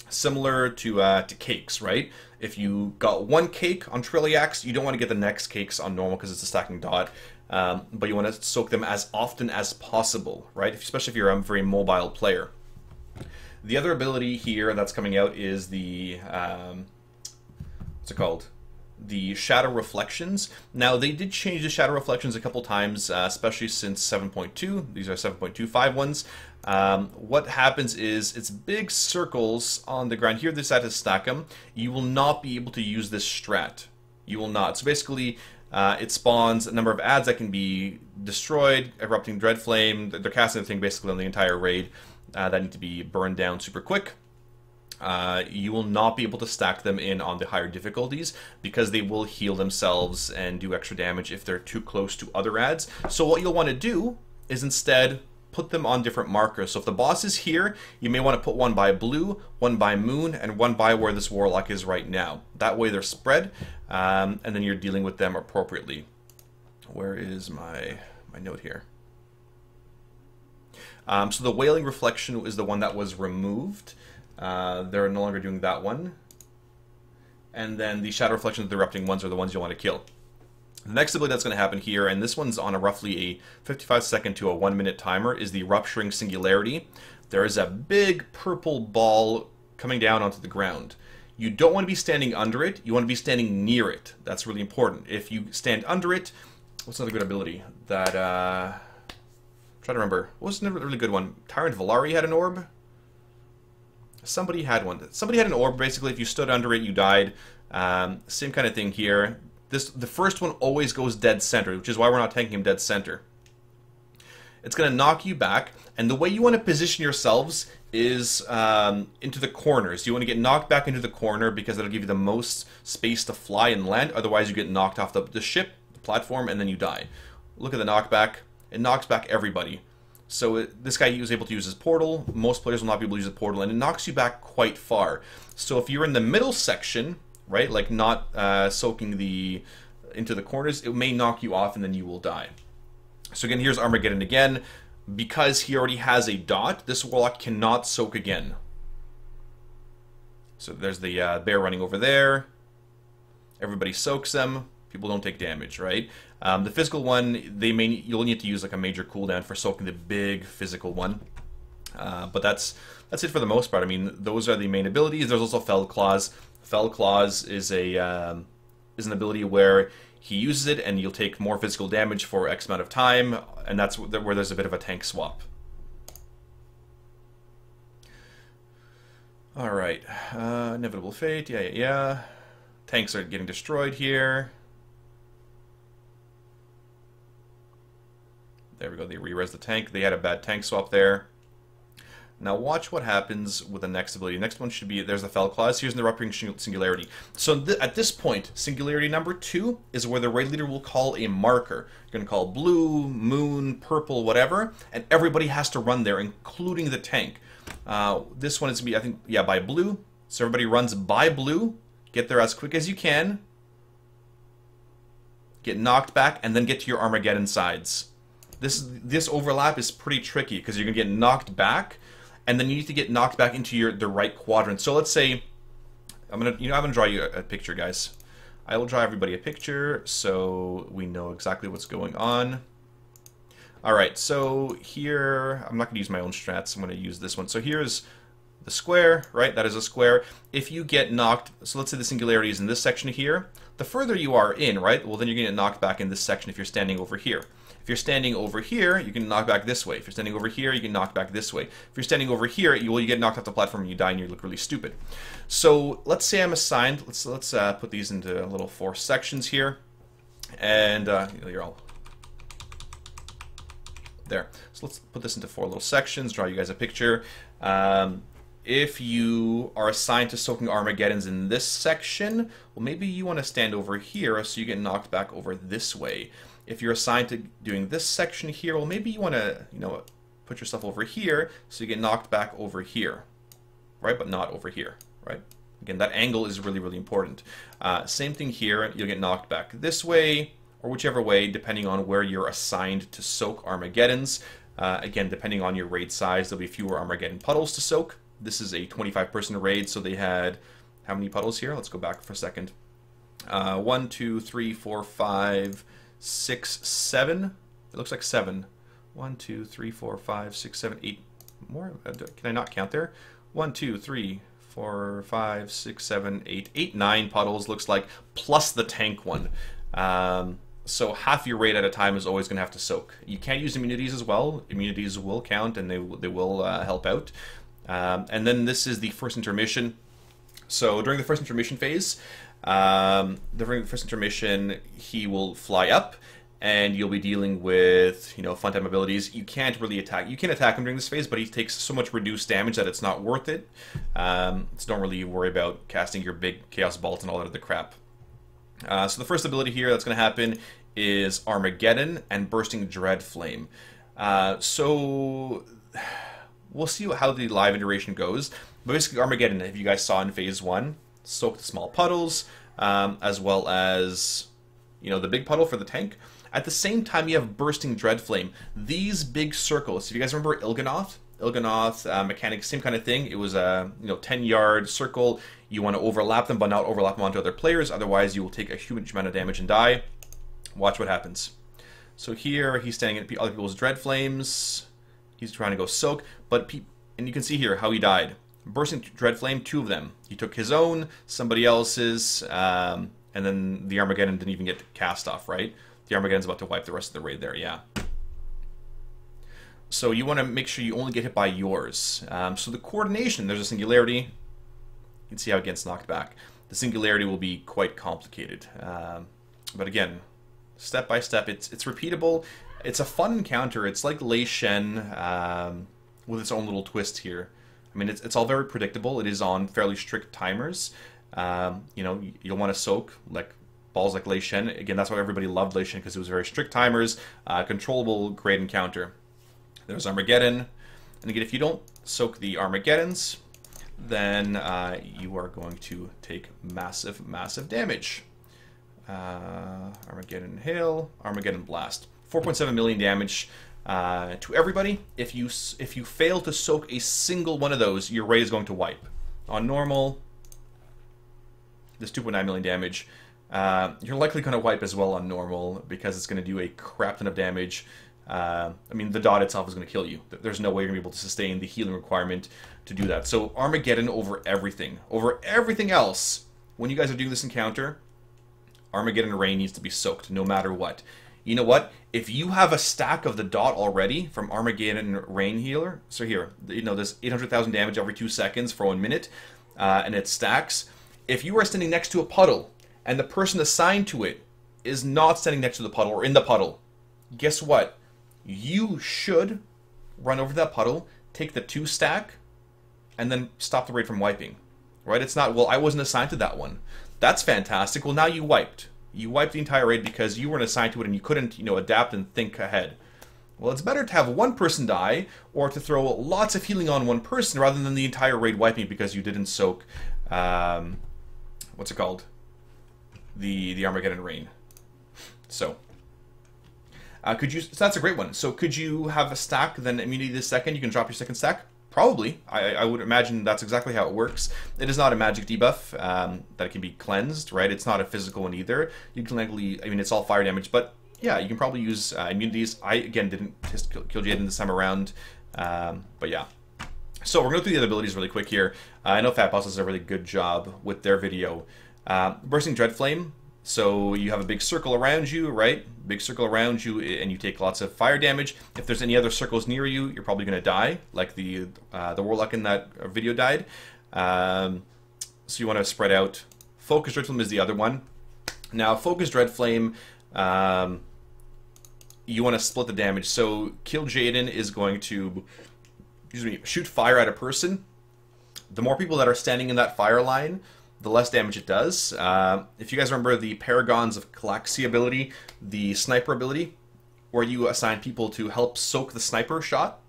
Similar to cakes, right? If you got one cake on Trilliax, you don't want to get the next cakes on normal because it's a stacking dot. But you want to soak them as often as possible, right? Especially if you're a very mobile player. The other ability here that's coming out is the what's it called? The Shadow Reflections. Now, they did change the Shadow Reflections a couple times, especially since 7.2. These are 7.25 ones. What happens is, it's big circles on the ground. Here, they decide to stack them. You will not be able to use this strat. You will not. So basically, it spawns a number of ads that can be destroyed, Erupting Dread Flame. They're casting the thing basically on the entire raid that need to be burned down super quick. You will not be able to stack them in on the higher difficulties because they will heal themselves and do extra damage if they're too close to other ads. So what you'll want to do is instead put them on different markers. So if the boss is here, you may want to put one by blue, one by moon, and one by where this warlock is right now. That way they're spread, and then you're dealing with them appropriately. Where is my note here? So the Wailing Reflection is the one that was removed. They're no longer doing that one. And then the Shadow Reflections of the Erupting ones are the ones you want to kill. The next ability that's going to happen here, and this one's on a roughly a 55-second to a 1-minute timer, is the Rupturing Singularity. There is a big purple ball coming down onto the ground. You don't want to be standing under it, you want to be standing near it. That's really important. If you stand under it, what's another good ability? That, try to remember. What was another really good one? Tyrant Valari had an orb? Somebody had one. Somebody had an orb, basically, if you stood under it, you died. Same kind of thing here. The first one always goes dead center, which is why we're not tanking him dead center. It's going to knock you back, and the way you want to position yourselves is into the corners. You want to get knocked back into the corner because that'll give you the most space to fly and land. Otherwise, you get knocked off the ship, the platform, and then you die. Look at the knockback. It knocks back everybody. So this guy was able to use his portal. Most players will not be able to use a portal, and it knocks you back quite far. So if you're in the middle section, right, like not soaking into the corners, it may knock you off, and then you will die. So again, here's Armageddon again. Because he already has a dot, this warlock cannot soak again. So there's the bear running over there. Everybody soaks them. People don't take damage, right? The physical one, you'll need to use like a major cooldown for soaking the big physical one. But that's it for the most part. I mean, those are the main abilities. There's also Fell Claws. Fell Claws is an ability where he uses it and you'll take more physical damage for X amount of time, and that's where there's a bit of a tank swap. Alright, Inevitable Fate, yeah. Tanks are getting destroyed here. There we go, they re-res the tank. They had a bad tank swap there. Now watch what happens with the next ability. The next one should be, there's the Fell Claws. Here's the Erupting Singularity. So at this point, Singularity number 2 is where the raid leader will call a marker. You're going to call blue, moon, purple, whatever, and everybody has to run there, including the tank. This one is going to be, I think, yeah, by blue. So everybody runs by blue. Get there as quick as you can. Get knocked back, and then get to your Armageddon sides. This overlap is pretty tricky, because you're going to get knocked back, and then you need to get knocked back into the right quadrant. So let's say, I'm gonna draw you a picture, guys. I will draw everybody a picture so we know exactly what's going on. All right, so here, I'm not gonna use my own strats. I'm gonna use this one. So here's the square, right? That is a square. If you get knocked, so let's say the singularity is in this section here. The further you are in, right? Well, then you're gonna get knocked back in this section if you're standing over here. If you're standing over here, you can knock back this way. If you're standing over here, you can knock back this way. If you're standing over here, you get knocked off the platform and you die and you look really stupid. So let's say I'm assigned. Let's put these into little 4 sections here, and you're all there. So let's put this into 4 little sections. Draw you guys a picture. If you are assigned to soaking Armageddons in this section, well, maybe you want to stand over here so you get knocked back over this way. If you're assigned to doing this section here, well, maybe you want to, put yourself over here so you get knocked back over here, right? But not over here, right? Again, that angle is really, really important. Same thing here. You'll get knocked back this way or whichever way, depending on where you're assigned to soak Armageddons. Again, depending on your raid size, there'll be fewer Armageddon puddles to soak. This is a 25-person raid, so they had how many puddles here? Let's go back for a second. 1, 2, 3, 4, 5... 6, 7. It looks like 7. 1, 2, 3, 4, 5, 6, 7, 8 more. Can I not count there? 1, 2, 3, 4, 5, 6, 7, 8, 8, 9 puddles looks like, plus the tank one. So half your raid at a time is always going to have to soak. You can't use immunities as well. Immunities will count and they will help out. And then this is the first intermission. So during the first intermission phase, during the first intermission, he will fly up, and you'll be dealing with, fun-time abilities. You can't really attack. You can attack him during this phase, but he takes so much reduced damage that it's not worth it. So don't really worry about casting your big Chaos Bolt and all that other crap. So the first ability here that's going to happen is Armageddon and Bursting Dread Flame. So we'll see how the live iteration goes. But basically, Armageddon, if you guys saw in phase 1, soak the small puddles, as well as, the big puddle for the tank. At the same time, you have Bursting Dread Flame. These big circles, if you guys remember Il'gynoth mechanics, same kind of thing. It was a 10-yard circle. You want to overlap them, but not overlap them onto other players. Otherwise, you will take a huge amount of damage and die. Watch what happens. So here, he's standing at other people's Dread Flames. He's trying to go soak, and you can see here how he died. Bursting Dreadflame, 2 of them. He took his own, somebody else's, and then the Armageddon didn't even get cast off, right? The Armageddon's about to wipe the rest of the raid there, yeah. So you want to make sure you only get hit by yours. So the coordination, there's a singularity. You can see how it gets knocked back. The singularity will be quite complicated. But again, step by step, it's repeatable. It's a fun encounter. It's like Lei Shen with its own little twist here. I mean, it's all very predictable. It is on fairly strict timers. You know, you'll want to soak like balls like Lei Shen. Again, that's why everybody loved Lei Shen, because it was very strict timers, controllable, great encounter. There's Armageddon. And again, if you don't soak the Armageddons, then you are going to take massive, massive damage. Armageddon Hail, Armageddon Blast. 4.7 million damage to everybody. If you fail to soak a single one of those, your raid is going to wipe. On normal, this 2.9 million damage. You're likely going to wipe as well on normal, because it's going to do a crap ton of damage. I mean, the dot itself is going to kill you. There's no way you're going to be able to sustain the healing requirement to do that. So Armageddon over everything. Over everything else, when you guys are doing this encounter, Armageddon Rain needs to be soaked, no matter what. You know what? If you have a stack of the dot already from Armageddon Rain Healer, so here, you know, there's 800,000 damage every 2 seconds for 1 minute, and it stacks. If you are standing next to a puddle, and the person assigned to it is not standing next to the puddle or in the puddle, guess what? You should run over to that puddle, take the 2 stack, and then stop the raid from wiping. Right? It's not, well, I wasn't assigned to that one. That's fantastic. Well, now you wiped. You wiped the entire raid because you weren't assigned to it and you couldn't, you know, adapt and think ahead. Well, it's better to have one person die, or to throw lots of healing on one person, rather than the entire raid wiping because you didn't soak, what's it called? The Armageddon Rain. So, so that's a great one. So could you have a stack, then immediately the second you can drop your second stack? Probably. I would imagine that's exactly how it works. It is not a magic debuff that it can be cleansed, right? It's not a physical one either. You can likely, I mean, it's all fire damage, but yeah, you can probably use immunities. I, again, didn't test Kil'jaeden this time around, but yeah. So we're going to go through the other abilities really quick here. I know Fat Boss does a really good job with their video. Bursting Dreadflame. So you have a big circle around you, right? Big circle around you, and you take lots of fire damage. If there's any other circles near you, you're probably going to die, like the Warlock in that video died. So you want to spread out. Focus Dreadflame is the other one. Now, Focus Dreadflame, you want to split the damage. So Kil'jaeden is going to, shoot fire at a person. The more people that are standing in that fire line, the less damage it does. If you guys remember the Paragons of Calaxy ability, the sniper ability, where you assign people to help soak the sniper shot,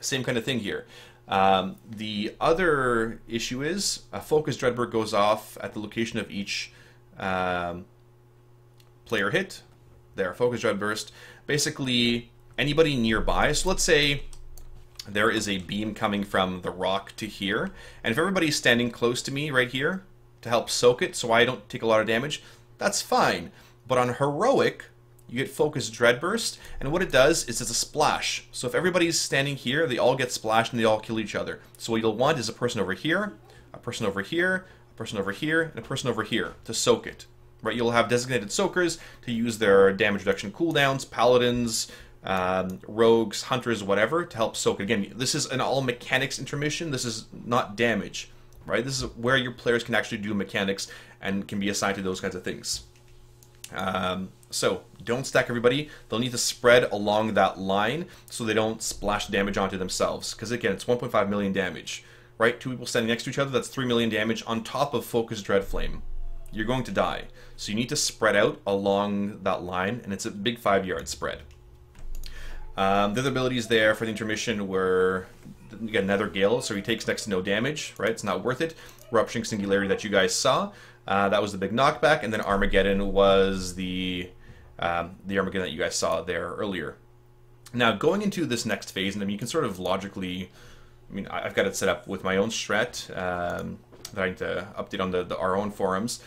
same kind of thing here. The other issue is a Focus Dreadburst goes off at the location of each player hit. There, Focus Dreadburst. Basically, anybody nearby. So let's say there is a beam coming from the rock to here, and if everybody's standing close to me right here to help soak it so I don't take a lot of damage, that's fine. But on Heroic, you get Focus Dreadburst, and what it does is it's a splash. So if everybody's standing here, they all get splashed and they all kill each other. So what you'll want is a person over here, a person over here, a person over here, and a person over here to soak it. Right? You'll have designated soakers to use their damage reduction cooldowns, paladins, rogues, hunters, whatever, to help soak. Again, this is an all mechanics intermission. This is not damage. Right? This is where your players can actually do mechanics and can be assigned to those kinds of things. So, don't stack everybody. They'll need to spread along that line so they don't splash damage onto themselves. Because again, it's 1.5 million damage. Right? 2 people standing next to each other, that's 3 million damage on top of Focus Dreadflame. You're going to die. So you need to spread out along that line, and it's a big 5-yard spread. The other abilities there for the intermission were, you get Nether Gale, so he takes next to no damage, right? It's not worth it. Rupturing Singularity that you guys saw, that was the big knockback, and then Armageddon was the Armageddon that you guys saw there earlier. Now, going into this next phase, and I mean, you can sort of logically, I mean, I've got it set up with my own strat that I need to update on our own forums.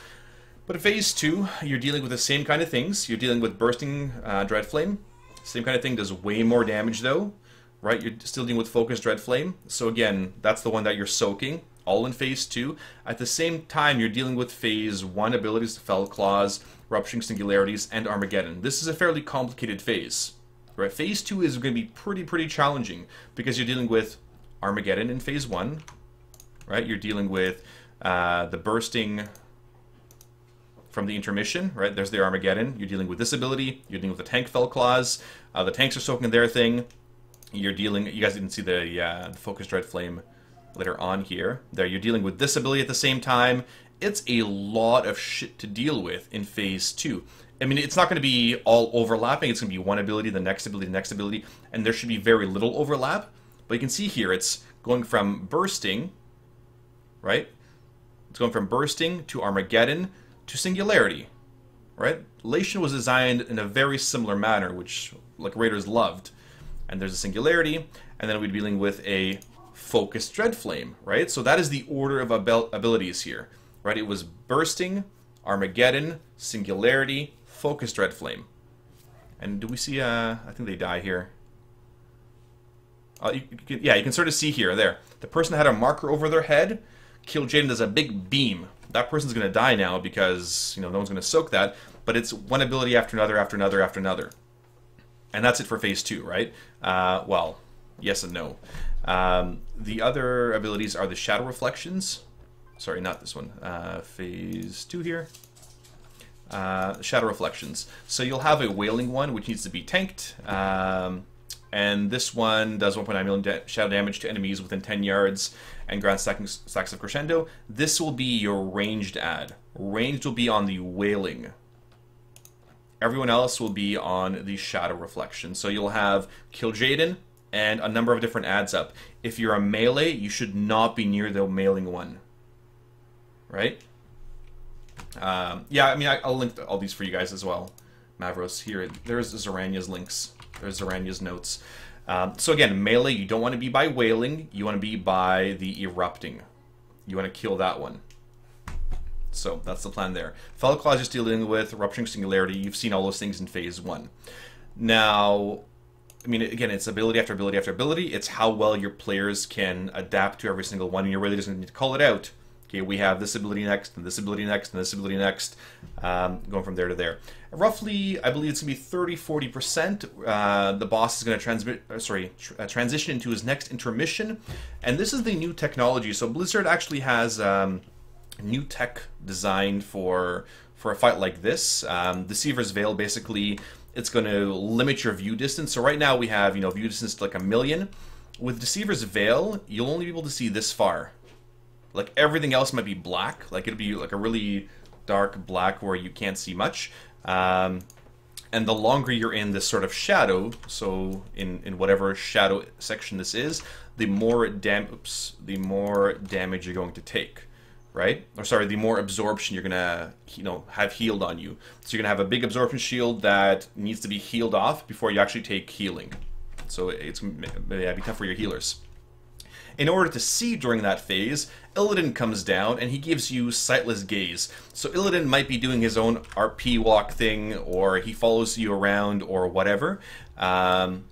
But in Phase 2, you're dealing with the same kind of things. You're dealing with Bursting Dreadflame. Same kind of thing, does way more damage though. right? You're still dealing with Focus Dread Flame. So again, that's the one that you're soaking, all in phase 2. At the same time, you're dealing with phase 1 abilities, Fell Claws, Rupturing Singularities, and Armageddon. This is a fairly complicated phase, right? Phase 2 is going to be pretty challenging because you're dealing with Armageddon in phase 1, right? You're dealing with the bursting from the intermission, right? There's the Armageddon. You're dealing with this ability. You're dealing with the tank Fell Claws. The tanks are soaking their thing. You're dealing... You guys didn't see the Focus Dread Flame later on here. There, you're dealing with this ability at the same time. It's a lot of shit to deal with in phase 2. I mean, it's not going to be all overlapping. It's going to be one ability, the next ability, the next ability, and there should be very little overlap. But you can see here, it's going from bursting, right? It's going from bursting to Armageddon to Singularity, right? Lation was designed in a very similar manner, which, like, Raiders loved. And there's a Singularity, and then we'd be dealing with a Focused Dread Flame, right? So that is the order of abilities here, right? It was bursting, Armageddon, Singularity, Focused Dread Flame. And do we see, I think they die here. You can sort of see here, there. The person had a marker over their head. Kil'jaeden does a big beam. That person's going to die now because, you know, no one's going to soak that. But it's one ability after another, after another, after another. And that's it for phase 2, right? Well, yes and no. The other abilities are the Shadow Reflections. Sorry, not this one. Phase 2 here. Shadow Reflections. So you'll have a Wailing one, which needs to be tanked. And this one does 1.9 million shadow damage to enemies within 10 yards and grants stacks of crescendo. This will be your ranged ad. Ranged will be on the Wailing. Everyone else will be on the Shadow Reflection. So you'll have Kil'jaeden and a number of different ads up. If you're a melee, you should not be near the Mailing one. Right? Yeah, I mean, I'll link all these for you guys as well. Mavros, here. There's Zoranya's links. There's Zoranya's notes. So again, melee, you don't want to be by Wailing. You want to be by the Erupting. You want to kill that one. So that's the plan there. Fell Claws just dealing with Rupturing Singularity. You've seen all those things in phase 1. Now, I mean, again, it's ability after ability after ability. It's how well your players can adapt to every single one, and you really just need to call it out. Okay, we have this ability next, and this ability next, and this ability next, going from there to there. Roughly, I believe it's going to be 30-40%. The boss is going to transition into his next intermission, and this is the new technology. So Blizzard actually has new tech designed for a fight like this. Deceiver's Veil, basically, it's going to limit your view distance. So right now we have, you know, view distance to like 1 million. With Deceiver's Veil, you'll only be able to see this far. Like, everything else might be black. Like, it'll be like a really dark black where you can't see much. And the longer you're in this sort of shadow, so in whatever shadow section this is, the more damage you're going to take, right? Or sorry, the more absorption you're gonna, you know, have healed on you. So you're gonna have a big absorption shield that needs to be healed off before you actually take healing. So it's be tough for your healers. In order to see during that phase, Illidan comes down and he gives you Sightless Gaze. So Illidan might be doing his own RP walk thing, or he follows you around, or whatever. And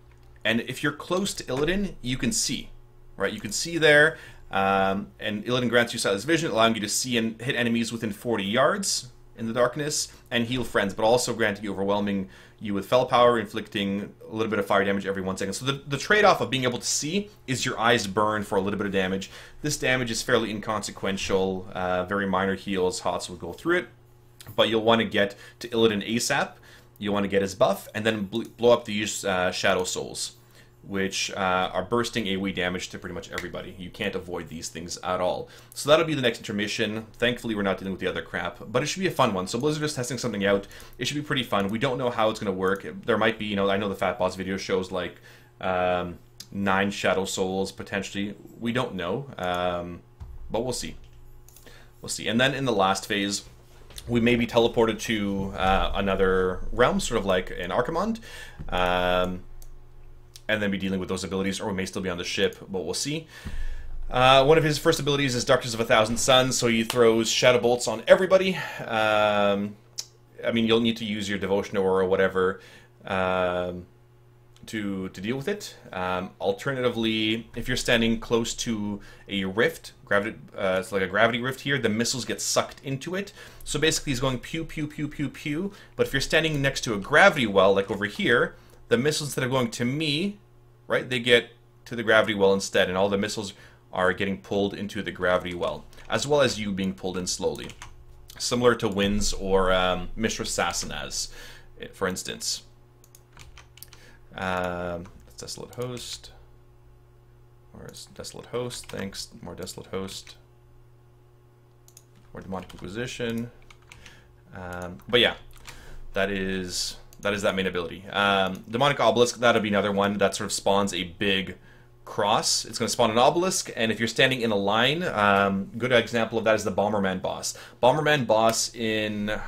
if you're close to Illidan, you can see, right? You can see there, and Illidan grants you Sightless Vision, allowing you to see and hit enemies within 40 yards in the darkness, and heal friends, but also granting you overwhelming you with Fell Power, inflicting a little bit of fire damage every 1 second. So the trade-off of being able to see is your eyes burn for a little bit of damage. This damage is fairly inconsequential, very minor heals. Hots will go through it, but you'll want to get to Illidan ASAP. You'll want to get his buff, and then blow up these Shadow Souls, which are bursting AoE damage to pretty much everybody. You can't avoid these things at all. So that'll be the next intermission. Thankfully, we're not dealing with the other crap, but it should be a fun one. So Blizzard is testing something out. It should be pretty fun. We don't know how it's going to work. There might be, you know, I know the Fat Boss video shows like 9 Shadow Souls, potentially. We don't know, but we'll see. We'll see. And then in the last phase, we may be teleported to another realm, sort of like an Archimonde. And then be dealing with those abilities, or we may still be on the ship, but we'll see. One of his first abilities is Darkness of 1,000 Suns, so he throws Shadow Bolts on everybody. I mean, you'll need to use your Devotion or whatever to deal with it. Alternatively, if you're standing close to a rift, it's like a gravity rift here, the missiles get sucked into it. So basically he's going pew, pew, pew, pew, pew. But if you're standing next to a gravity well, like over here, the missiles that are going to me, right, they get to the gravity well instead, and all the missiles are getting pulled into the gravity well, as well as you being pulled in slowly. Similar to Winds or Mistress Sassz'ine, for instance. Desolate Host. Where's Desolate Host? Thanks. More Desolate Host. More Demonic Inquisition. But yeah, that is that main ability. Demonic Obelisk, that'll be another one that sort of spawns a big cross. It's going to spawn an obelisk, and if you're standing in a line, good example of that is the Bomberman boss. Bomberman boss in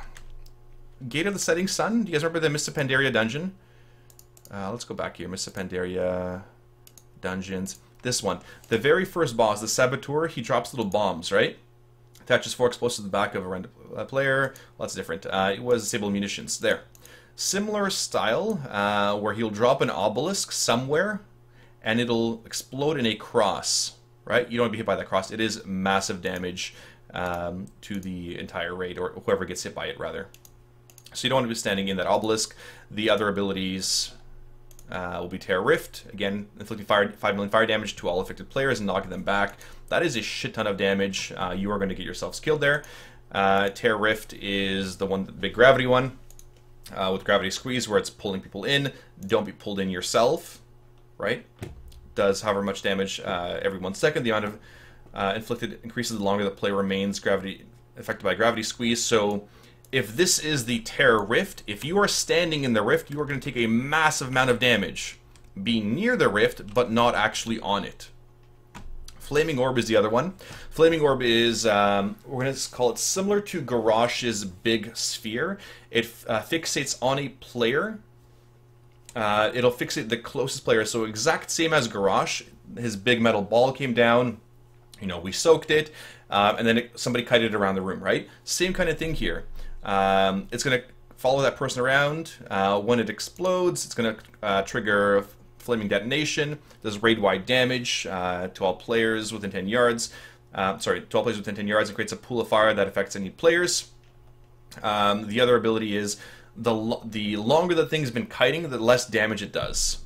Gate of the Setting Sun. Do you guys remember the Mists of Pandaria dungeon? Let's go back here. Mists of Pandaria dungeons. This one. The very first boss, the Saboteur, he drops little bombs, right? Attaches 4 explosives to the back of a random player. Well, that's different. It was Disable Munitions. There. Similar style, where he'll drop an obelisk somewhere, and it'll explode in a cross, right? You don't want to be hit by that cross. It is massive damage to the entire raid, or whoever gets hit by it, rather. So you don't want to be standing in that obelisk. The other abilities will be Tear Rift, again, inflicting 5 million fire damage to all affected players and knocking them back. That is a shit ton of damage. You are going to get yourselves killed there. Tear Rift is the one, the big gravity one, with Gravity Squeeze, where it's pulling people in. Don't be pulled in yourself. Right? Does however much damage every 1 second. The amount of inflicted increases the longer the player remains affected by gravity squeeze. So if this is the Tear Rift, if you are standing in the rift, you are going to take a massive amount of damage. Be near the rift, but not actually on it. Flaming Orb is the other one. Flaming Orb is, we're going to call it similar to Goroth's big sphere. It fixates on a player. It'll fixate the closest player, so exact same as Goroth. His big metal ball came down, you know, we soaked it, and then somebody kited it around the room, right? Same kind of thing here. It's going to follow that person around. When it explodes, it's going to trigger flaming detonation. Does raid-wide damage to all players within 10 yards. To all players within 10 yards. It creates a pool of fire that affects any players. The other ability is the longer the thing's been kiting, the less damage it does.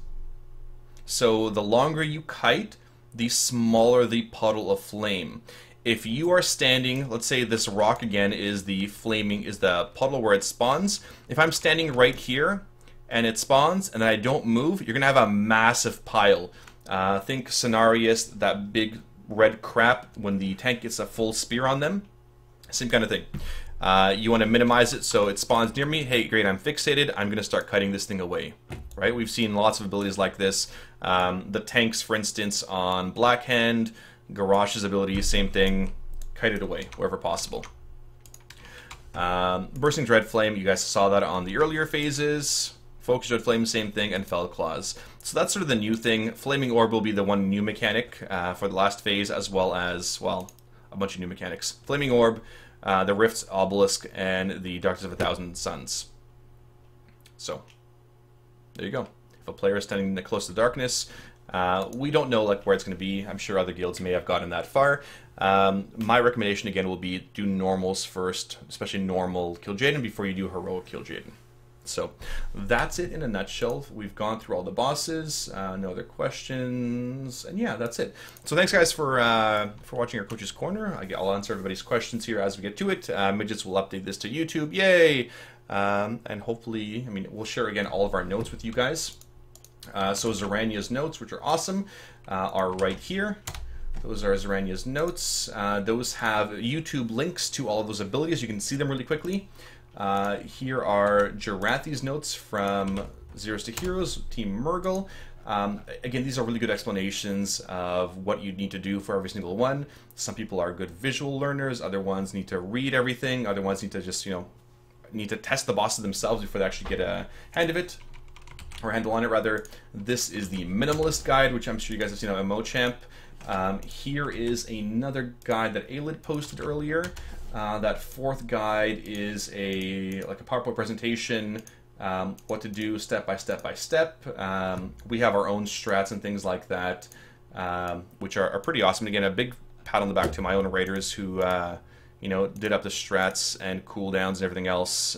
So the longer you kite, the smaller the puddle of flame. If you are standing, let's say this rock again is the puddle where it spawns. If I'm standing right here and it spawns and I don't move, you're gonna have a massive pile. Think Cenarius, that big red crap when the tank gets a full spear on them. Same kind of thing. You want to minimize it so it spawns near me. Hey, great, I'm fixated. I'm going to start cutting this thing away. Right? We've seen lots of abilities like this. The tanks, for instance, on Blackhand, Goroth's ability, same thing. Kite it away wherever possible. Bursting Dread Flame, you guys saw that on the earlier phases. Focus Dread Flame, same thing, and Fell Claws. So that's sort of the new thing. Flaming Orb will be the one new mechanic for the last phase, as well as, well, a bunch of new mechanics. Flaming Orb, the Rift's Obelisk, and the Darkness of a Thousand Suns. So, there you go. If a player is standing close to darkness, we don't know where it's going to be. I'm sure other guilds may have gotten that far. My recommendation, again, will be do normals first, especially normal Kil'jaeden, before you do heroic Kil'jaeden. So, that's it in a nutshell. We've gone through all the bosses. No other questions. And yeah, that's it. So thanks, guys, for watching our Coach's Corner. I'll answer everybody's questions here as we get to it. Midgets will update this to YouTube. Yay! And hopefully, I mean, we'll share, again, all of our notes with you guys. So Zorania's notes, which are awesome, are right here. Those are Zorania's notes. Those have YouTube links to all of those abilities. You can see them really quickly. Here are Gerathi's notes from Zeros to Heroes, Team Murgle. Again, these are really good explanations of what you need to do for every single one. Some people are good visual learners, other ones need to read everything, other ones need to just, need to test the bosses themselves before they actually get a handle on it, rather. This is the Minimalist Guide, which I'm sure you guys have seen on MoChamp. Here is another guide that Aelid posted earlier. That fourth guide is like a PowerPoint presentation what to do step by step by step. We have our own strats and things like that, which are pretty awesome. Again, a big pat on the back to my own raiders who, you know, did up the strats and cooldowns and everything else,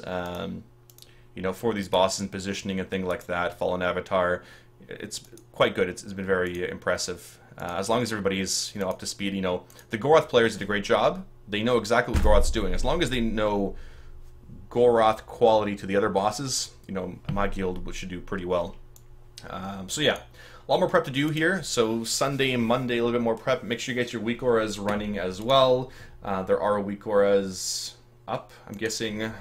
you know, for these bosses and positioning and things like that. Fallen Avatar, it's quite good. It's been very impressive. As long as everybody is, you know, up to speed. You know, the Goroth players did a great job. They know exactly what Goroth's doing. As long as they know Goroth quality to the other bosses, you know, my guild should do pretty well. So yeah, a lot more prep to do here. So Sunday and Monday, a little bit more prep. Make sure you get your weak auras running as well. There are weak auras up, I'm guessing.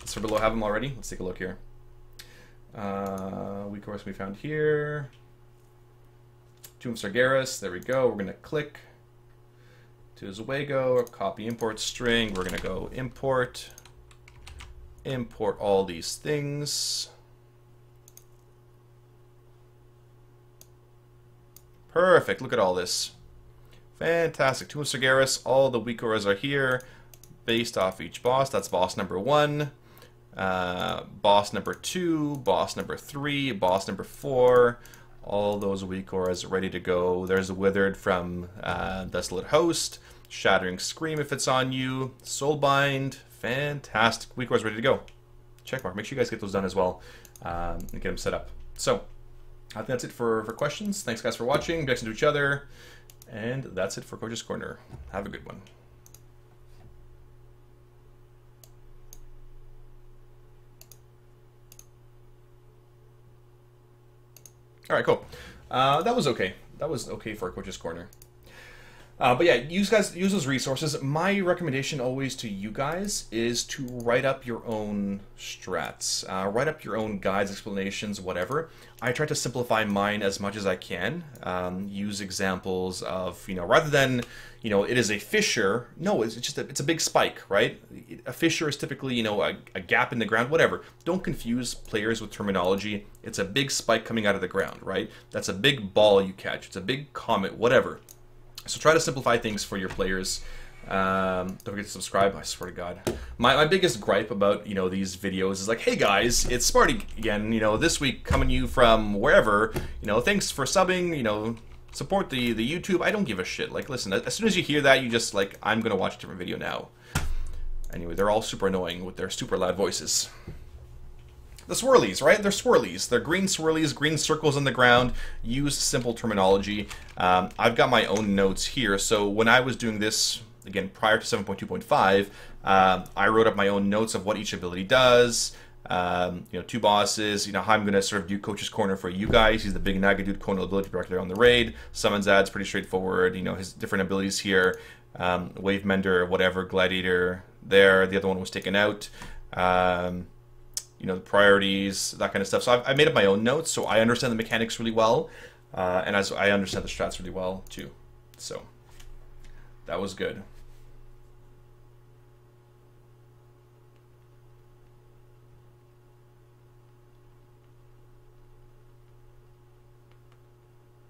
Does below have them already? Let's take a look here. Weak auras we found here. Tomb of Sargeras, there we go. We're gonna click to Zweego, copy import string. We're gonna go import all these things. Perfect, look at all this. Fantastic. Tomb of Sargeras, all the weak auras are here, based off each boss. That's boss number 1, boss number 2, boss number 3, boss number 4. All those weak auras ready to go. There's a Withered from Desolate Host, Shattering Scream if it's on you, Soulbind. Fantastic. Weak auras ready to go. Checkmark. Make sure you guys get those done as well and get them set up. So, I think that's it for questions. Thanks, guys, for watching. Be nice to each other. And that's it for Coach's Corner. Have a good one. All right, cool. That was okay. That was okay for a Coach's Corner. But yeah, use those resources. My recommendation always to you guys is to write up your own strats. Write up your own guides, explanations, whatever. I try to simplify mine as much as I can. Use examples of, you know, rather than, you know, it is a fissure. No, it's just it's a big spike, right? A fissure is typically, you know, a gap in the ground, whatever. Don't confuse players with terminology. It's a big spike coming out of the ground, right? That's a big ball you catch. It's a big comet, whatever. So try to simplify things for your players. Don't forget to subscribe. I swear to God, my biggest gripe about, you know, these videos is like, hey guys, it's Sparty again. You know, this week coming to you from wherever. You know, thanks for subbing. You know, support the YouTube. I don't give a shit. Like, listen, as soon as you hear that, you just like, I'm gonna watch a different video now. Anyway, they're all super annoying with their super loud voices. The swirlies, right? They're swirlies. They're green swirlies, green circles on the ground. Use simple terminology. I've got my own notes here. So when I was doing this, again, prior to 7.2.5, I wrote up my own notes of what each ability does. You know, 2 bosses. You know, how I'm going to sort of do Coach's Corner for you guys. He's the big Naga dude, Conal ability director on the raid. Summons adds, pretty straightforward. You know, his different abilities here. Wave Mender, whatever, Gladiator there. The other one was taken out. You know, the priorities, that kind of stuff. So I made up my own notes, so I understand the mechanics really well, and as I understand the strats really well too. So that was good.